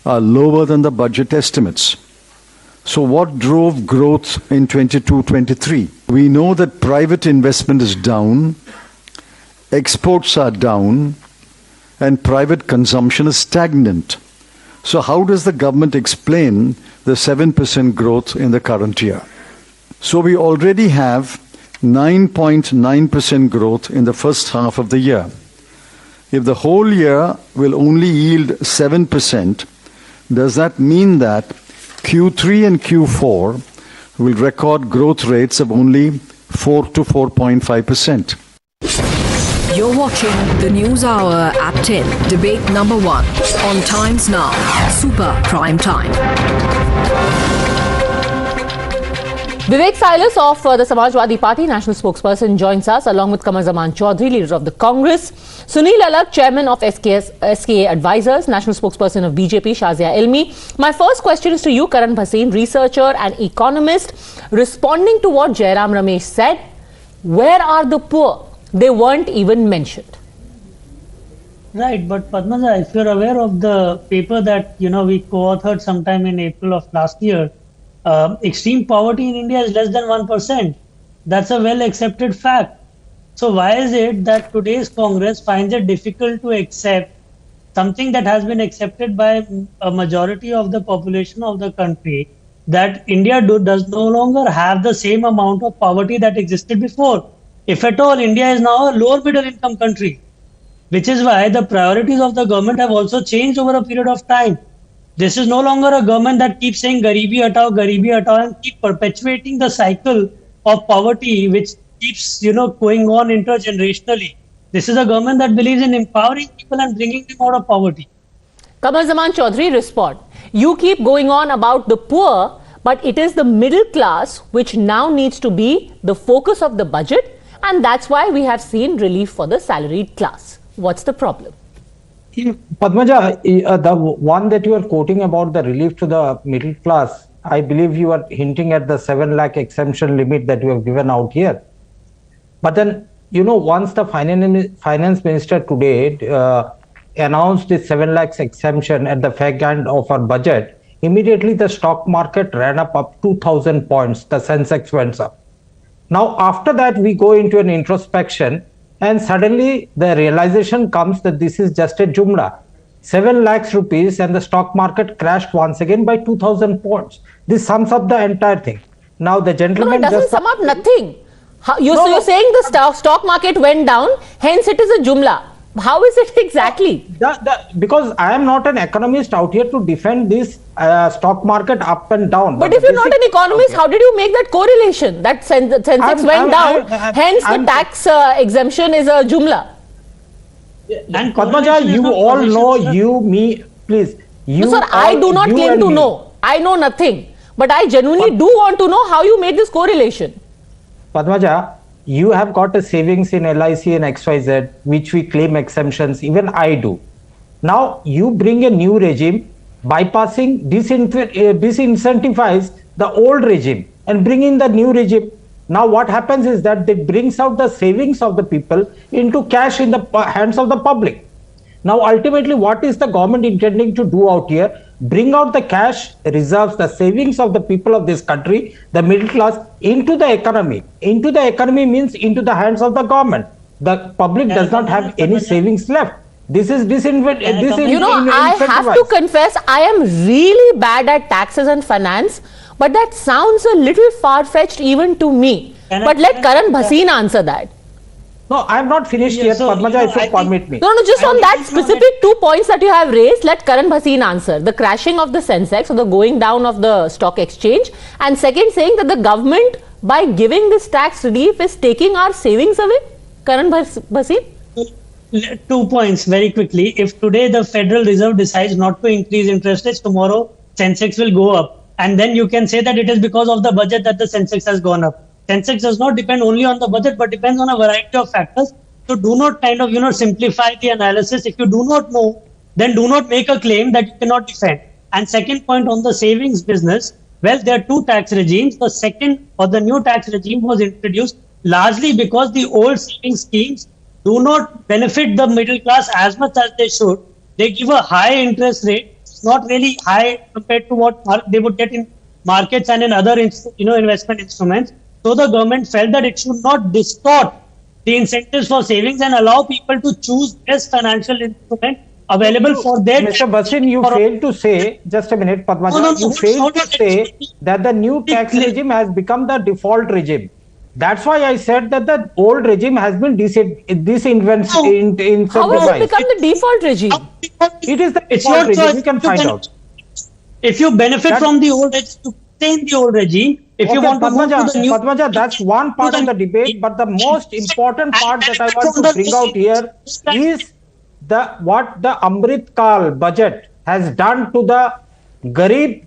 S20: are lower than the budget estimates. So what drove growth in 22-23? We know that private investment is down, exports are down, and private consumption is stagnant. So how does the government explain the 7% growth in the current year? So we already have 9.9% growth in the first half of the year. If the whole year will only yield 7%, does that mean that Q3 and Q4 will record growth rates of only 4 to 4.5%?
S24: You're watching the News Hour at 10, debate number 1 on Times Now, Super Prime Time.
S13: Vivek Silas of the Samajwadi Party national spokesperson joins us along with Kumar Chaudhary, leader of the Congress, Sunil Alak, chairman of SKA Advisors, national spokesperson of BJP, Shazia Ilmi. My first question is to you, Karan Bhasin, researcher and economist, responding to what Jairam Ramesh said. Where are the poor? They weren't even mentioned.
S21: Right, but Padmaja, if you're aware of the paper that we co-authored sometime in April of last year, extreme poverty in India is less than 1%. That's a well-accepted fact. So why is it that today's Congress finds it difficult to accept something that has been accepted by a majority of the population of the country, that India does no longer have the same amount of poverty that existed before? If at all, India is now a lower middle income country, which is why the priorities of the government have also changed over a period of time. This is no longer a government that keeps saying Garibi Hatao, and keep perpetuating the cycle of poverty, which keeps, going on intergenerationally. This is a government that believes in empowering people and bringing them out of poverty.
S13: Kumar Chaudhary, respond. You keep going on about the poor, but it is the middle class which now needs to be the focus of the budget, and that's why we have seen relief for the salaried class. What's the problem?
S5: Padmaja, the one that you are quoting about the relief to the middle class, I believe you are hinting at the 7 lakh exemption limit that you have given out here. But then, once the finance minister today announced the 7 lakhs exemption at the fag end of our budget, immediately the stock market ran up 2,000 points, the Sensex went up. Now, after that, we go into an introspection, and suddenly the realization comes that this is just a jumla. 7 lakhs rupees and the stock market crashed once again by 2,000 points. This sums up the entire thing. Now the gentleman
S13: No, it doesn't sum up nothing. You're saying the stock market went down, hence it is a jumla. How is it exactly?
S5: Because I am not an economist out here to defend this stock market up and down.
S13: But if you're not an economist, how did you make that correlation? That Sensex went down, hence the tax exemption is a jumla.
S5: And Padmaja, you all know, please.
S13: No, sir, I do not claim to know. I know nothing. But I genuinely do want to know how you made this correlation.
S5: Padmaja, you have got a savings in LIC and XYZ, which we claim exemptions, even I do. Now, you bring a new regime, bypassing, disincentivize the old regime and bring in the new regime. Now, what happens is that it brings out the savings of the people into cash in the hands of the public. Now, ultimately, what is the government intending to do out here? Bring out the cash reserves, the savings of the people of this country, the middle class, into the economy. Into the economy means into the hands of the government. The public does not have any savings left. This is
S13: I have to confess, I am really bad at taxes and finance, but that sounds a little far-fetched even to me. But let Karan Bhasin answer that.
S5: No, I am not finished yet, Padmaja, if you permit me.
S13: No, just on that specific 2 points that you have raised, let Karan Bhasin answer. The crashing of the Sensex, or the going down of the stock exchange, and second, saying that the government, by giving this tax relief, is taking our savings away. Karan Bhasin?
S21: 2 points very quickly. If today the Federal Reserve decides not to increase interest rates, tomorrow Sensex will go up. and then you can say that it is because of the budget that the Sensex has gone up. Sensex does not depend only on the budget, but depends on a variety of factors. So do not kind of, simplify the analysis. If you do not know, then do not make a claim that you cannot defend. And second point on the savings business, well, there are two tax regimes. The second or the new tax regime was introduced largely because the old savings schemes do not benefit the middle class as much as they should. They give a high interest rate, not really high compared to what they would get in markets and in other investment instruments. So the government felt that it should not distort the incentives for savings and allow people to choose best financial instrument available for their...
S14: Mr. Basin, you failed to say, just a minute, Padmaja, you failed to say that the new tax regime has become the default regime. That's why I said that the old regime has been disincentivized.
S13: How has it become the default regime?
S14: It is the default regime, you can find out.
S21: If you benefit from the old regime, to stay in the old regime, if you want to move to the new...
S14: Padmaja, that's one part of the debate, but the most important part that I want to bring out here is what the Amrit Kaal budget has done to the Garib,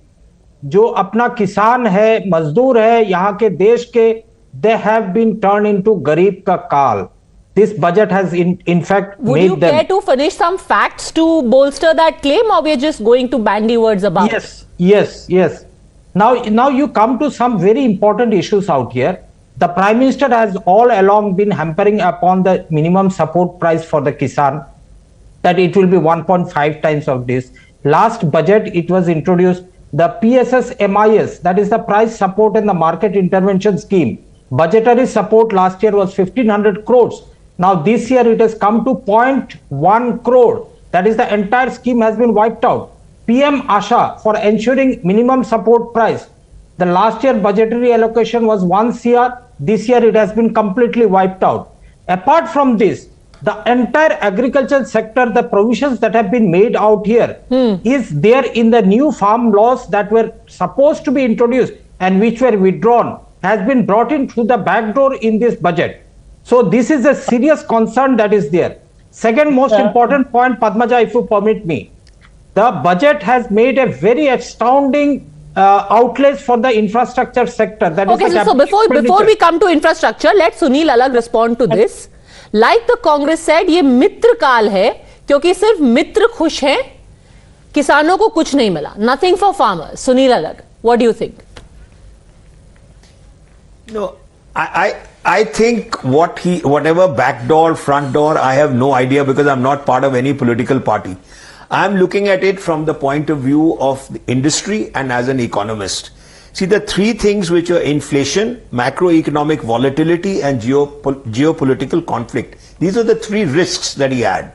S14: जो अपना किसान है, मजदूर है, यहाँ के देश के, they have been turned into Garib ka Kaal. This budget has in fact
S13: Would
S14: made
S13: you care to finish some facts to bolster that claim, or we're just going to bandy words about it?
S14: Yes. Now you come to some very important issues out here. The Prime Minister has all along been hampering upon the minimum support price for the Kisan, that it will be 1.5 times of this. Last budget, it was introduced, the PSS MIS, that is the price support and the market intervention scheme. Budgetary support last year was 1500 crores. Now this year it has come to 0.1 crore. That is the entire scheme has been wiped out. PM Asha for ensuring minimum support price. The last year budgetary allocation was 1 CR. This year it has been completely wiped out. Apart from this, the entire agricultural sector, the provisions that have been made out here is there in the new farm laws that were supposed to be introduced and which were withdrawn, has been brought in through the back door in this budget. So this is a serious concern that is there. Second most important point, Padmaja, if you permit me, the budget has made a very astounding outlays for the infrastructure sector. That
S13: okay, so before we come to infrastructure, let Sunil Alag respond to this. Like the Congress said, ये मित्र काल है क्योंकि सिर्फ मित्र खुश हैं, किसानों को कुछ नहीं मिला. Nothing for farmers. Sunil Alag, what do you think?
S15: No, I think whatever back door, front door, I have no idea because I'm not part of any political party. I'm looking at it from the point of view of the industry and as an economist. See, the three things which are inflation, macroeconomic volatility and geopolitical conflict. These are the three risks that he had.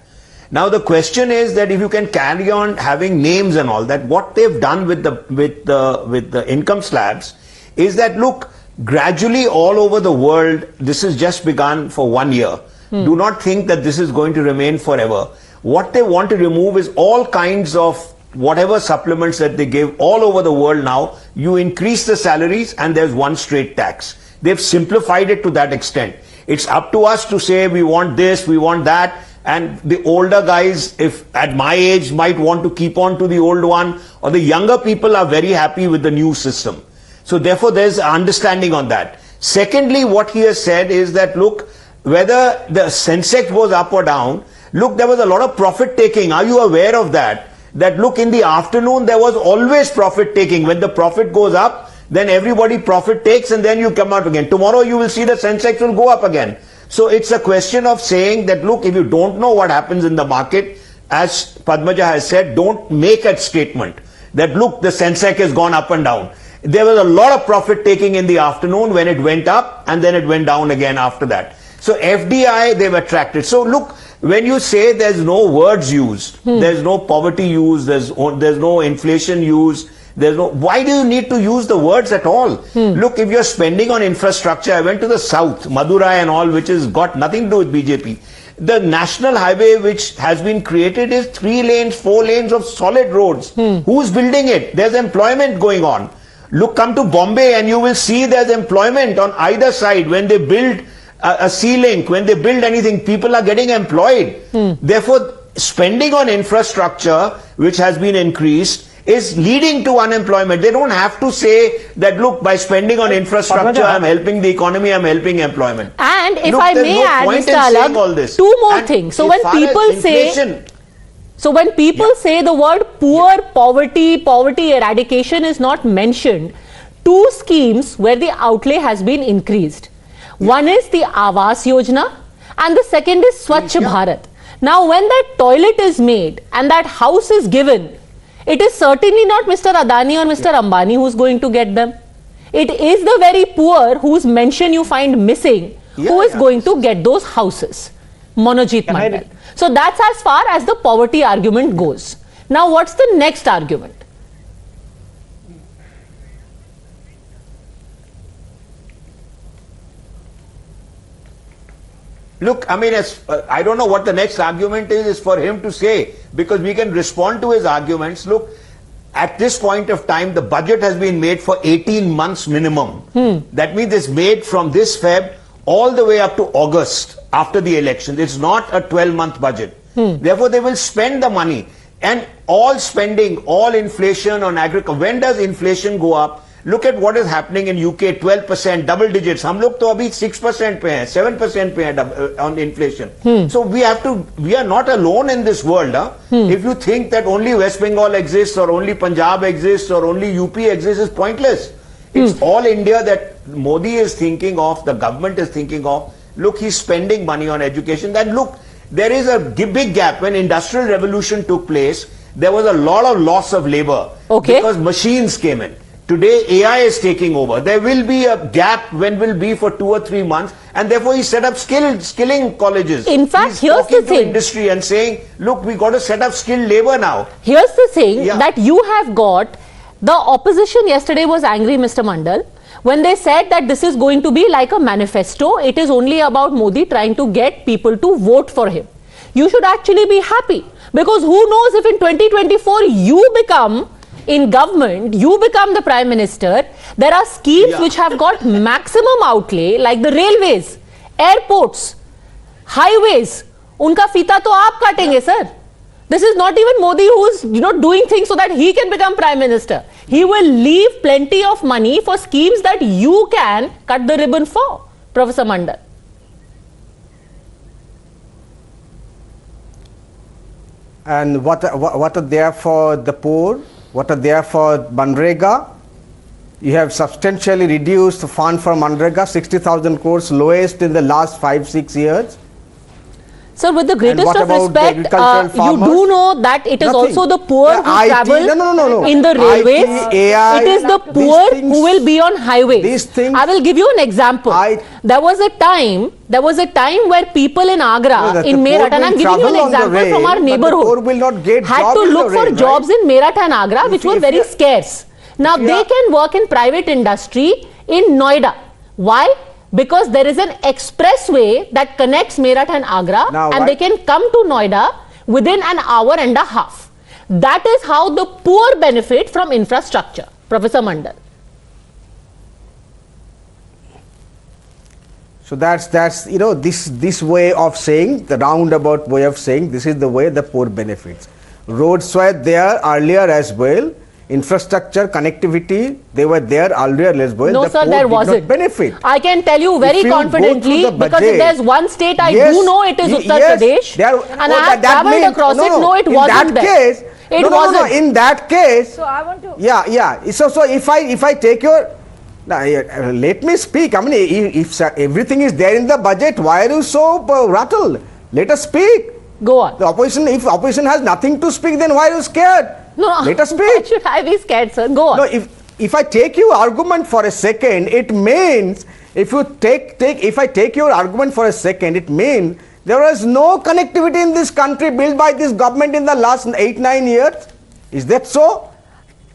S15: Now the question is that if you can carry on having names and all that, what they've done with the income slabs is that, look, gradually all over the world, this has just begun for 1 year. Do not think that this is going to remain forever. What they want to remove is all kinds of whatever supplements that they give all over the world now. You increase the salaries and there's one straight tax. They've simplified it to that extent. It's up to us to say we want this, we want that. And the older guys, if at my age, might want to keep on to the old one, or the younger people are very happy with the new system. So therefore there's understanding on that. Secondly, what he has said is that, look, whether the Sensex goes up or down, look, there was a lot of profit taking. Are you aware of that? That look, in the afternoon there was always profit taking. When the profit goes up, then everybody profit takes and then you come out again. Tomorrow you will see the Sensex will go up again. So it's a question of saying that, look, if you don't know what happens in the market, as Padmaja has said, don't make a statement that, look, the Sensex has gone up and down. There was a lot of profit taking in the afternoon when it went up and then it went down again after that. So FDI, they've attracted. So look, when you say there's no words used, there's no poverty used, there's no inflation used, why do you need to use the words at all? Look, if you're spending on infrastructure, I went to the south, Madurai and all, which has got nothing to do with BJP. The national highway which has been created is 3 lanes, 4 lanes of solid roads. Who's building it? There's employment going on. Look, come to Bombay and you will see there's employment on either side. When they build a sea-link, when they build anything, people are getting employed. Therefore, spending on infrastructure, which has been increased, is leading to unemployment. They don't have to say that, look, by spending on infrastructure, I'm helping the economy, I'm helping employment.
S13: And if
S15: Look,
S13: I
S15: there's
S13: may
S15: no
S13: add,
S15: point
S13: Mr.
S15: in saying
S13: Alag,
S15: all this.
S13: two more
S15: And
S13: things. So
S15: as
S13: when
S15: far as
S13: people
S15: inflation-
S13: say the word poor, poverty eradication is not mentioned, two schemes where the outlay has been increased. One is the Awas Yojana and the second is Swachh Bharat. Now when that toilet is made and that house is given, it is certainly not Mr. Adani or Mr. Ambani who's going to get them. It is the very poor whose mention you find missing who is going to get those houses. Monojit Mandal. So that's as far as the poverty argument goes. Now what's the next argument?
S15: Look, I mean, I don't know what the next argument is for him to say, because we can respond to his arguments. Look, at this point of time, the budget has been made for 18 months minimum. That means it's made from this Feb all the way up to August after the election. It's not a 12-month budget. Therefore, they will spend the money. And all spending, all inflation on agriculture. When does inflation go up? Look at what is happening in UK, 12%, double digits. हम लोग तो अभी 6% पे हैं, 7% पे हैं on inflation. So we are not alone in this world. If you think that only West Bengal exists or only Punjab exists or only UP exists, is pointless. It's all India that Modi is thinking of, the government is thinking of. Look, he's spending money on education. Then look, there is a big gap. When industrial revolution took place, there was a lot of loss of labor because machines came in. Today, AI is taking over. There will be a gap when will be for 2 or 3 months, and therefore he set up skilling colleges.
S13: In fact,
S15: he's
S13: here's the thing.
S15: Industry and saying, look, we got to set up skilled labor now.
S13: Here's the thing that you have got. The opposition yesterday was angry, Mr. Mandal, when they said that this is going to be like a manifesto. It is only about Modi trying to get people to vote for him. You should actually be happy, because who knows if in 2024 you become in government, you become the Prime Minister. There are schemes which have got maximum outlay, like the railways, airports, highways. Unka fita to aap katenge, sir. This is not even Modi who's doing things so that he can become Prime Minister. He will leave plenty of money for schemes that you can cut the ribbon for, Professor Mandal.
S1: And what are there for the poor? What are there for Manrega? You have substantially reduced the fund for Manrega, 60,000 crores, lowest in the last 5-6 years.
S13: Sir, with the greatest of respect, you do know that it is also the poor who travel in the railways. It is the poor who will be on highways. I will give you an example. There was a time where people in Agra, in Meerut, and I am giving you an example from our neighborhood, had to look for jobs in Meerut and Agra, which were very scarce. Now they can work in private industry in Noida. Why? Because there is an expressway that connects Meerut and Agra, and they can come to Noida within an hour and a half. That is how the poor benefit from infrastructure, Professor Mandal.
S1: So that's this way of saying, the roundabout way of saying, this is the way the poor benefits. Roads were there earlier as well. Infrastructure, connectivity, they were there earlier as well.
S13: No, sir, there wasn't.
S1: Benefit.
S13: I can tell you very confidently, because if there's one state I do know, it is Uttar Pradesh, and I have travelled across it. No, it wasn't there. It wasn't.
S1: In that case.
S11: So I want to.
S1: So if I take your. Let me speak. I mean, if everything is there in the budget, why are you so rattled? Let us speak.
S13: Go on.
S1: The opposition, if opposition has nothing to speak, then why are you scared?
S13: No,
S1: let us speak.
S13: Why should I be scared, sir? Go on.
S1: No, if I take your argument for a second, it means if I take your argument for a second, it means there was no connectivity in this country built by this government in the last 8-9 years. Is that so?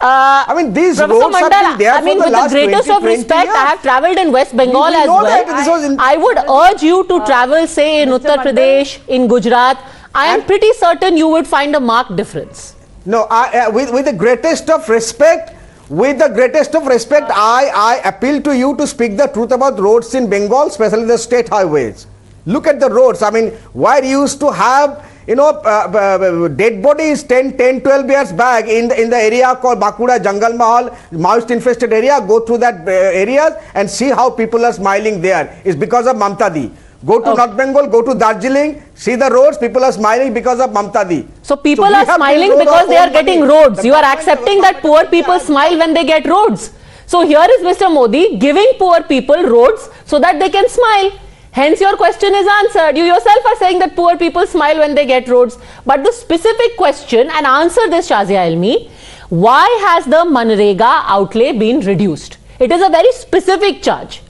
S1: I mean, these
S13: Professor
S1: roads
S13: Mandal,
S1: have been there for the last 20, 20 years.
S13: with the greatest of respect, I have travelled in West Bengal as well. I would urge you to travel, say, in Uttar Pradesh, in Gujarat. I am pretty certain you would find a marked difference.
S1: No, with the greatest of respect, I appeal to you to speak the truth about roads in Bengal, especially the state highways. Look at the roads. I mean, where you used to have Dead bodies 12 years back in the area called Bakura Jungle Mahal, Maoist infested area. Go through that areas and see how people are smiling there. It's because of Mamta Di. Go to North Bengal, go to Darjeeling, see the roads, people are smiling because of Mamta Di.
S13: So people are smiling because they are getting roads. You are accepting that poor people smile when they get roads. So here is Mr. Modi giving poor people roads so that they can smile. Hence your question is answered. You yourself are saying that poor people smile when they get roads. But the specific question, and answer this, Shazia Ilmi, why has the Manrega outlay been reduced? It is a very specific charge.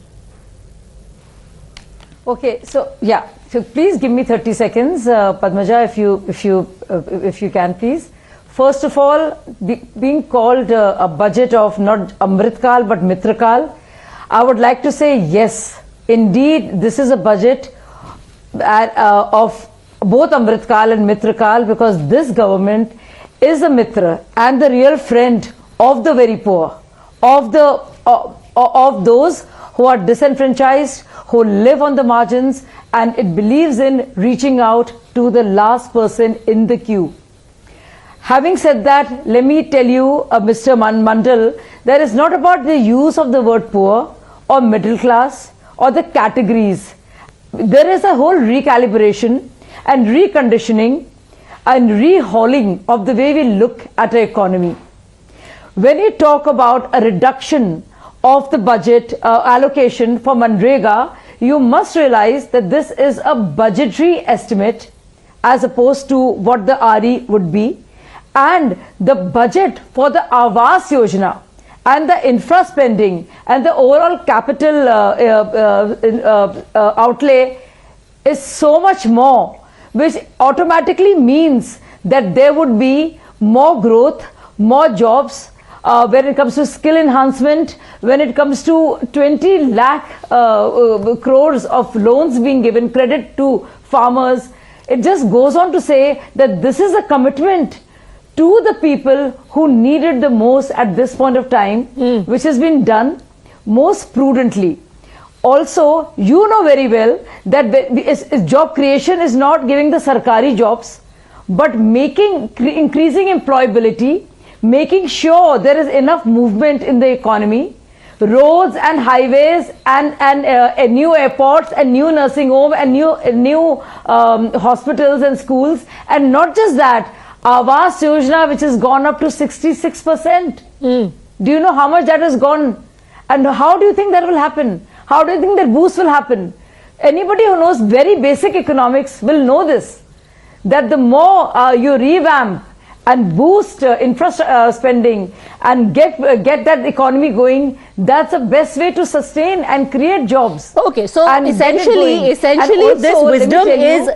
S11: Okay, so yeah, so please give me 30 seconds, Padmaja, if you can, please. First of all, being called a budget of not Amrit Kaal but Mitra Kaal, I would like to say yes, indeed, this is a budget of both Amrit Kaal and Mitra Kaal, because this government is a Mitra and the real friend of the very poor, of those who are disenfranchised, who live on the margins, and it believes in reaching out to the last person in the queue. Having said that, let me tell you, Mr. Mandal, that is not about the use of the word poor or middle class or the categories. There is a whole recalibration and reconditioning and rehauling of the way we look at our economy. When you talk about a reduction of the budget allocation for Manrega, you must realize that this is a budgetary estimate as opposed to what the RE would be. And the budget for the Awas Yojana and the infra spending and the overall capital outlay is so much more, which automatically means that there would be more growth, more jobs, when it comes to skill enhancement, when it comes to 20 lakh crores of loans being given, credit to farmers. It just goes on to say that this is a commitment to the people who need it the most at this point of time, which has been done most prudently. Also, you know very well that job creation is not giving the sarkari jobs, but increasing employability, making sure there is enough movement in the economy, roads and highways and new airports and new nursing home and new hospitals and schools, and not just that, Awas Yojana, which has gone up to 66%. Do you know how much that has gone? And how do you think that will happen? How do you think that boost will happen? Anybody who knows very basic economics will know this, that the more you revamp and boost infrastructure spending and get that economy going, that's the best way to sustain and create jobs.
S13: Okay, so essentially this wisdom is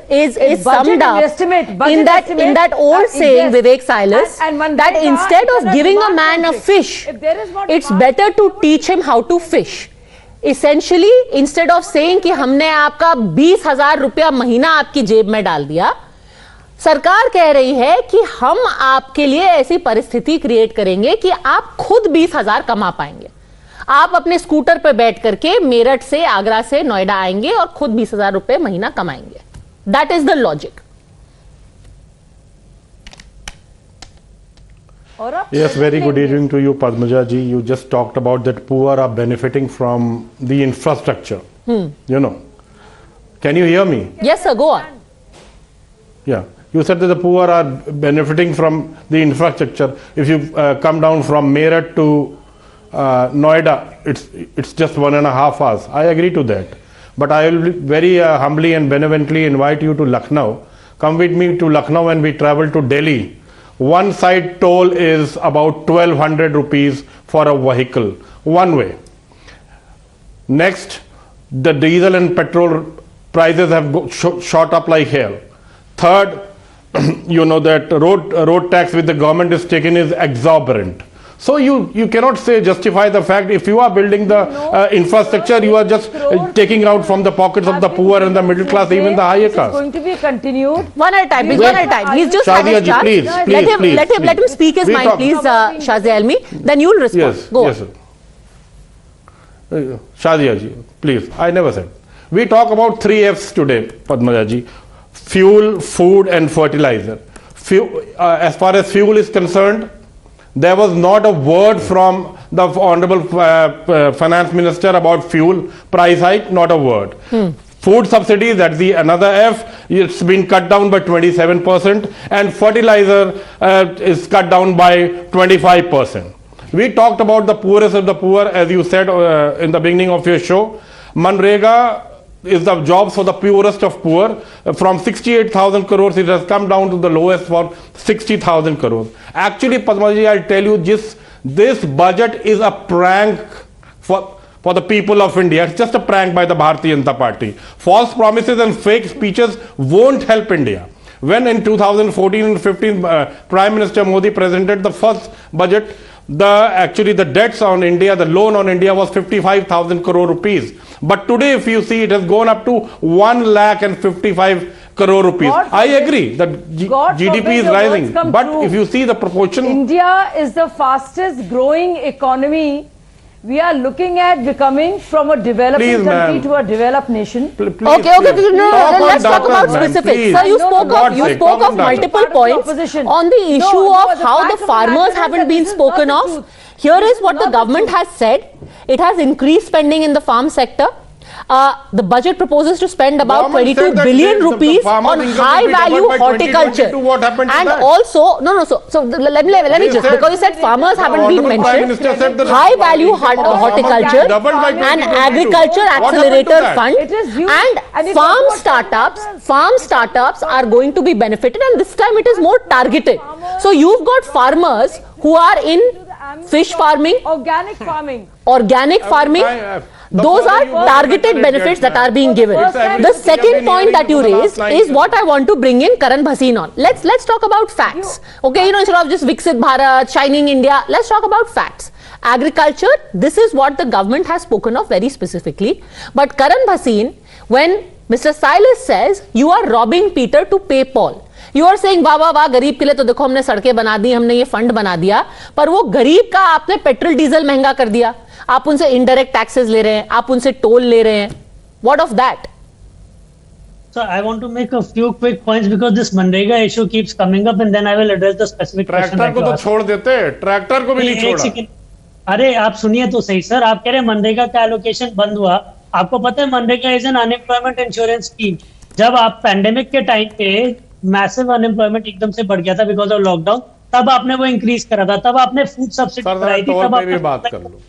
S13: summed up in that old saying, Vivek Silas, that instead of giving a man a fish, it's better to teach him how to fish. Essentially, instead of saying कि हमने आपका 20,000 रुपया महीना आपकी जेब में डाल दिया, सरकार कह रही है कि हम आपके लिए ऐसी परिस्थिति क्रिएट करेंगे कि आप खुद 20,000 कमा पाएंगे। आप अपने स्कूटर पर बैठ करके मेरठ से, आगरा से नोएडा आएंगे और खुद 20,000 रुपए महीना कमाएंगे। That is the logic.
S17: Yes, very good evening to you, Padmaja ji. You just talked about that poor are benefiting from the infrastructure. You know. Can you hear me?
S13: Yes, sir. Go on.
S17: Yeah. You said that the poor are benefiting from the infrastructure. If you come down from Meerut to Noida, it's just 1.5 hours. I agree to that. But I will very humbly and benevolently invite you to Lucknow. Come with me to Lucknow when we travel to Delhi. One side toll is about 1,200 rupees for a vehicle, one way. Next, the diesel and petrol prices have shot up like hell. Third, you know that road tax which the government is taking is exorbitant. So you cannot justify the fact if you are building the infrastructure, you are just taking out from the pockets of the poor and the middle class, even the higher class.
S13: It's going to be continued. One at a time. One at a time. He's just had his chance. Let him speak his mind, please, Shazia Almi. Then you'll respond.
S17: Yes,
S13: Go
S17: yes, sir. Shazia ji, please. I never said. We talk about 3 F's today, Padmaja ji. fuel, food and fertilizer. As far as fuel is concerned, there was not a word from the Honorable Finance Minister about fuel price hike, not a word. Food subsidies, that's the another F, it's been cut down by 27%, and fertilizer is cut down by 25%. We talked about the poorest of the poor, as you said in the beginning of your show. Manrega is the jobs for the poorest of poor. From 68,000 crores, it has come down to the lowest for 60,000 crores. Actually, Padmaji, I'll tell you, this budget is a prank for the people of India. It's just a prank by the Bharatiya Janata Party. False promises and fake speeches won't help India. When in 2014 and 15, Prime Minister Modi presented the first budget, the debts on India, the loan on India was 55,000 crore rupees. But today, if you see, it has gone up to 1,55,000 crore rupees. I agree that GDP is rising, but if you see the proportion,
S11: India is the fastest growing economy. We are looking at becoming from a developing country to a developed nation.
S13: Okay, let's talk about specifics. Sir, you spoke of multiple points on the issue of how the farmers haven't been spoken of. Here is what the government has said. It has increased spending in the farm sector. The budget proposes to spend about 22 billion rupees on high value horticulture. And also, so let me just, because you said farmers haven't been mentioned, high value horticulture and agriculture accelerator fund, and farm startups are going to be benefited, and this time it is more targeted. So you've got farmers who are in fish farming, organic farming. Those are targeted benefits that are being given. The second point that you raised is what I want to bring in Karan Bhasin on. Let's talk about facts. Okay, instead of just Viksit Bharat, Shining India, let's talk about facts. Agriculture, this is what the government has spoken of very specifically. But Karan Bhasin, when Mr. Silas says you are robbing Peter to pay Paul, you are saying वाह वाह वाह गरीब के लिए तो देखो हमने सड़कें बना दी, हमने ये फंड बना दिया, पर वो गरीब का आपने पेट्रोल डीजल महंगा कर दिया, आप उनसे इनडायरेक्ट टैक्सेस ले रहे हैं, आप उनसे टोल ले रहे हैं. What of that?
S21: So I want to make a few quick points because this Manrega issue keeps coming up, and then I will address the specific question.
S17: Tractor को तो छोड़ देते, ट्रैक्टर को भी नहीं छोड़ा.
S21: अरे आप सुनिए तो सही सर, आप कह रहे हैं मनरेगा का एलोकेशन बंद हुआ. आपको पता है MNREGA is an unemployment insurance scheme. जब आप पैंडेमिक के टाइम पे मैसिव अनएम्प्लॉयमेंट एकदम से बढ़ गया था बिकॉज ऑफ लॉकडाउन, तब आपने वो इंक्रीज करा था, तब आपने फूड सब्सिडी बढ़ाई थी, तब आपने बात कर लो.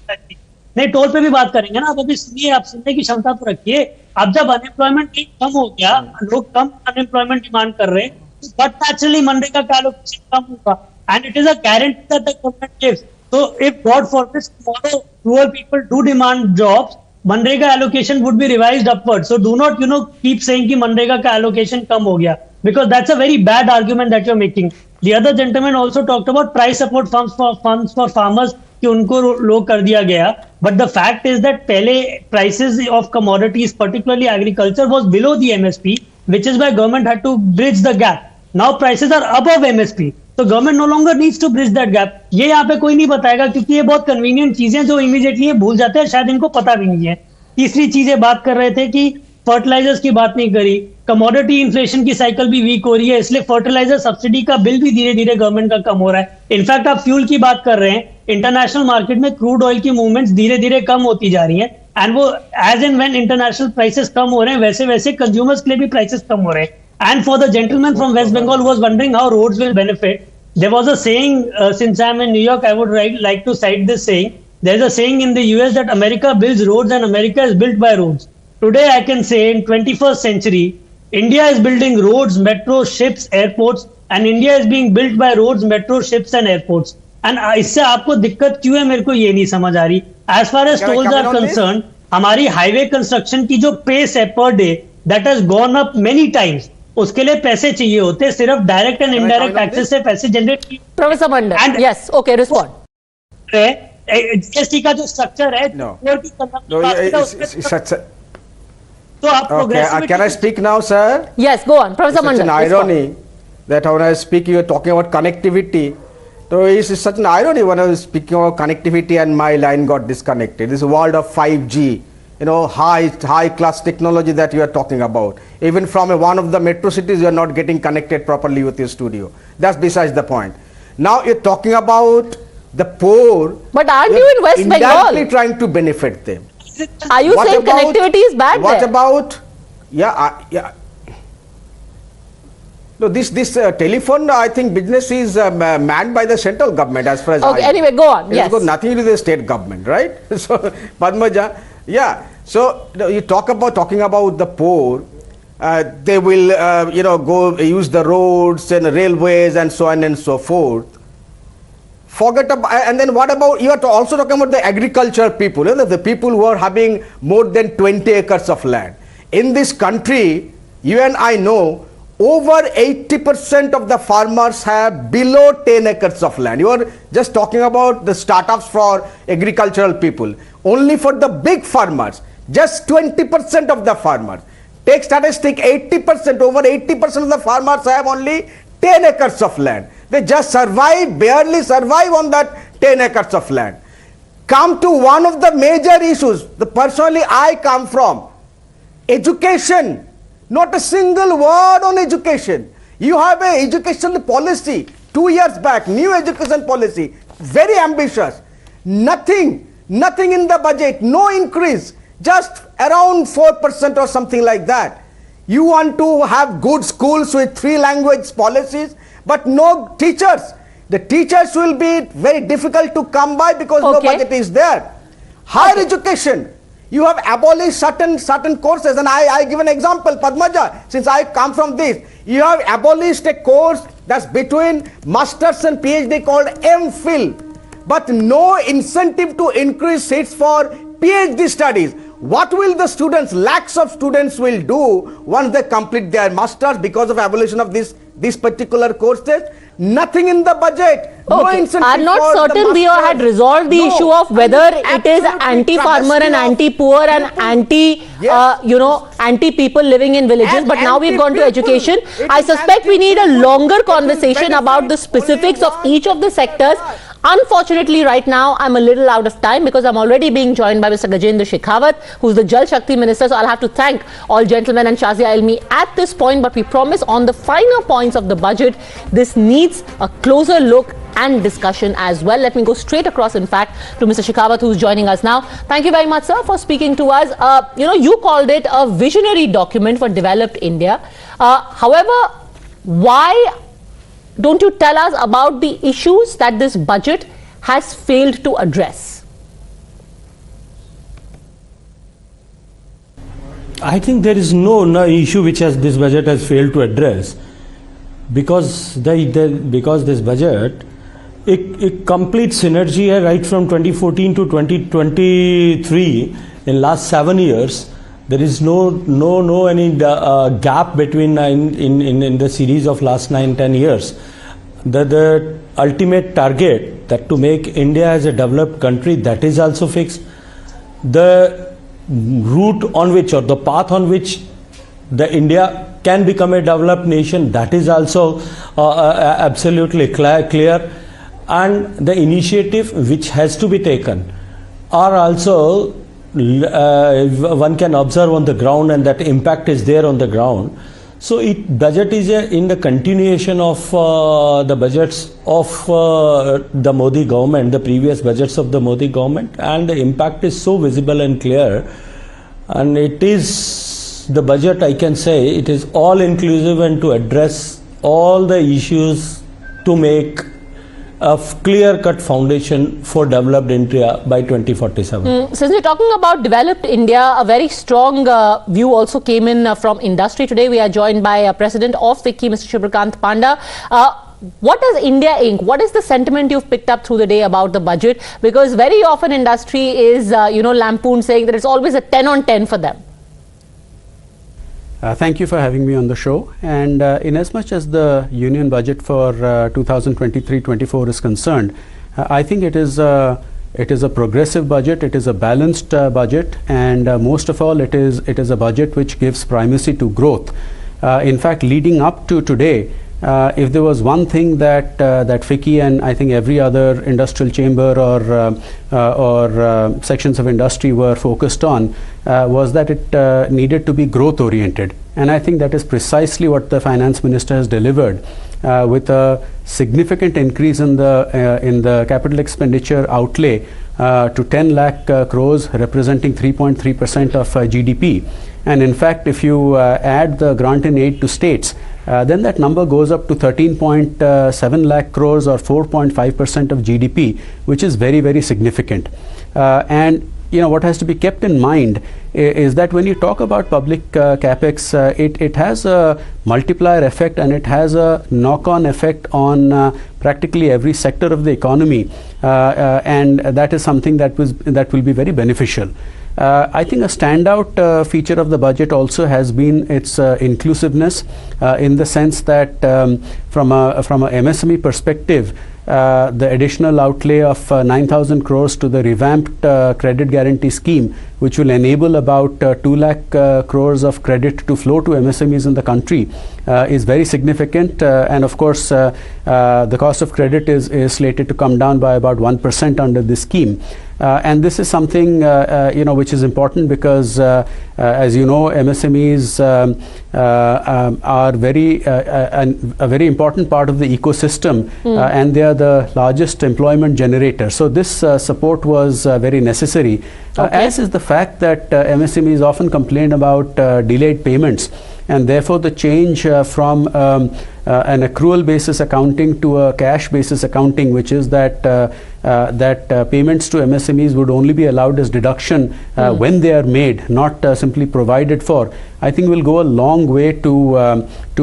S21: नहीं, टोल पे भी बात करेंगे ना. आप अभी सुनिए, आप सुनने की क्षमता तो रखिए. अब जब अनएम्प्लॉयमेंट कम हो गया, लोग कम अनएम्प्लॉयमेंट डिमांड कर रहे हैं, बट नेचुरली मनरेगा का एलोकेशन कम होगा, and it is a guarantee that the government gives. So if God forbid tomorrow rural people do demand jobs, Manrega allocation would be revised upwards. So do not, keep saying कि Manrega का allocation कम हो गया, because that's a very bad argument that you're making. The other gentleman also talked about price support funds for farmers कि उनको लो कर दिया गया. But the fact is that पहले prices of commodities, particularly agriculture, was below the MSP, which is why government had to bridge the gap. Now prices are above MSP. तो government no longer needs to bridge that gap. ये यहाँ पे कोई नहीं बताएगा, क्योंकि ये बहुत कन्वीनियंट चीजें जो इमीडिएटली भूल जाते हैं, शायद इनको पता भी नहीं है. तीसरी चीजें बात कर रहे थे कि फर्टिलाइजर्स की बात नहीं करी. कमोडिटी इन्फ्लेशन की साइकिल भी वीक हो रही है, इसलिए फर्टिलाइजर सब्सिडी का बिल भी धीरे धीरे गवर्नमेंट का कम हो रहा है. इनफैक्ट आप फ्यूल की बात कर रहे हैं, इंटरनेशनल मार्केट में क्रूड ऑयल की मूवमेंट्स धीरे धीरे कम होती जा रही है, एंड वो as and when international prices कम हो रहे हैं, वैसे वैसे कंज्यूमर्स के लिए भी प्राइसेस कम हो रहे हैं. And for the gentleman from West Bengal who was wondering how roads will benefit, there was a saying, since I'm in New York, I would like to cite this saying. There's a saying in the US that America builds roads and America is built by roads. Today I can say in 21st century, India is building roads, metro, ships, airports, and India is being built by roads, metro, ships and airports. And इससे आपको दिक्कत क्यों है, मेरे को ये नहीं समझ आ रही. As far as tolls are concerned, हमारी हाईवे कंस्ट्रक्शन की जो पेस है per day, that has gone up many times. उसके लिए पैसे चाहिए होते, सिर्फ डायरेक्ट एंड इनडायरेक्ट टैक्सेस से पैसे जनरेट.
S13: प्रोफेसर मंडल, यस, ओके, रिस्पॉन्ड.
S21: जीएसटी का जो स्ट्रक्चर है,
S1: तो आप can I speak now, sir?
S13: Yes, go on, Professor Mandal.
S1: It's an irony that when I speak, you are talking about connectivity. So it's such an irony when I was speaking about connectivity and my line got disconnected. This world of 5G high class technology that you are talking about. Even from one of the metro cities, you are not getting connected properly with your studio. That's besides the point. Now you're talking about the poor.
S13: But aren't you in West
S1: indirectly
S13: Bengal?
S1: trying to benefit them.
S13: Are you saying connectivity is bad
S1: What
S13: there?
S1: about, yeah. No, this telephone, I think business is manned by the central government as far as
S13: Okay,
S1: I know.
S13: anyway, go on.
S1: It's
S13: Yes.
S1: got nothing to do with the state government, right? So, Padmaja, yeah. So, you talking about the poor, they will, go use the roads and railways and so on and so forth. Forget about, and then what about, you are also talking about the agricultural people, the people who are having more than 20 acres of land. In this country, you and I know, over 80% of the farmers have below 10 acres of land. You are just talking about the startups for agricultural people. Only for the big farmers, just 20% of the farmers. Take statistic, 80%, over 80% of the farmers have only 10 acres of land. They just survive, barely survive on that 10 acres of land. Come to one of the major issues, personally I come from, education. Not a single word on education. You have an education policy 2 years back, new education policy, very ambitious. Nothing in the budget, no increase, just around 4% or something like that. You want to have good schools with 3 language policies, but no teachers. The teachers will be very difficult to come by because no budget is there. Higher education. You have abolished certain courses, and I give an example, Padmaja, since I come from this. You have abolished a course that's between masters and PhD called MPhil, but no incentive to increase seats for PhD studies. What will the students, lakhs of students will do once they complete their masters because of abolition of these particular courses? Nothing in the budget. No incentive.
S13: I'm not certain we had resolved the issue of whether it is anti-farmer and anti-poor and anti-people living in villages. But now we've gone to education. I suspect we need a longer conversation about the specifics of each of the sectors. Unfortunately, right now, I'm a little out of time because I'm already being joined by Mr. Gajendra Shekhawat, who's the Jal Shakti Minister. So I'll have to thank all gentlemen and Shazia Ilmi at this point. But we promise on the finer points of the budget, this needs a closer look and discussion as well. Let me go straight across, in fact, to Mr. Shekhawat, who's joining us now. Thank you very much, sir, for speaking to us. You called it a visionary document for developed India. However, why don't you tell us about the issues that this budget has failed to address?
S18: I think there is no issue which this budget has failed to address, because this budget, it complete synergy right from 2014 to 2023 in last 7 years. There is no any gap between in the series of last 9-10 years. The ultimate target, that to make India as a developed country, that is also fixed. The route on which, or the path on which the India can become a developed nation, that is also absolutely clear. And the initiative which has to be taken are also one can observe on the ground, and that impact is there on the ground. So budget is in the continuation of the budgets of the Modi government, the previous budgets of the Modi government, and the impact is so visible and clear. And it is the budget, I can say, it is all inclusive and to address all the issues to make a clear-cut foundation for developed India by 2047.
S13: Since we're talking about developed India, a very strong view also came in from industry. Today we are joined by President of FICCI, Mr. Shubhrakant Panda. What does India Inc., what is the sentiment you've picked up through the day about the budget? Because very often industry is, lampooned, saying that it's always a 10 on 10 for them.
S19: Thank you for having me on the show. And in as much as the union budget for 2023-24 is concerned, I think it is a progressive budget, it is a balanced budget, and most of all it is a budget which gives primacy to growth. In fact, leading up to today, If there was one thing that that FICCI and I think every other industrial chamber or sections of industry were focused on, was that it needed to be growth oriented. And I think that is precisely what the finance minister has delivered, with a significant increase in the capital expenditure outlay to 10 lakh crores, representing 3.3% of GDP. And in fact, if you add the grant in aid to states, then that number goes up to 13.7 lakh crores or 4.5% of GDP, which is very, very significant. And what has to be kept in mind is that when you talk about public capex, it has a multiplier effect and it has a knock-on effect on practically every sector of the economy, and that is something that will be very beneficial. I think a standout feature of the budget also has been its inclusiveness, in the sense that from a MSME perspective, the additional outlay of 9,000 crores to the revamped credit guarantee scheme, which will enable about 2 lakh crores of credit to flow to MSMEs in the country, is very significant. And of course, the cost of credit is slated to come down by about 1% under this scheme. And this is something which is important because, as you know, MSMEs are a very important part of the ecosystem, and they are the largest employment generator. So this support was very necessary, as is the fact that MSMEs often complain about delayed payments. And therefore, the change from an accrual basis accounting to a cash basis accounting, which is that payments to MSMEs would only be allowed as deduction when they are made, not simply provided for, I think will go a long way to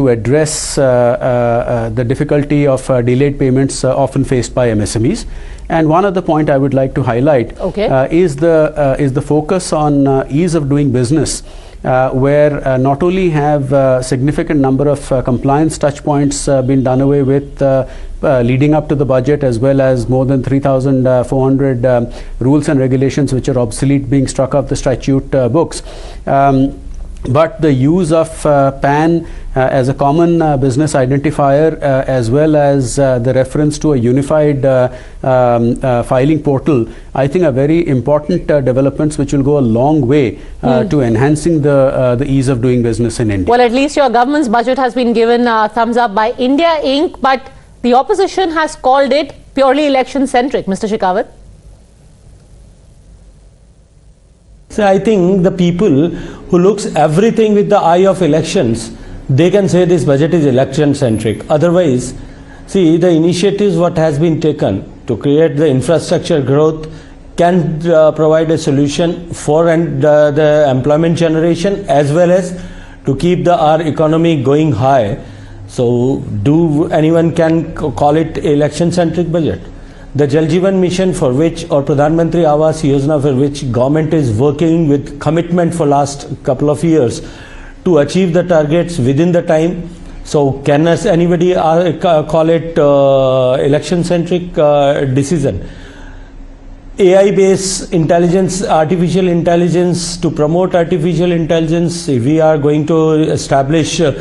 S19: address the difficulty of delayed payments often faced by MSMEs. And one other point I would like to highlight is the focus on ease of doing business. Where not only have significant number of compliance touch points been done away with leading up to the budget, as well as more than 3,400 rules and regulations which are obsolete being struck off the statute books. But the use of PAN as a common business identifier, as well as the reference to a unified filing portal, I think are very important developments which will go a long way to enhancing the ease of doing business in India.
S13: Well, at least your government's budget has been given thumbs up by India Inc., but the opposition has called it purely election-centric. Mr. Shekhawat?
S18: So I think the people who looks everything with the eye of elections, they can say this budget is election centric. Otherwise, see, the initiatives what has been taken to create the infrastructure growth can provide a solution for the employment generation, as well as to keep our economy going high. So do anyone can call it election centric budget? The Jal Jeevan Mission, for which, or Pradhan Mantri Awas Yojana, for which government is working with commitment for last couple of years to achieve the targets within the time. So can anybody call it election centric decision? AI based intelligence, artificial intelligence, to promote artificial intelligence, if we are going to establish the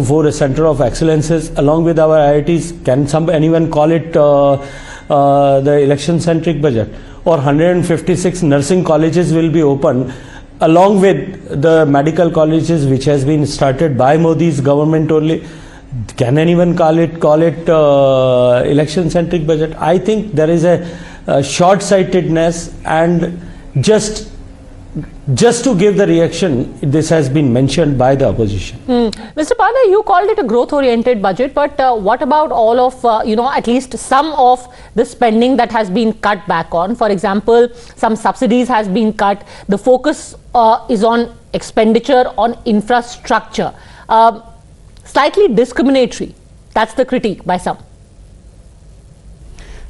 S18: four center of excellences along with our IITs, can anyone call it the election centric budget? Or 156 nursing colleges will be open along with the medical colleges which has been started by Modi's government only. Can anyone call it election centric budget? I think there is a short-sightedness, and just to give the reaction, this has been mentioned by the opposition.
S13: Mr. Pada, you called it a growth-oriented budget, but what about all of, at least some of the spending that has been cut back on? For example, some subsidies has been cut. The focus is on expenditure on infrastructure. Slightly discriminatory. That's the critique by some.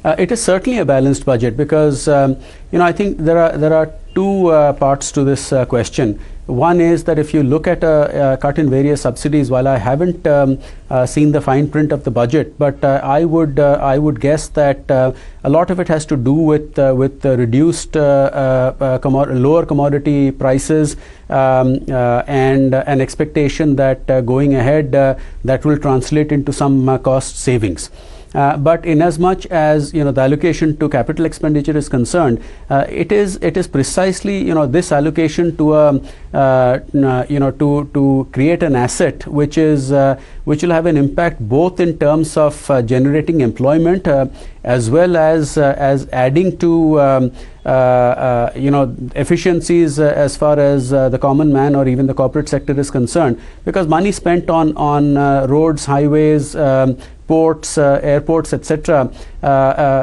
S19: It is certainly a balanced budget because I think there are two parts to this question. One is that if you look at a cut in various subsidies, while I haven't seen the fine print of the budget, but I would guess that a lot of it has to do with reduced lower commodity prices and an expectation that going ahead that will translate into some cost savings. But in as much as the allocation to capital expenditure is concerned, it is precisely this allocation to to create an asset which will have an impact both in terms of generating employment as well as adding to efficiencies as far as the common man or even the corporate sector is concerned, because money spent on roads, highways, ports, airports, etc.,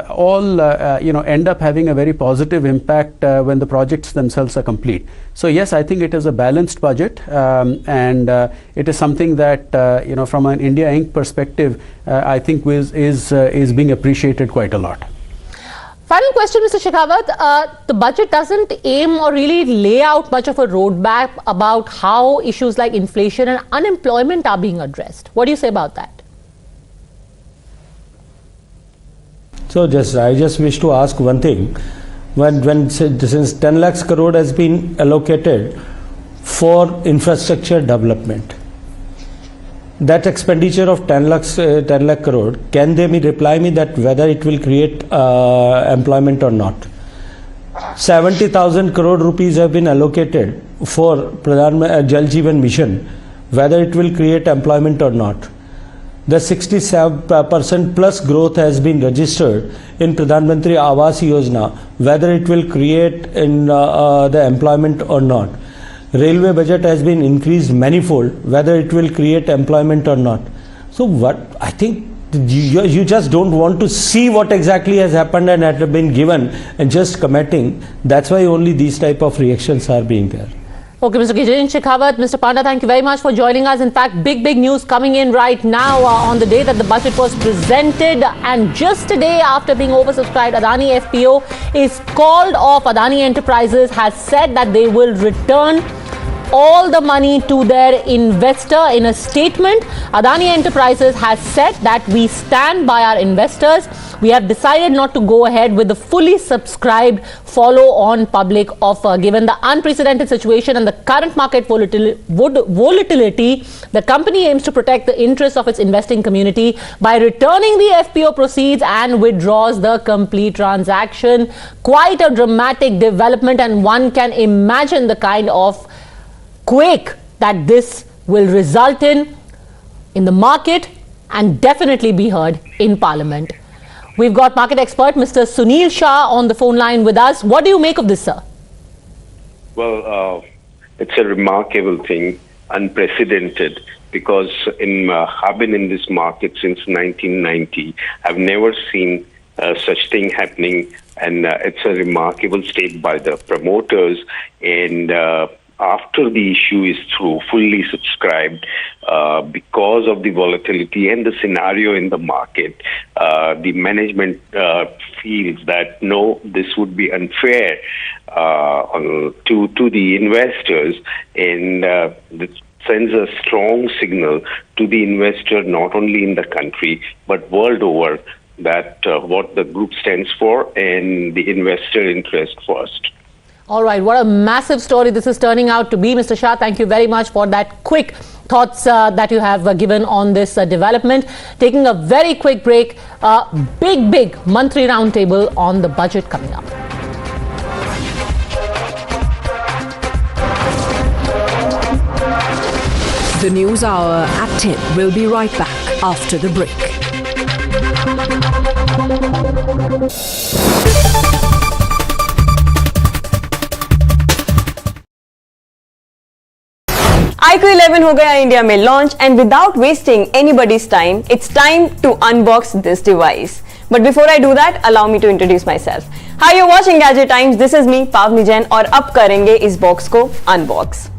S19: all end up having a very positive impact when the projects themselves are complete. So yes, I think it is a balanced budget, and it is something that from an India Inc. perspective, I think is being appreciated quite a lot.
S13: Final question, Mr. Shekhawat. The budget doesn't aim or really lay out much of a roadmap about how issues like inflation and unemployment are being addressed. What do you say about that?
S18: So I just wish to ask one thing. When since 10 lakhs crore has been allocated for infrastructure development, that expenditure of 10 lakh crore, can they reply me that whether it will create employment or not? 70,000 crore rupees have been allocated for Pradhan Jal Jeevan Mission, whether it will create employment or not. The 67% plus growth has been registered in Pradhan Mantri Awas Yojana, whether it will create the employment or not. Railway budget has been increased manifold, whether it will create employment or not. So what I think you just don't want to see what exactly has happened and had been given and just commenting. That's why only these type of reactions are being there.
S13: Okay, Mr. Gadget, Shekhawat, Mr. Panda, thank you very much for joining us. In fact, big news coming in right now on the day that the budget was presented, and just a day after being oversubscribed, Adani FPO is called off. Adani Enterprises has said that they will return all the money to their investor. In a statement, Adani Enterprises has said that we stand by our investors. We have decided not to go ahead with the fully subscribed follow-on public offer. Given the unprecedented situation and the current market volatility, the company aims to protect the interests of its investing community by returning the FPO proceeds and withdraws the complete transaction. Quite a dramatic development, and one can imagine the kind of quake that this will result in the market and definitely be heard in Parliament. We've got market expert Mr. Sunil Shah on the phone line with us. What do you make of this, sir?
S6: Well, it's a remarkable thing, unprecedented, because I've been in this market since 1990. I've never seen such thing happening, and it's a remarkable stake by the promoters. And after the issue is through, fully subscribed, because of the volatility and the scenario in the market, the management feels that no, this would be unfair to the investors, and this sends a strong signal to the investor, not only in the country but world over, that what the group stands for and the investor interest first.
S13: All right, what a massive story this is turning out to be. Mr. Shah, thank you very much for that quick thoughts that you have given on this development. Taking a very quick break, big monthly roundtable on the budget coming up.
S24: The News Hour at 10. We'll be right back after the break.
S7: iQOO 11 हो गया India में launch, and without wasting anybody's time, it's time to unbox this device. But before I do that, allow me to introduce myself. Hi, you're watching Gadget Times. This is me, Pavni Jain, और अब करेंगे इस box को unbox.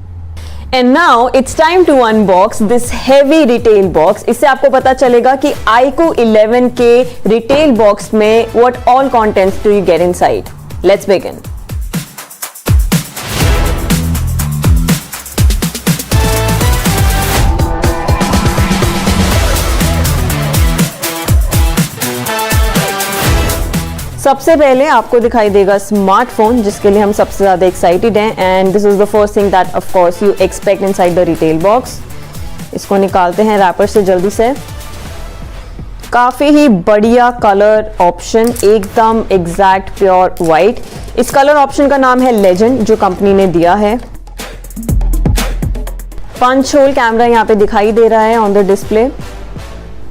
S7: And now it's time to unbox this heavy retail box. इससे आपको पता चलेगा कि iQOO 11 के retail box में what all contents do you get inside. Let's begin. सबसे पहले आपको दिखाई देगा स्मार्टफोन, जिसके लिए हम सबसे ज़्यादा एक्साइटेड हैं, and this is the first thing that of course you expect inside the retail box. इसको निकालते हैं रैपर से जल्दी से। काफ़ी ही बढ़िया कलर ऑप्शन, एकदम एग्जैक्ट प्योर वाइट। इस कलर ऑप्शन का नाम है लेजेंड, जो कंपनी ने दिया है। पंच होल कैमरा यहाँ पे दिखाई दे रहा है ऑन द डिस्प्ले।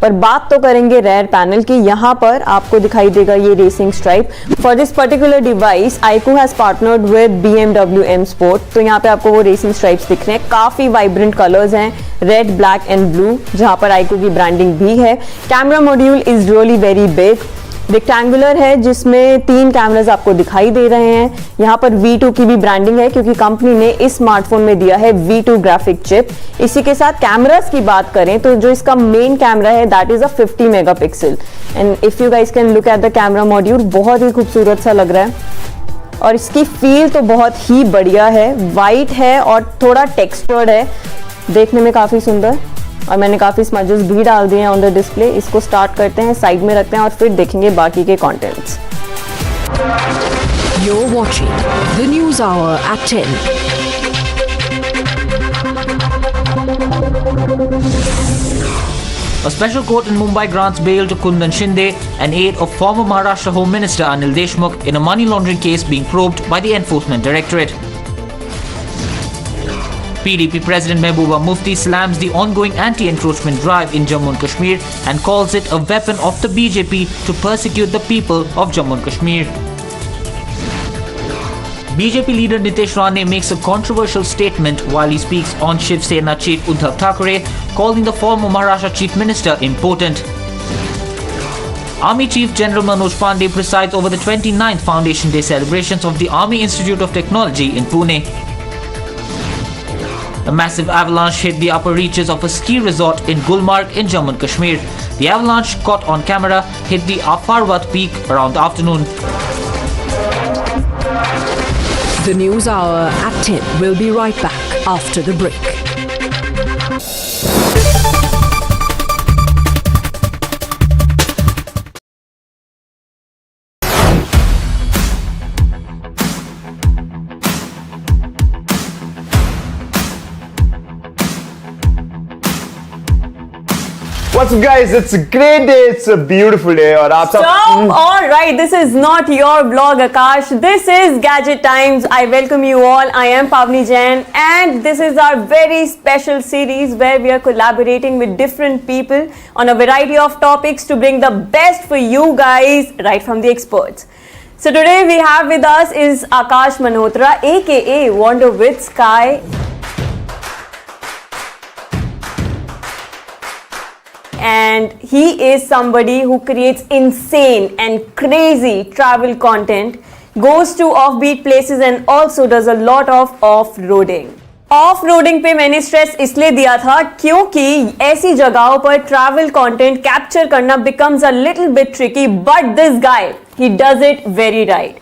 S7: पर बात तो करेंगे रेयर पैनल की। यहाँ पर आपको दिखाई देगा ये racing stripe. For this particular device iQOO has partnered with BMW M Sport। तो यहाँ पे आपको वो रेसिंग स्ट्राइप्स दिख रहे हैं। काफी वाइब्रेंट कलर्स हैं, रेड, ब्लैक एंड ब्लू, जहाँ पर iQOO की ब्रांडिंग भी है। Camera module is really very big, rectangular है, जिसमें 3 कैमरास आपको दिखाई दे रहे हैं। यहाँ पर V2 की भी ब्रांडिंग है, क्योंकि कंपनी ने इस स्मार्टफोन में दिया है V2 ग्राफिक चिप। इसी के साथ कैमरास की बात करें तो जो इसका मेन कैमरा है that is a 50 megapixel, and if you guys can look at the camera module, बहुत ही खूबसूरत सा लग रहा है। और इसकी फील तो बहुत ही बढ़िया है, वाइट है और थोड़ा टेक्सचर्ड है, देखने में काफी सुंदर। और मैंने काफ़ी स्मजेस भी डाल दिए हैं ऑन द डिस्प्ले। इसको स्टार्ट करते हैं, साइड में रखते हैं और फिर देखेंगे बाकी के contents.
S24: You're watching the News Hour at 10.
S2: A special court in Mumbai grants bail to Kundan Shinde, an aide of former Maharashtra Home Minister Anil Deshmukh, in a money laundering case being probed by the Enforcement Directorate. PDP President Mehbooba Mufti slams the ongoing anti-encroachment drive in Jammu and Kashmir and calls it a weapon of the BJP to persecute the people of Jammu and Kashmir. BJP leader Nitish Rane makes a controversial statement while he speaks on Shiv Sena chief Uddhav Thackeray, calling the former Maharashtra chief minister impotent. Army Chief General Manoj Pandey presides over the 29th Foundation Day celebrations of the Army Institute of Technology in Pune. A massive avalanche hit the upper reaches of a ski resort in Gulmarg in Jammu and Kashmir. The avalanche, caught on camera, hit the Afarwat peak around the afternoon.
S24: The News Hour at 10 will be right back after the break.
S1: What's up guys, it's a great day, it's a beautiful day और आप सब
S7: Alright, this is not your vlog Akash, this is Gadget Times. I welcome you all. I am Pavni Jain and this is our very special series where we are collaborating with different people on a variety of topics to bring the best for you guys right from the experts. So today we have with us is Akash Malhotra aka Wander with Sky. And he is somebody who creates insane and crazy travel content, goes to offbeat places and also does a lot of off-roading. Off-roading पे मैंने stress इसलिए दिया था क्योंकि ऐसी जगहों पर travel content capture करना becomes a little bit tricky, but this guy, he does it very right.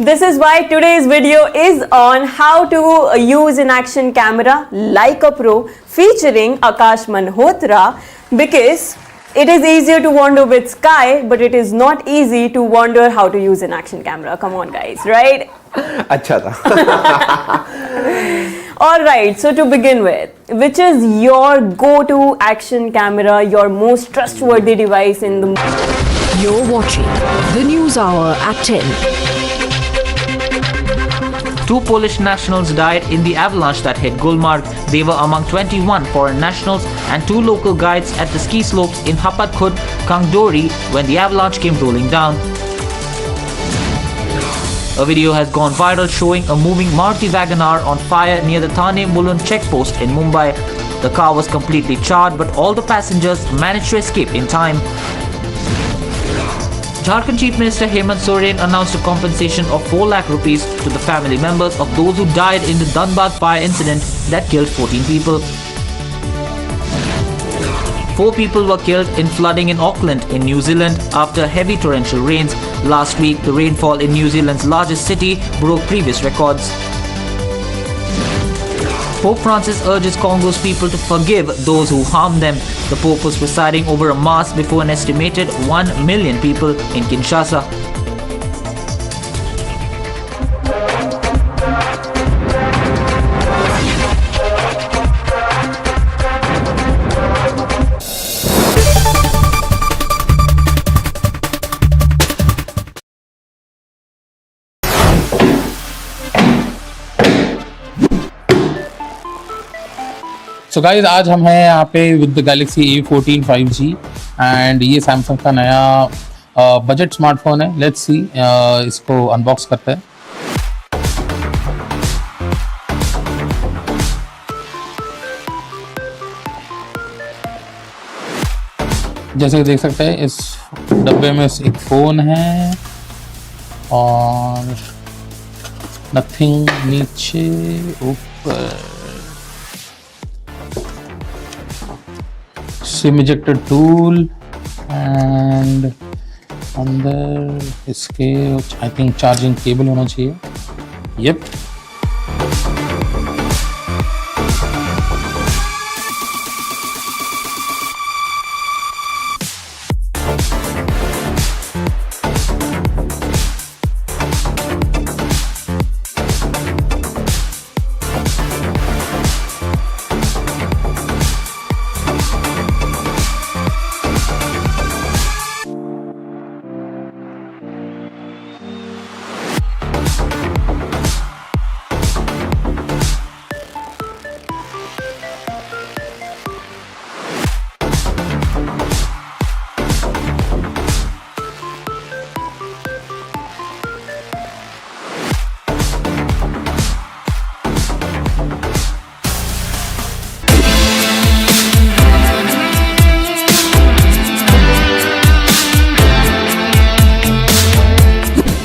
S7: This is why today's video is on how to use an action camera like a pro, featuring Akash Malhotra, because it is easier to wander with Sky, but it is not easy to wonder how to use an action camera. Come on guys, right?
S1: अच्छा था
S7: Alright, so to begin with, which is your go-to action camera, your most trustworthy device in the...
S24: You're watching the News Hour at 10.
S2: 2 Polish nationals died in the avalanche that hit Gulmarg. They were among 21 foreign nationals and 2 local guides at the ski slopes in Hapatkut, Kangdori when the avalanche came rolling down. A video has gone viral showing a moving Maruti Wagoner on fire near the Thane Mulund checkpost in Mumbai. The car was completely charred, but all the passengers managed to escape in time. Jharkhand Chief Minister Hemant Soren announced a compensation of 4 lakh rupees to the family members of those who died in the Dhanbad fire incident that killed 14 people. 4 people were killed in flooding in Auckland in New Zealand after heavy torrential rains. Last week, the rainfall in New Zealand's largest city broke previous records. Pope Francis urges Congo's people to forgive those who harmed them. The Pope was presiding over a mass before an estimated 1 million people in Kinshasa.
S10: So guys आज हम हैं यहाँ पे with the Galaxy A14 5G and ये Samsung का नया budget smartphone है. Let's see इसको अनबॉक्स करते हैं. जैसे कि देख सकते हैं इस डब्बे में एक फ़ोन है और नथिंग नीचे ऊपर सिम इजेक्टर टूल एंड अंदर इसके आई थिंक चार्जिंग केबल होना चाहिए. यप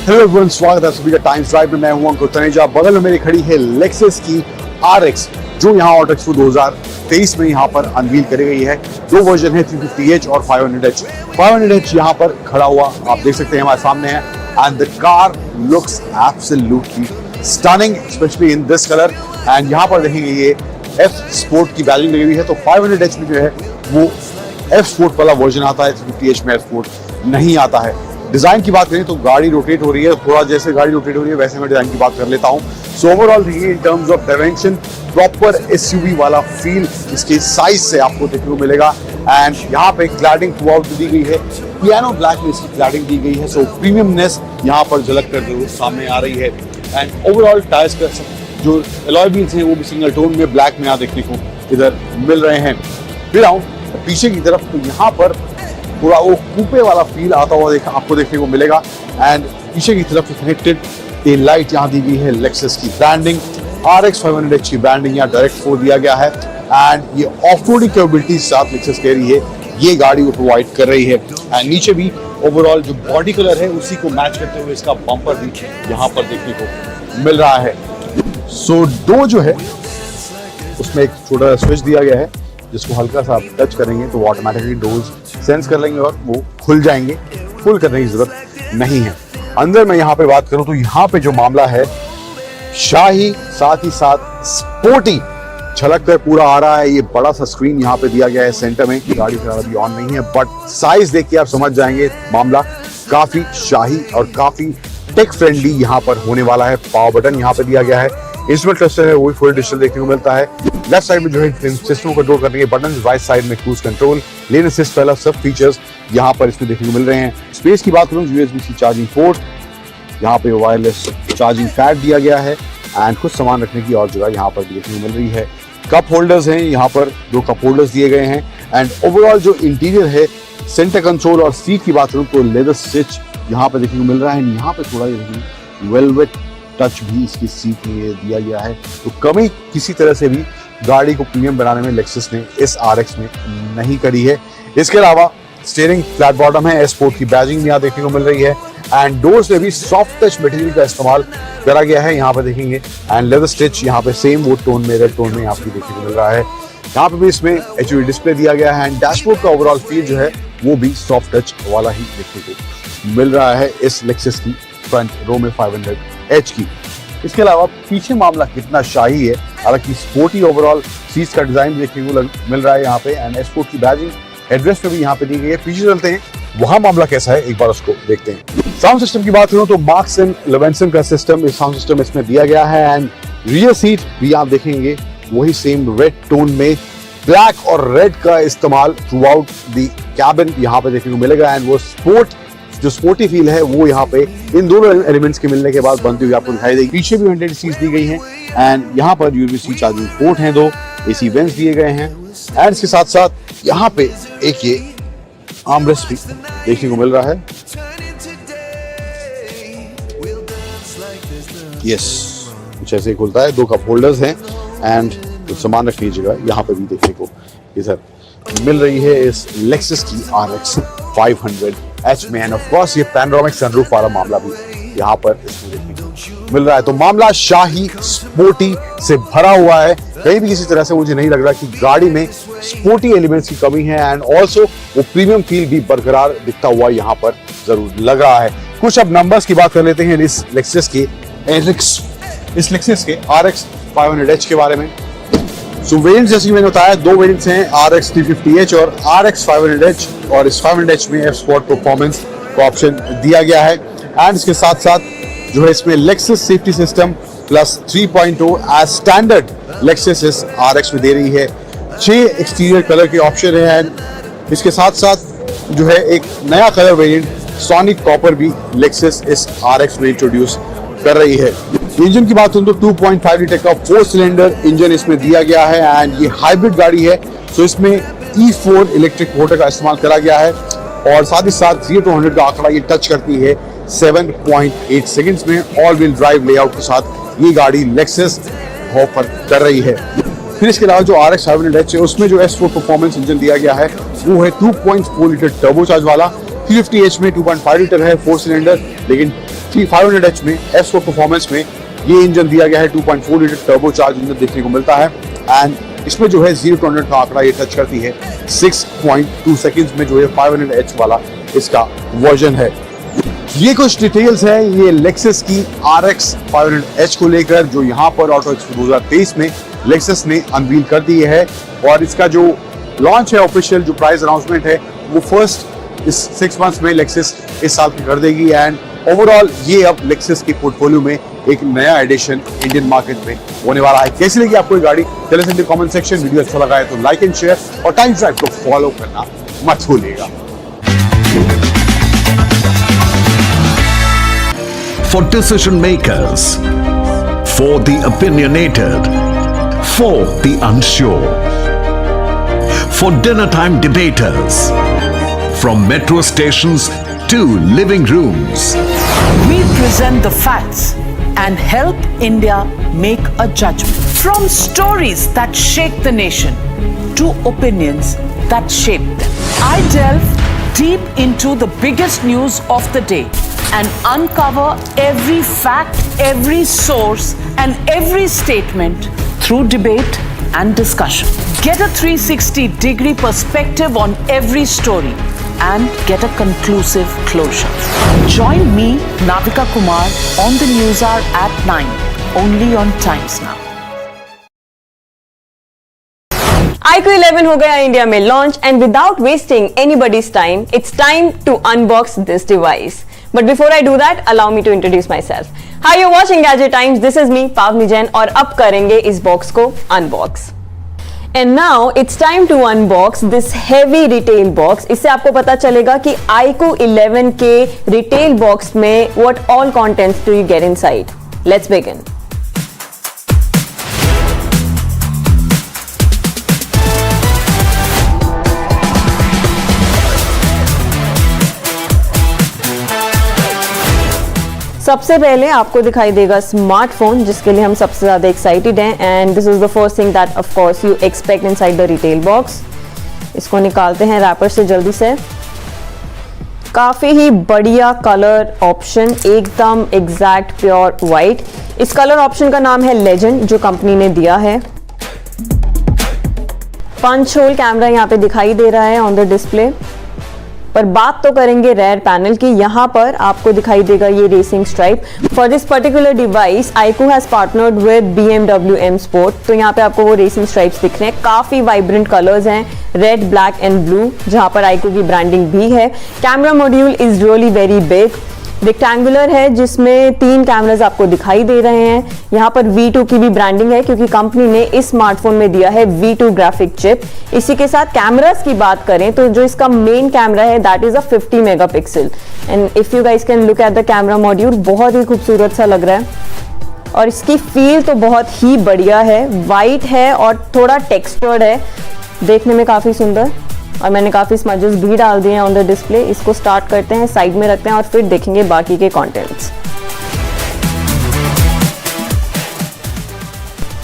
S12: हेलो एवरीवन, स्वागत है सभी का टाइम्स ड्राइव में. मैं हूं अंकुर तनेजा. बगल में मेरी खड़ी है लेक्सस की RX जो यहाँ ऑटो एक्सपो 2023 में यहाँ पर अनवील करी गई है. दो वर्जन है 350H और 500H. 500H यहाँ पर खड़ा हुआ आप देख सकते हैं हमारे सामने है and the car looks absolutely stunning specially in this colour. And यहाँ पर देखेंगे ये F स्पोर्ट की बैजिंग लगी हुई है. तो 500H में जो है वो F स्पोर्ट वाला वर्जन आता है, 350H में F स्पोर्ट नहीं आता है. डिजाइन की बात करें तो गाड़ी रोटेट हो रही है, थोड़ा जैसे गाड़ी रोटेट हो रही है वैसे मैं डिजाइन की बात कर लेता हूं. सो ओवरऑल देखिए in terms of dimension proper SUV वाला फील इसके साइज से आपको देखने को मिलेगा. एंड यहाँ पे क्लैडिंग थ्रू आउट दी गई है, पियानो ब्लैक में इसकी क्लैडिंग दी गई है. सो प्रीमियमनेस यहाँ पर झलक करते हुए सामने आ रही है. एंड ओवरऑल टायर्स का जो अलॉय व्हील्स हैं वो भी सिंगल टोन में ब्लैक में यहाँ देखने को इधर मिल रहे हैं. फिर आऊँ पीछे की तरफ तो यहाँ पर थोड़ा वो कूपे वाला फील आता हुआ आपको देखने को मिलेगा. एंड पीछे की तरफ कनेक्टेड टेल लाइट यहाँ दी गई है. लेक्सस की ब्रांडिंग RX 500H की ब्रांडिंग यहाँ डायरेक्ट फोर दिया गया है. एंड ये ऑफ रोडिंग कैपेबिलिटी साथ लेक्सस कह रही है ये गाड़ी को प्रोवाइड कर रही है. एंड नीचे भी ओवरऑल जो बॉडी कलर है उसी को मैच करते हुए इसका बम्पर भी यहाँ पर देखने को मिल रहा है. सो डोर जो है उसमें एक छोटा स्विच दिया गया है जिसको हल्का सा आप टच करेंगे तो ऑटोमेटिकली डोर्स सेंस कर लेंगे और वो खुल जाएंगे. फुल करने की जरूरत नहीं है. अंदर मैं यहाँ पे बात करूँ तो यहाँ पे जो मामला है शाही साथ ही साथ स्पोर्टी झलक कर पूरा आ रहा है. ये बड़ा सा स्क्रीन यहाँ पे दिया गया है सेंटर में. गाड़ी फिलहाल अभी ऑन नहीं है बट साइज देख के आप समझ जाएंगे मामला काफी शाही और काफी टेक फ्रेंडली यहाँ पर होने वाला है. पावर बटन यहाँ पे दिया गया है. इंस्ट्रूमेंट क्लस्टर है वो भी फुल डिजिटल देखने को मिलता है. लेफ्ट साइड में जो है सिस्टम को कंट्रोल करने के बटन, राइट साइड में क्रूज कंट्रोल, लेन असिस्ट वाला सब फीचर्स यहाँ पर इसमें देखने को मिल रहे हैं. स्पेस की बात करूँ USB-C चार्जिंग पोर्ट, यहाँ पे वायरलेस चार्जिंग पैड दिया गया है एंड कुछ सामान रखने की और जगह यहाँ पर देखने को मिल रही है. कप होल्डर्स हैं यहाँ पर, 2 कप होल्डर्स दिए गए हैं. एंड ओवरऑल जो इंटीरियर है सेंटर कंसोल और सीट की बात करूँ तो लेदर स्टिच यहाँ पे देखने को मिल रहा है. यहाँ पे थोड़ा वेलवेट टच भी इसकी सीट में दिया गया है. तो कमी किसी तरह से भी गाड़ी को प्रीमियम बनाने में लेक्सस ने इस RX में नहीं करी है. इसके अलावा स्टीयरिंग फ्लैट बॉटम है, स्पोर्ट की बैजिंग यहाँ देखने को मिल रही है. एंड डोर्स में भी सॉफ्ट टच मटेरियल का इस्तेमाल करा गया है यहाँ पे देखेंगे. एंड लेदर स्टिच यहाँ पे सेम वुड टोन में, रेड टोन में आपको देखने को मिल रहा है. यहाँ पे भी इसमें HUD डिस्प्ले दिया गया है. एंड डैशबोर्ड का ओवरऑल फील जो है वो भी सॉफ्ट टच वाला ही देखने को मिल रहा है इस लेक्सस की फ्रंट रो में 500H की. इसके अलावा पीछे मामला कितना शाही है, हालांकि स्पोर्टी ओवरऑल सीट्स का डिजाइन देखने को मिल रहा है यहाँ पे, एंड एस्पोर्ट की बैजिंग एड्रेस पे भी यहाँ पे दी गई है। पीछे चलते हैं, वहां मामला कैसा है एक बार उसको देखते हैं। साउंड सिस्टम की बात करूं तो मार्क्स एंड लेवेंसन का सिस्टम, इस साउंड सिस्टम इसमें दिया गया है, एंड रियर सीट भी आप देखेंगे वही सेम रेड टोन में ब्लैक और रेड का इस्तेमाल थ्रू आउट द कैबिन यहाँ पे देखने को मिलेगा, एंड वो जो स्पोर्टी फील है वो यहाँ पे इन दोनों एलिमेंट्स के मिलने के बाद बनती हुई आपको दिखाई देगी। पीछे भी वेंटेड सीट्स दी गई हैं, एंड यहाँ पर यूएसबी चार्जिंग पोर्ट हैं, 2 एसी वेंट्स दिए गए हैं, एंड इसके साथ साथ यहाँ पे एक ये आर्मरेस्ट भी देखने को मिल रहा है। यस, कुछ ऐसे खुलता है, 2 कप होल्डर्स हैं, एंड कुछ सामान रखने की जगह यहाँ पे भी देखने को इधर मिल रही है इस लेक्सस की RX 500H में, एंड ऑफ कोर्स ये पैनोरामिक सनरूफ वाला मामला भी यहाँ पर इसमें देखने को मिल रहा है। तो मामला शाही स्पोर्टी से भरा हुआ है, कहीं भी किसी तरह से मुझे नहीं लग रहा कि गाड़ी में स्पोर्टी एलिमेंट्स की कमी है, एंड ऑल्सो वो प्रीमियम फील भी बरकरार दिखता हुआ यहाँ पर जरूर लग रहा है। कुछ अब नंबर्स की बात कर लेते हैं इस लेक्सस के RX 500H के बारे में। सो वेरिएंट्स जैसे मैंने बताया, 2 वेरिएंट्स हैं, RX 350H और RX 500H, और इस 500H में F Sport परफॉर्मेंस का ऑप्शन दिया गया है, एंड इसके साथ साथ जो है इसमें Lexus safety system plus 3.0 as standard Lexus इस RX में दे रही है। 6 एक्सटीरियर कलर के ऑप्शन है, एंड इसके साथ साथ जो है एक नया कलर वेरिएंट सॉनिक कॉपर भी लेक्सस इस RX में इंट्रोड्यूस कर रही है। इंजन की बात करूं तो 2.5 लीटर का 4 सिलेंडर इंजन इसमें दिया गया है, एंड ये हाइब्रिड गाड़ी है, सो इसमें E4 इलेक्ट्रिक मोटर का इस्तेमाल करा गया है, और साथ ही साथ 0 to 100 का आंकड़ा ये टच करती है 7.8 सेकंड्स में। ऑल व्हील ड्राइव लेआउट के साथ ये गाड़ी लेक्सस ऑफर कर रही है। फिर इसके अलावा जो RX 500H है उसमें जो S4 परफॉर्मेंस इंजन दिया गया है वो है 2.4 लीटर टर्बोचार्ज वाला। 350H में 2.5 लीटर है 4 सिलेंडर, लेकिन 500H में S4 परफॉर्मेंस में ये इंजन दिया गया है 2.4 लीटर टर्बोचार्ज इंजन देखने को मिलता है, एंड इसमें जो है 0 to 100 का आंकड़ा ये टच करती है 6.2 सेकंड्स में, जो है 500H वाला इसका वर्जन है। ये कुछ डिटेल्स हैं ये लेक्सस की RX 500H को लेकर, जो यहाँ पर ऑटो एक्सपो 2023 में लेक्सस ने अनवील कर दी है, और इसका जो लॉन्च है ऑफिशियल जो प्राइस अनाउंसमेंट है वो फर्स्ट इस 6 मंथ्स में लेक्सस इस साल की कर देगी, एंड ओवरऑल ये अब लेक्सस के पोर्टफोलियो में एक नया एडिशन इंडियन मार्केट में होने वाला है। कैसी लगी आपको ये गाड़ी? Tell us in the comment section. Video अच्छा लगा है तो लाइक एंड शेयर, और टाइम्स ड्राइव को फॉलो करना मत भूलिएगा।
S3: For decision makers, for the opinionated, for the unsure, for dinner time debaters, from metro stations to living rooms.
S4: We present the facts and help India make a judgment. From stories that shake the nation to opinions that shape them. I delve deep into the biggest news of the day and uncover every fact, every source and every statement through debate and discussion. Get a 360-degree perspective on every story and get a conclusive closure. Join me, Navika Kumar, on the Newshour at 9, only on Times Now.
S7: iQOO 11 हो गया India में launch, and without wasting anybody's time, it's time to unbox this device. But before I do that, allow me to introduce myself. Hi, you're watching Gadget Times. This is me, Pavni Jain, और अब करेंगे इस box को unbox. And now it's time to unbox this heavy retail box. इससे आपको पता चलेगा कि iQOO 11 के retail box में what all contents do you get inside. Let's begin. सबसे पहले आपको दिखाई देगा स्मार्टफोन, जिसके लिए हम सबसे ज़्यादा एक्साइटेड हैं, and this is the first thing that of course you expect inside the retail box. इसको निकालते हैं रैपर से जल्दी से. काफ़ी ही बढ़िया कलर ऑप्शन, एकदम एग्जैक्ट प्योर वाइट. इस कलर ऑप्शन का नाम है लेजेंड, जो कंपनी ने दिया है. पंच होल कैमरा यहाँ पे दिखाई दे रहा है ऑन द डिस्प्ले. पर बात तो करेंगे रेयर पैनल की। यहाँ पर आपको दिखाई देगा ये racing stripe. For this particular device iQOO has partnered with BMW M Sport। तो यहाँ पे आपको वो रेसिंग स्ट्राइप्स दिख रहे हैं, काफी वाइब्रेंट कलर्स हैं, रेड, ब्लैक एंड ब्लू, जहाँ पर iQOO की ब्रांडिंग भी है। Camera module is really very big, rectangular है, जिसमें 3 कैमरास आपको दिखाई दे रहे हैं। यहाँ पर V2 की भी ब्रांडिंग है क्योंकि कंपनी ने इस स्मार्टफोन में दिया है V2 ग्राफिक चिप। इसी के साथ कैमरास की बात करें तो जो इसका मेन कैमरा है that is a 50 megapixel and if you guys can look at the camera module, बहुत ही खूबसूरत सा लग रहा है और इसकी फील तो बहुत ही बढ़िया है। वाइट है और थोड़ा टेक्सचर्ड है, देखने में काफी सुंदर। और मैंने काफी स्मजेस भी डाल दिए हैं ऑन द डिस्प्ले। इसको स्टार्ट करते हैं, साइड में रखते हैं और फिर देखेंगे बाकी के कंटेंट्स।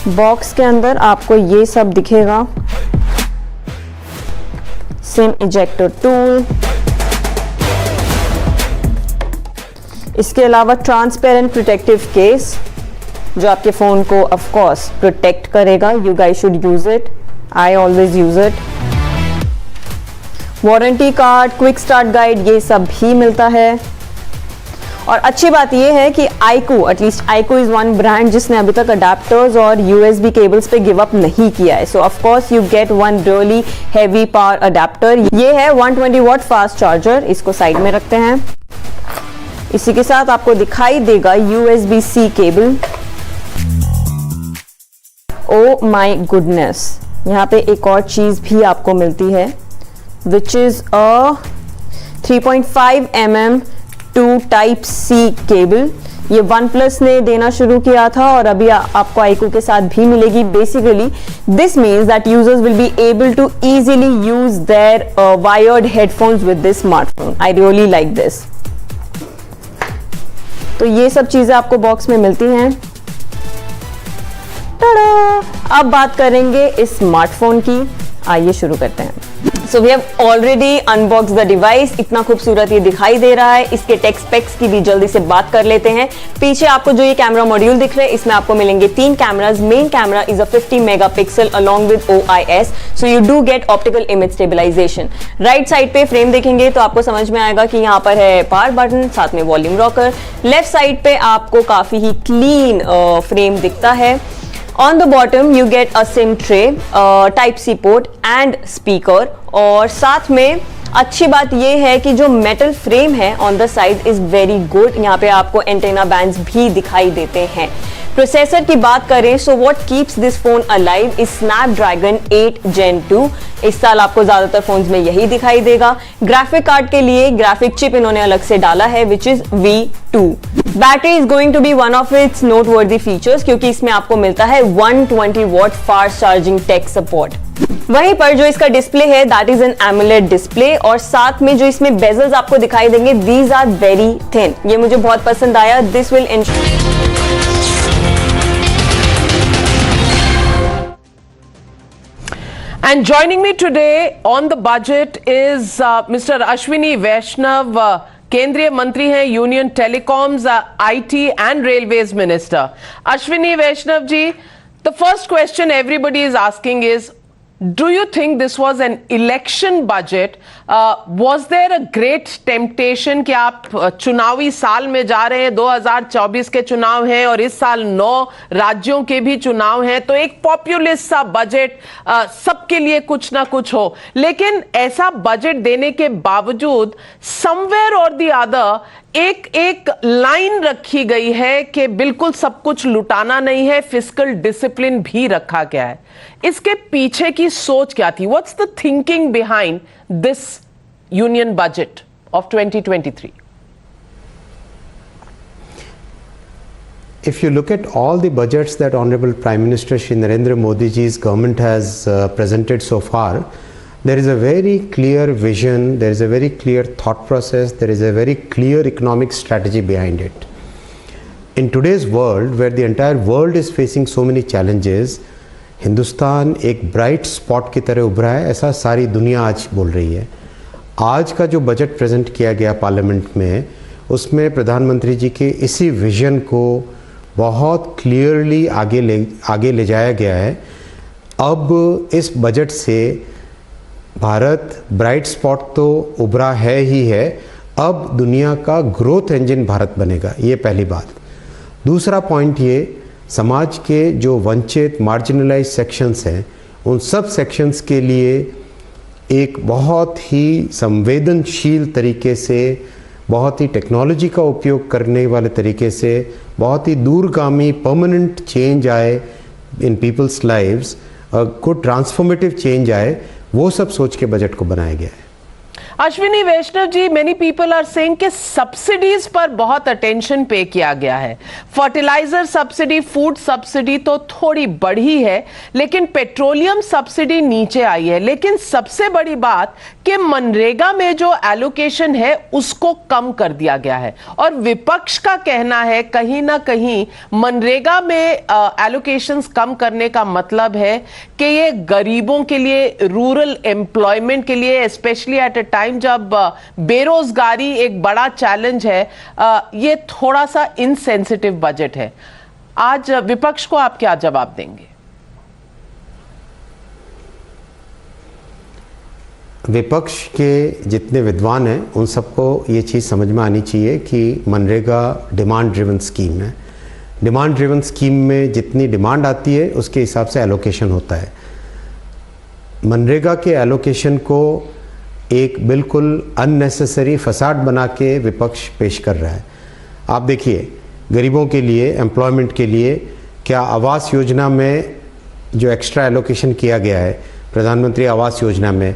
S7: बॉक्स के अंदर आपको ये सब दिखेगा, सिम इजेक्टर टूल, इसके अलावा ट्रांसपेरेंट प्रोटेक्टिव केस जो आपके फोन को ऑफ कोर्स प्रोटेक्ट करेगा। You guys should use it, I always use it. Warranty card, quick start guide, ये सब भी मिलता है। और अच्छी बात ये है कि iQOO, at least iQOO is one brand जिसने अभी तक अडेप्टर्स और USB केबल्स पे गिव अप नहीं किया है। सो of course you get one really heavy power adapter. ये है 120 वॉट फास्ट चार्जर, इसको साइड में रखते हैं। इसी के साथ आपको दिखाई देगा USB-C cable. Oh my goodness, यहाँ पे एक और चीज भी आपको मिलती है which is a 3.5 mm to Type C cable. ये OnePlus ने देना शुरू किया था और अभी आपको iQOO के साथ भी मिलेगी। Basically this means that users will be able to easily use their wired headphones with this smartphone. I really like this. तो ये सब चीजें आपको बॉक्स में मिलती हैं। टाडा! अब बात करेंगे इस स्मार्टफोन की, आइए शुरू करते हैं। So we have already unboxed the device। इतना खूबसूरत ये दिखाई दे रहा है। इसके टेक स्पेक्स की भी जल्दी से बात कर लेते हैं। पीछे आपको जो ये कैमरा मॉड्यूल दिख रहे हैं, इसमें आपको मिलेंगे 3 cameras. Main camera is a 50 megapixel along with OIS, so you do get optical image stabilization। Right side पे फ्रेम देखेंगे तो आपको समझ में आएगा कि यहाँ पर है पावर बटन, साथ में वॉल्यूम रॉकर। लेफ्ट साइड पे आपको काफी ही क्लीन फ्रेम दिखता है। On the bottom you get a SIM tray, Type C port and speaker। और साथ में अच्छी बात ये है कि जो मेटल फ्रेम है on the side is very good. यहाँ पे आपको एंटेना बैंड्स भी दिखाई देते हैं। प्रोसेसर की बात करें so what keeps this phone alive is Snapdragon 8 Gen 2। इस साल आपको ज्यादातर फोन्स में यही दिखाई देगा। ग्राफिक कार्ड के लिए ग्राफिक चिप इन्होंने अलग से डाला है which is V2। Battery is going to be one of its noteworthy features क्योंकि इसमें आपको मिलता है 120 watt fast charging tech support. वहीं पर जो इसका डिस्प्ले है that is an AMOLED display और साथ में जो इसमें बेजल्स आपको दिखाई देंगे दीज आर वेरी थिन। ये मुझे बहुत पसंद आया। This will
S16: And joining me today on the budget is Mr. Ashwini Vaishnav, केंद्रीय मंत्री हैं, union telecoms, IT and railways minister. Ashwini Vaishnav ji, the first question everybody is asking is, do you think this was an election budget? Was there a great temptation कि आप चुनावी साल में जा रहे हैं, 2024 के चुनाव हैं और इस साल 9 राज्यों के भी चुनाव हैं, तो एक पॉपुलिस्ट सा बजट सबके लिए कुछ ना कुछ हो। लेकिन ऐसा बजट देने के बावजूद समवेयर और द अदर एक लाइन रखी गई है कि बिल्कुल सब कुछ लुटाना नहीं है, फिस्कल डिसिप्लिन भी रखा गया है। इसके पीछे की सोच क्या थी? What's the thinking behind this union budget of 2023?
S8: If you look at all the budgets that Honorable Prime Minister Shri Narendra Modi ji's government has presented so far, there is a very clear vision, there is a very clear thought process, there is a very clear economic strategy behind it. In today's world, where the entire world is facing so many challenges, Hindustan एक bright spot की तरह उभरा है, ऐसा सारी दुनिया आज बोल रही है। आज का जो बजट प्रेजेंट किया गया पार्लियामेंट में, उसमें प्रधानमंत्री जी के इसी विजन को बहुत क्लियरली आगे ले जाया गया है। अब इस बजट से भारत ब्राइट स्पॉट तो उभरा है ही है, अब दुनिया का ग्रोथ इंजन भारत बनेगा, ये पहली बात। दूसरा पॉइंट ये, समाज के जो वंचित मार्जिनलाइज सेक्शंस हैं उन सब सेक्शंस के लिए एक बहुत ही संवेदनशील तरीके से, बहुत ही टेक्नोलॉजी का उपयोग करने वाले तरीके से, बहुत ही दूरगामी परमानेंट चेंज आए in people's lives, good transformative change आए, वो सब सोच के बजट को बनाया गया है।
S16: अश्विनी वैष्णव जी, मेनी पीपल आर सेइंग कि सब्सिडीज पर बहुत अटेंशन पे किया गया है। फर्टिलाइजर सब्सिडी, फूड सब्सिडी तो थोड़ी बढ़ी है, लेकिन पेट्रोलियम सब्सिडी नीचे आई है। लेकिन सबसे बड़ी बात कि मनरेगा में जो एलोकेशन है उसको कम कर दिया गया है, और विपक्ष का कहना है कहीं ना कहीं मनरेगा में एलोकेशंस कम करने का मतलब है कि ये गरीबों के लिए, रूरल एम्प्लॉयमेंट के लिए, स्पेशली एट अ टाइम जब बेरोजगारी एक बड़ा चैलेंज है, ये थोड़ा सा इनसेंसिटिव बजट है। आज विपक्ष को आप क्या जवाब देंगे?
S8: विपक्ष के जितने विद्वान हैं उन सबको ये चीज़ समझ में आनी चाहिए कि मनरेगा डिमांड ड्रिवन स्कीम है। डिमांड ड्रिवन स्कीम में जितनी डिमांड आती है उसके हिसाब से एलोकेशन होता है। मनरेगा के एलोकेशन को एक बिल्कुल अननेसेसरी फसाड बना के विपक्ष पेश कर रहा है। आप देखिए, गरीबों के लिए, एम्प्लॉयमेंट के लिए, क्या आवास योजना में जो एक्स्ट्रा एलोकेशन किया गया है प्रधानमंत्री आवास योजना में,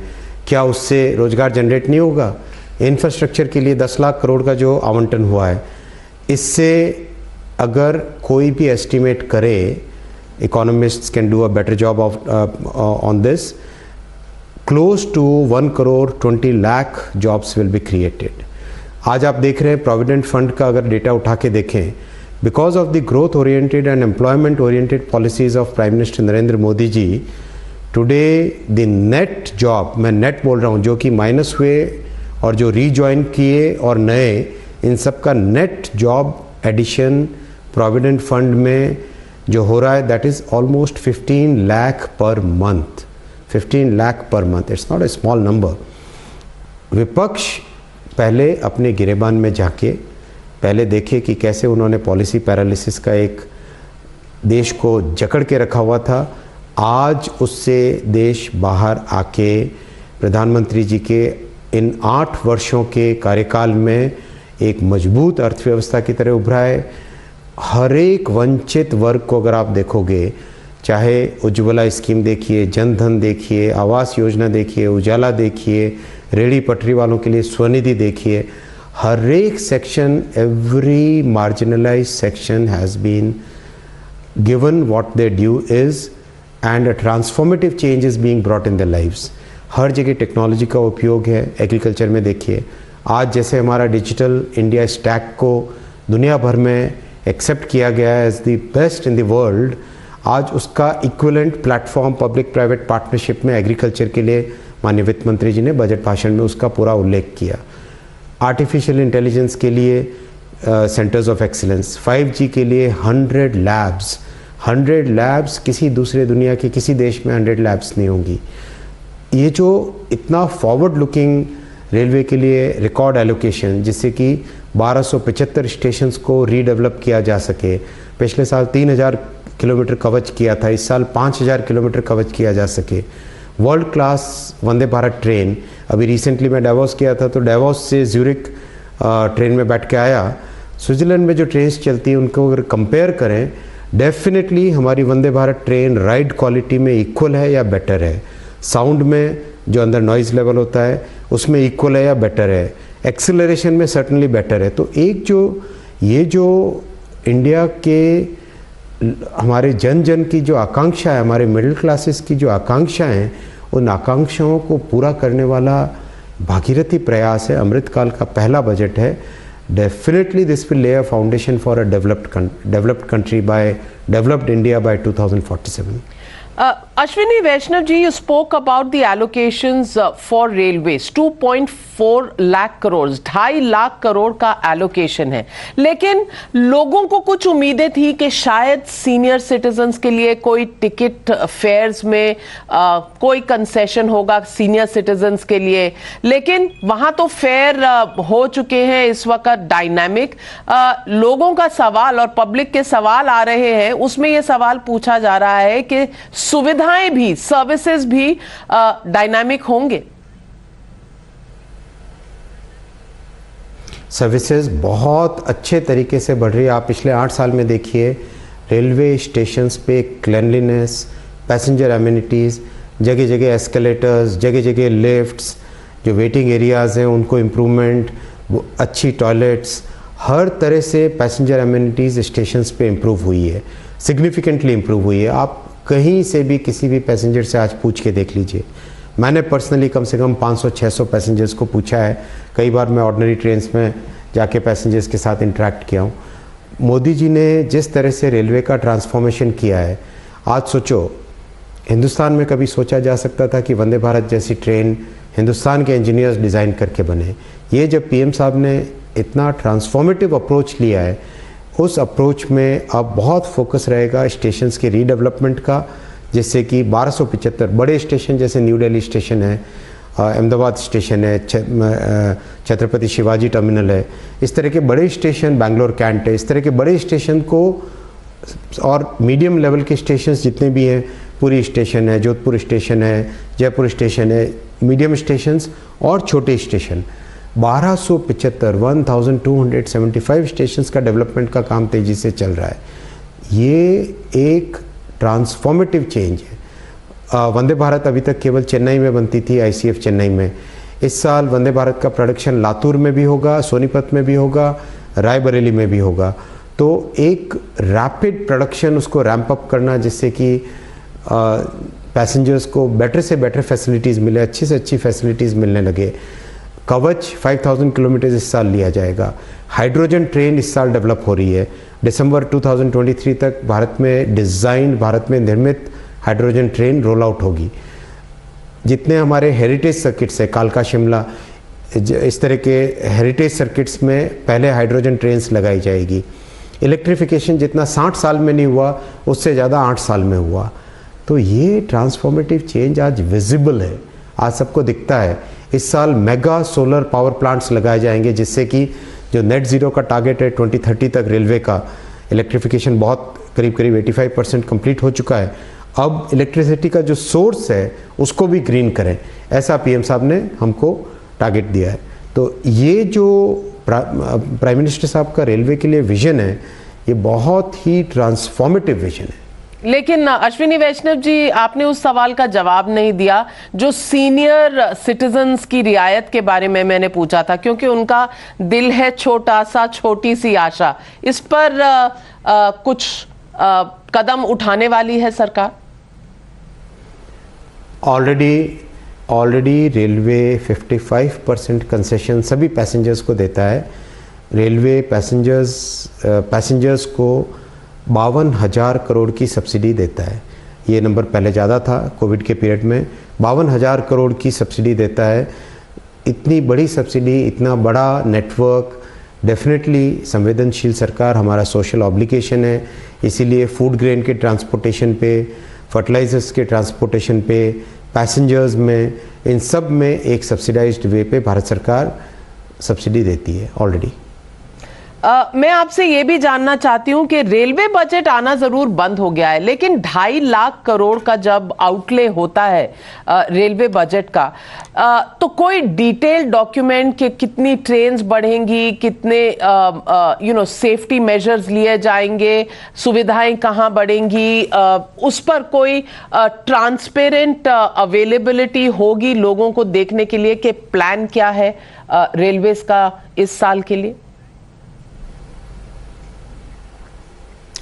S8: क्या उससे रोजगार जनरेट नहीं होगा? इंफ्रास्ट्रक्चर के लिए 10 लाख करोड़ का जो आवंटन हुआ है, इससे अगर कोई भी एस्टिमेट करे, economists can do a better job on this, close to 1 crore 20 lakh jobs will be created. आज आप देख रहे हैं प्रोविडेंट फंड का अगर डेटा उठा के देखें, because of the growth oriented and employment oriented policies of prime minister Narendra Modi ji, today the net job, मैं नेट बोल रहा हूँ, जो कि माइनस हुए और जो रीजॉइन किए और नए, इन सब का net job addition provident fund में जो हो रहा है, that is almost 15 lakh per month. 15 lakh per month, it's not a small number. विपक्ष पहले अपने गिरेबान में जाके पहले देखे कि कैसे उन्होंने पॉलिसी पैरालिसिस का एक देश को जकड़ के रखा हुआ था। आज उससे देश बाहर आके प्रधानमंत्री जी के इन 8 वर्षों के कार्यकाल में एक मजबूत अर्थव्यवस्था की तरह उभरा है। हर एक वंचित वर्ग को अगर आप देखोगे, चाहे उज्ज्वला स्कीम देखिए, जनधन देखिए, आवास योजना देखिए, उजाला देखिए, रेहड़ी पटरी वालों के लिए स्वनिधि देखिए, हर एक section, every marginalise section has been given what their due is and a transformative change is being brought in their lives. हर जगह टेक्नोलॉजी का उपयोग है। एग्रीकल्चर में देखिए, आज जैसे हमारा डिजिटल इंडिया स्टैक को दुनिया भर में एक्सेप्ट किया गया है as the best in the world, आज उसका equivalent platform public private partnership में एग्रीकल्चर के लिए माननीय वित्त मंत्री जी ने बजट भाषण में उसका पूरा उल्लेख किया। आर्टिफिशियल इंटेलिजेंस के लिए सेंटर्स ऑफ एक्सीलेंस, 5G के लिए 100 लैब्स, 100 लैब्स, किसी दूसरे दुनिया के किसी देश में 100 लैब्स नहीं होंगी। ये जो इतना फॉरवर्ड लुकिंग रेलवे के लिए रिकॉर्ड एलोकेशन, जिससे कि 1275 स्टेशंस को रीडेवलप किया जा सके। पिछले साल 3000 किलोमीटर कवच किया था, इस साल 5000 किलोमीटर कवच किया जा सके। World class Vande Bharat train, अभी रिसेंटली मैं डेवोस किया था, तो डेवोस से ज्यूरिक ट्रेन में बैठ के आया। स्विट्ज़रलैंड में जो ट्रेन्स चलती हैं उनको अगर कंपेयर करें, डेफिनेटली हमारी Vande Bharat train ride quality में इक्वल है या बेटर है। साउंड में जो अंदर नॉइज़ लेवल होता है उसमें इक्वल है या बेटर है। एक्सेलरेशन में सर्टनली बेटर है। तो एक ये जो इंडिया के हमारे जन जन की जो आकांक्षा है, हमारे मिडिल क्लासेस की जो आकांक्षा है, उन आकांक्षाओं को पूरा करने वाला भागीरथी प्रयास है। अमृत काल का पहला बजट है। Definitely this will lay a foundation for a developed country bye developed India by 2047।
S16: Ashwini Vaishnav ji, you spoke about the allocations for railways. 2.4 lakh crores, 2.5 lakh crore का allocation है, लेकिन लोगों को कुछ उम्मीदें थी कि शायद सीनियर सिटीजन्स के लिए कोई टिकट फेयर्स में कोई कंसेशन होगा सीनियर सिटीजन्स के लिए, लेकिन वहां तो फेयर हो चुके हैं इस वक्त डायनामिक। लोगों का सवाल और पब्लिक के सवाल आ रहे हैं, उसमें यह सवाल पूछा जा रहा है कि सुविधाएं भी, सर्विसेज भी डायनामिक होंगे।
S8: सर्विसेज बहुत अच्छे तरीके से बढ़ रही है। आप पिछले 8 साल में देखिए, रेलवे स्टेशंस पे क्लेanलीनेस, पैसेंजर एमिनिटीज़, जगह जगह एस्केलेटर्स, जगह जगह लिफ्ट्स, जो वेटिंग एरियाज़ हैं उनको इम्प्रूवमेंट, अच्छी टॉयलेट्स, हर तरह से पैसेंजर एमिनिटीज़ स्टेशंस पे इम्प्रूव हुई है, सिग्निफिकेंटली इम्प्रूव हुई है। आप कहीं से भी किसी भी पैसेंजर से आज पूछ के देख लीजिए। मैंने पर्सनली कम से कम 500-600 पैसेंजर्स को पूछा है। कई बार मैं ऑर्डिनरी ट्रेन्स में जाके पैसेंजर्स के साथ इंटरेक्ट किया हूँ। मोदी जी ने जिस तरह से रेलवे का ट्रांसफॉर्मेशन किया है, आज सोचो हिंदुस्तान में कभी सोचा जा सकता था कि वंदे भारत जैसी ट्रेन हिंदुस्तान के इंजीनियर्स डिज़ाइन करके बने। ये जब पीएम साहब ने इतना ट्रांसफॉर्मेटिव अप्रोच लिया है, उस अप्रोच में अब बहुत फोकस रहेगा स्टेशंस के रीडेवलपमेंट का, जिससे कि 1275 बड़े स्टेशन जैसे न्यू दिल्ली स्टेशन है, अहमदाबाद स्टेशन है, छत्रपति शिवाजी टर्मिनल है, इस तरह के बड़े स्टेशन, बैंगलोर कैंट है, इस तरह के बड़े स्टेशन को, और मीडियम लेवल के स्टेशन जितने भी हैं, पुरी स्टेशन है, जोधपुर स्टेशन है, जयपुर स्टेशन है, मीडियम स्टेशंस और छोटे स्टेशन, 1275 स्टेशंस का डेवलपमेंट का काम तेज़ी से चल रहा है। ये एक ट्रांसफॉर्मेटिव चेंज है। वंदे भारत अभी तक केवल चेन्नई में बनती थी, आईसीएफ चेन्नई में। इस साल वंदे भारत का प्रोडक्शन लातूर में भी होगा, सोनीपत में भी होगा, रायबरेली में भी होगा। तो एक रैपिड प्रोडक्शन, उसको रैंप अप करना, जिससे कि पैसेंजर्स को बेटर से बेटर फैसिलिटीज़ मिले, अच्छी से अच्छी फैसिलिटीज़ मिलने लगे। कवच 5000 किलोमीटर इस साल लिया जाएगा। हाइड्रोजन ट्रेन इस साल डेवलप हो रही है। दिसंबर 2023 तक भारत में डिज़ाइन, भारत में निर्मित हाइड्रोजन ट्रेन रोल आउट होगी। जितने हमारे हेरिटेज सर्किट्स है, कालका शिमला, इस तरह के हेरिटेज सर्किट्स में पहले हाइड्रोजन ट्रेन्स लगाई जाएगी। इलेक्ट्रिफिकेशन जितना 60 साल में नहीं हुआ, उससे ज़्यादा 8 साल में हुआ। तो ये ट्रांसफॉर्मेटिव चेंज आज विजिबल है, आज सबको दिखता है। इस साल मेगा सोलर पावर प्लांट्स लगाए जाएंगे, जिससे कि जो नेट ज़ीरो का टारगेट है 2030 तक रेलवे का, इलेक्ट्रिफिकेशन बहुत करीब 85% कंप्लीट हो चुका है। अब इलेक्ट्रिसिटी का जो सोर्स है उसको भी ग्रीन करें, ऐसा पीएम साहब ने हमको टारगेट दिया है। तो ये जो प्राइम मिनिस्टर साहब का रेलवे के लिए विजन है, ये बहुत ही ट्रांसफॉर्मेटिव विजन है।
S16: लेकिन अश्विनी वैष्णव जी, आपने उस सवाल का जवाब नहीं दिया जो सीनियर सिटीजन्स की रियायत के बारे में मैंने पूछा था, क्योंकि उनका दिल है छोटा सा, छोटी सी आशा। इस पर कुछ कदम उठाने वाली है सरकार?
S8: ऑलरेडी रेलवे 55% कंसेशन सभी पैसेंजर्स को देता है। रेलवे पैसेंजर्स को 52,000 करोड़ की सब्सिडी देता है। ये नंबर पहले ज़्यादा था, कोविड के पीरियड में 52,000 करोड़ की सब्सिडी देता है। इतनी बड़ी सब्सिडी, इतना बड़ा नेटवर्क, डेफिनेटली संवेदनशील सरकार, हमारा सोशल ऑब्लिगेशन है। इसीलिए फूड ग्रेन के ट्रांसपोर्टेशन पे, फर्टिलाइजर्स के ट्रांसपोर्टेशन पे, पैसेंजर्स में, इन सब में एक सब्सिडाइज्ड वे पे भारत सरकार सब्सिडी देती है ऑलरेडी।
S16: मैं आपसे ये भी जानना चाहती हूं कि रेलवे बजट आना जरूर बंद हो गया है, लेकिन 2.5 लाख करोड़ का जब आउटले होता है रेलवे बजट का, तो कोई डिटेल डॉक्यूमेंट कि कितनी ट्रेन्स बढ़ेंगी, कितने सेफ्टी मेजर्स लिए जाएंगे, सुविधाएं कहां बढ़ेंगी, उस पर कोई ट्रांसपेरेंट अवेलेबिलिटी होगी लोगों को देखने के लिए कि प्लान क्या है रेलवेज का इस साल के लिए?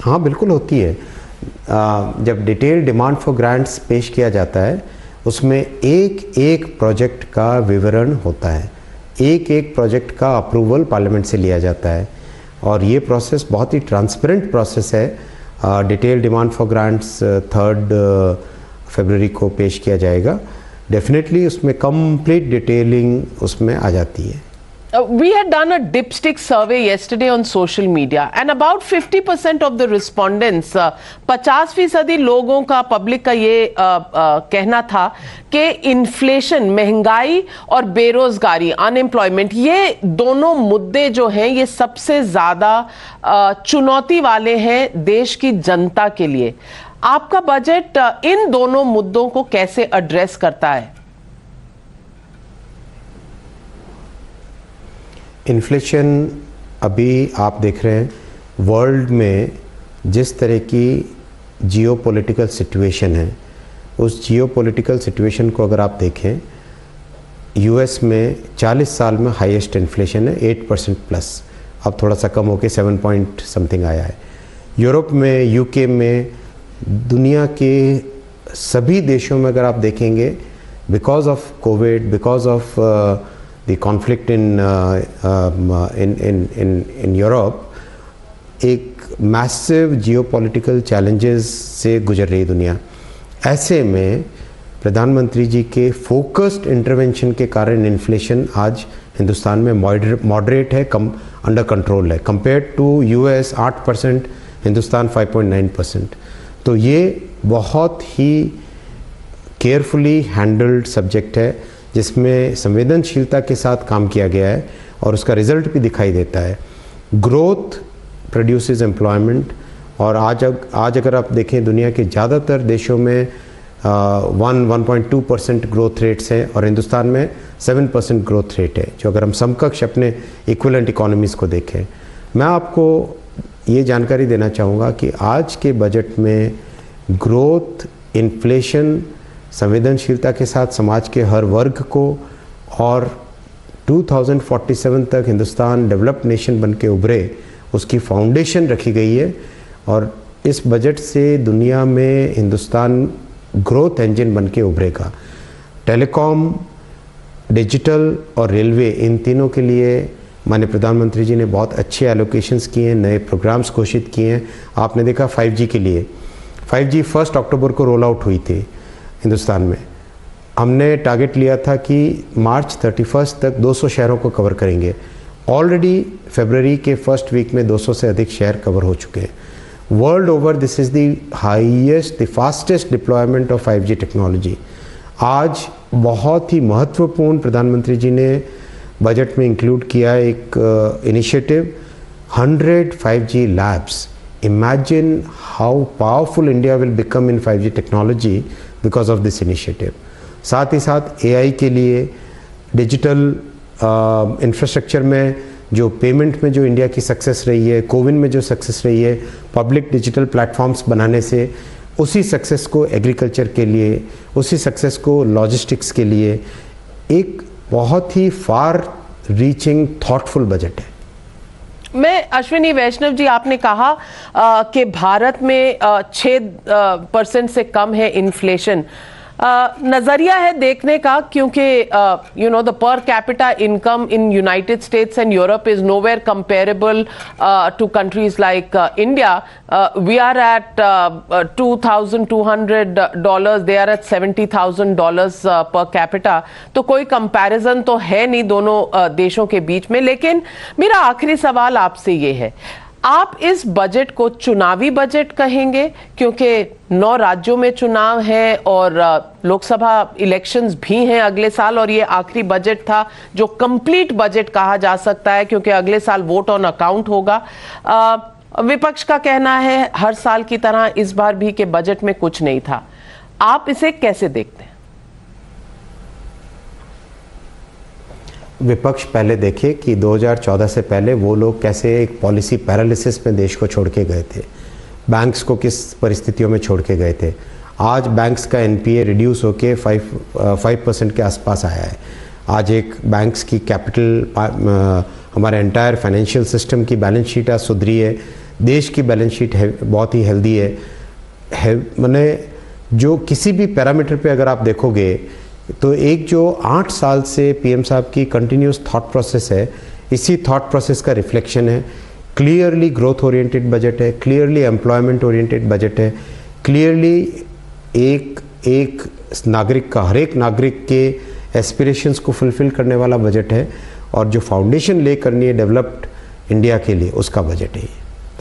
S8: हाँ, बिल्कुल होती है। जब डिटेल डिमांड फॉर ग्रांट्स पेश किया जाता है, उसमें एक एक प्रोजेक्ट का विवरण होता है, एक एक प्रोजेक्ट का अप्रूवल पार्लियामेंट से लिया जाता है, और ये प्रोसेस बहुत ही ट्रांसपेरेंट प्रोसेस है। Detail demand for grants 3rd फरवरी को पेश किया जाएगा, डेफिनेटली उसमें कंप्लीट डिटेलिंग उसमें आ जाती है।
S16: We had done a dipstick survey yesterday on social media and about 50% of the respondents, 50% लोगों का, पब्लिक का ये कहना था कि इन्फ्लेशन, महंगाई और बेरोजगारी, अनएम्प्लॉयमेंट, ये दोनों मुद्दे जो हैं ये सबसे ज़्यादा चुनौती वाले हैं देश की जनता के लिए। आपका बजट इन दोनों मुद्दों को कैसे एड्रेस करता है?
S8: इन्फ्लेशन अभी आप देख रहे हैं वर्ल्ड में जिस तरह की जियोपॉलिटिकल सिचुएशन है, उस जियोपॉलिटिकल सिचुएशन को अगर आप देखें, यूएस में 40 साल में हाईएस्ट इन्फ्लेशन है, 8% प्लस, अब थोड़ा सा कम होकर 7 पॉइंट समथिंग आया है। यूरोप में, यूके में, दुनिया के सभी देशों में अगर आप देखेंगे, because of Covid, because of the conflict in Europe, एक मैसिव जियोपॉलिटिकल चैलेंजेस से गुजर रही दुनिया। ऐसे में प्रधानमंत्री जी के फोकस्ड इंटरवेंशन के कारण इन्फ्लेशन आज हिंदुस्तान में मॉडरेट है, कम अंडर कंट्रोल है। Compare to US 8%, Hindustan 5.9%। तो ये बहुत ही केयरफुली हैंडल्ड सब्जेक्ट है जिसमें संवेदनशीलता के साथ काम किया गया है और उसका रिजल्ट भी दिखाई देता है। ग्रोथ प्रोड्यूसेस एम्प्लॉयमेंट, और आज अगर आप देखें दुनिया के ज़्यादातर देशों में 1.2% ग्रोथ रेट्स हैं और हिंदुस्तान में 7% ग्रोथ रेट है, जो अगर हम समकक्ष अपने इक्विवेलेंट इकोनॉमीज़ को देखें। मैं आपको ये जानकारी देना चाहूँगा कि आज के बजट में ग्रोथ, इन्फ्लेशन, संवेदनशीलता के साथ समाज के हर वर्ग को और 2047 तक हिंदुस्तान डेवलप्ड नेशन बन के उभरे, उसकी फाउंडेशन रखी गई है। और इस बजट से दुनिया में हिंदुस्तान ग्रोथ इंजन बन के उभरेगा। टेलीकॉम, डिजिटल और रेलवे, इन तीनों के लिए माननीय प्रधानमंत्री जी ने बहुत अच्छे एलोकेशंस किए हैं, नए प्रोग्राम्स घोषित किए हैं। आपने देखा 5G के लिए, 5G 1 अक्टूबर को रोल आउट हुई थी हिंदुस्तान में। हमने टारगेट लिया था कि मार्च 31 तक 200 शहरों को कवर करेंगे। ऑलरेडी फरवरी के फर्स्ट वीक में 200 से अधिक शहर कवर हो चुके हैं। World over this is the highest, the fastest deployment of 5G technology. आज बहुत ही महत्वपूर्ण प्रधानमंत्री जी ने बजट में इंक्लूड किया एक initiative, 100 5G labs. Imagine how powerful India will become in 5G technology because of this initiative. साथ ही साथ AI के लिए, डिजिटल इंफ्रास्ट्रक्चर में जो पेमेंट में जो इंडिया की सक्सेस रही है, कोविन में जो सक्सेस रही है, पब्लिक डिजिटल प्लेटफॉर्म्स बनाने से, उसी सक्सेस को एग्रीकल्चर के लिए, उसी सक्सेस को लॉजिस्टिक्स के लिए एक बहुत ही फार रीचिंग थॉटफुल बजट है।
S16: मैं अश्विनी वैष्णव जी, आपने कहा कि भारत में 6% से कम है इन्फ्लेशन। नजरिया है देखने का, क्योंकि you know the per capita income in United States and Europe is nowhere comparable to countries like India. We are at $2,200, they are at $70,000 per capita. तो कोई कंपैरिजन तो है नहीं दोनों देशों के बीच में। लेकिन मेरा आखिरी सवाल आपसे ये है, आप इस बजट को चुनावी बजट कहेंगे, क्योंकि 9 राज्यों में चुनाव है और लोकसभा इलेक्शंस भी हैं अगले साल, और ये आखिरी बजट था जो कंप्लीट बजट कहा जा सकता है, क्योंकि अगले साल वोट ऑन अकाउंट होगा। विपक्ष का कहना है हर साल की तरह इस बार भी कि बजट में कुछ नहीं था। आप इसे कैसे देखते हैं?
S8: विपक्ष पहले देखे कि 2014 से पहले वो लोग कैसे एक पॉलिसी पैरालिसिस में देश को छोड़ के गए थे, बैंक्स को किस परिस्थितियों में छोड़ के गए थे। आज बैंक्स का एनपीए रिड्यूस होके 5% के आसपास आया है। आज एक बैंक्स की कैपिटल, हमारे एंटायर फाइनेंशियल सिस्टम की बैलेंस शीट आज सुधरी है। देश की बैलेंस शीट बहुत ही हेल्दी है। मैंने जो किसी भी पैरामीटर पे अगर आप देखोगे तो एक जो 8 साल से पीएम साहब की कंटिन्यूस थॉट प्रोसेस है, इसी थॉट प्रोसेस का रिफ्लेक्शन है। क्लियरली ग्रोथ ओरिएंटेड बजट है, क्लियरली एम्प्लॉयमेंट ओरिएंटेड बजट है, क्लियरली एक एक नागरिक का, हर एक नागरिक के एस्पिरेशंस को फुलफिल करने वाला बजट है और जो फाउंडेशन ले करनी है डेवलप्ड इंडिया के लिए उसका बजट है।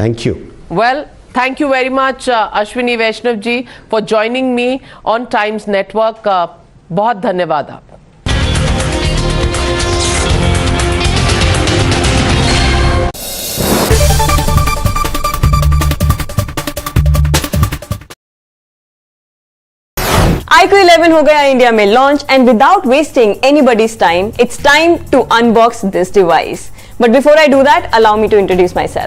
S8: Thank you.
S16: Well, thank you very much, Ashwini Vaishnav ji, for joining me on Times Network. बहुत धन्यवाद आप।
S7: IQ 11 हो गया इंडिया में launch and without wasting anybody's time, it's time to unbox this device. But before I do that, allow me to introduce myself.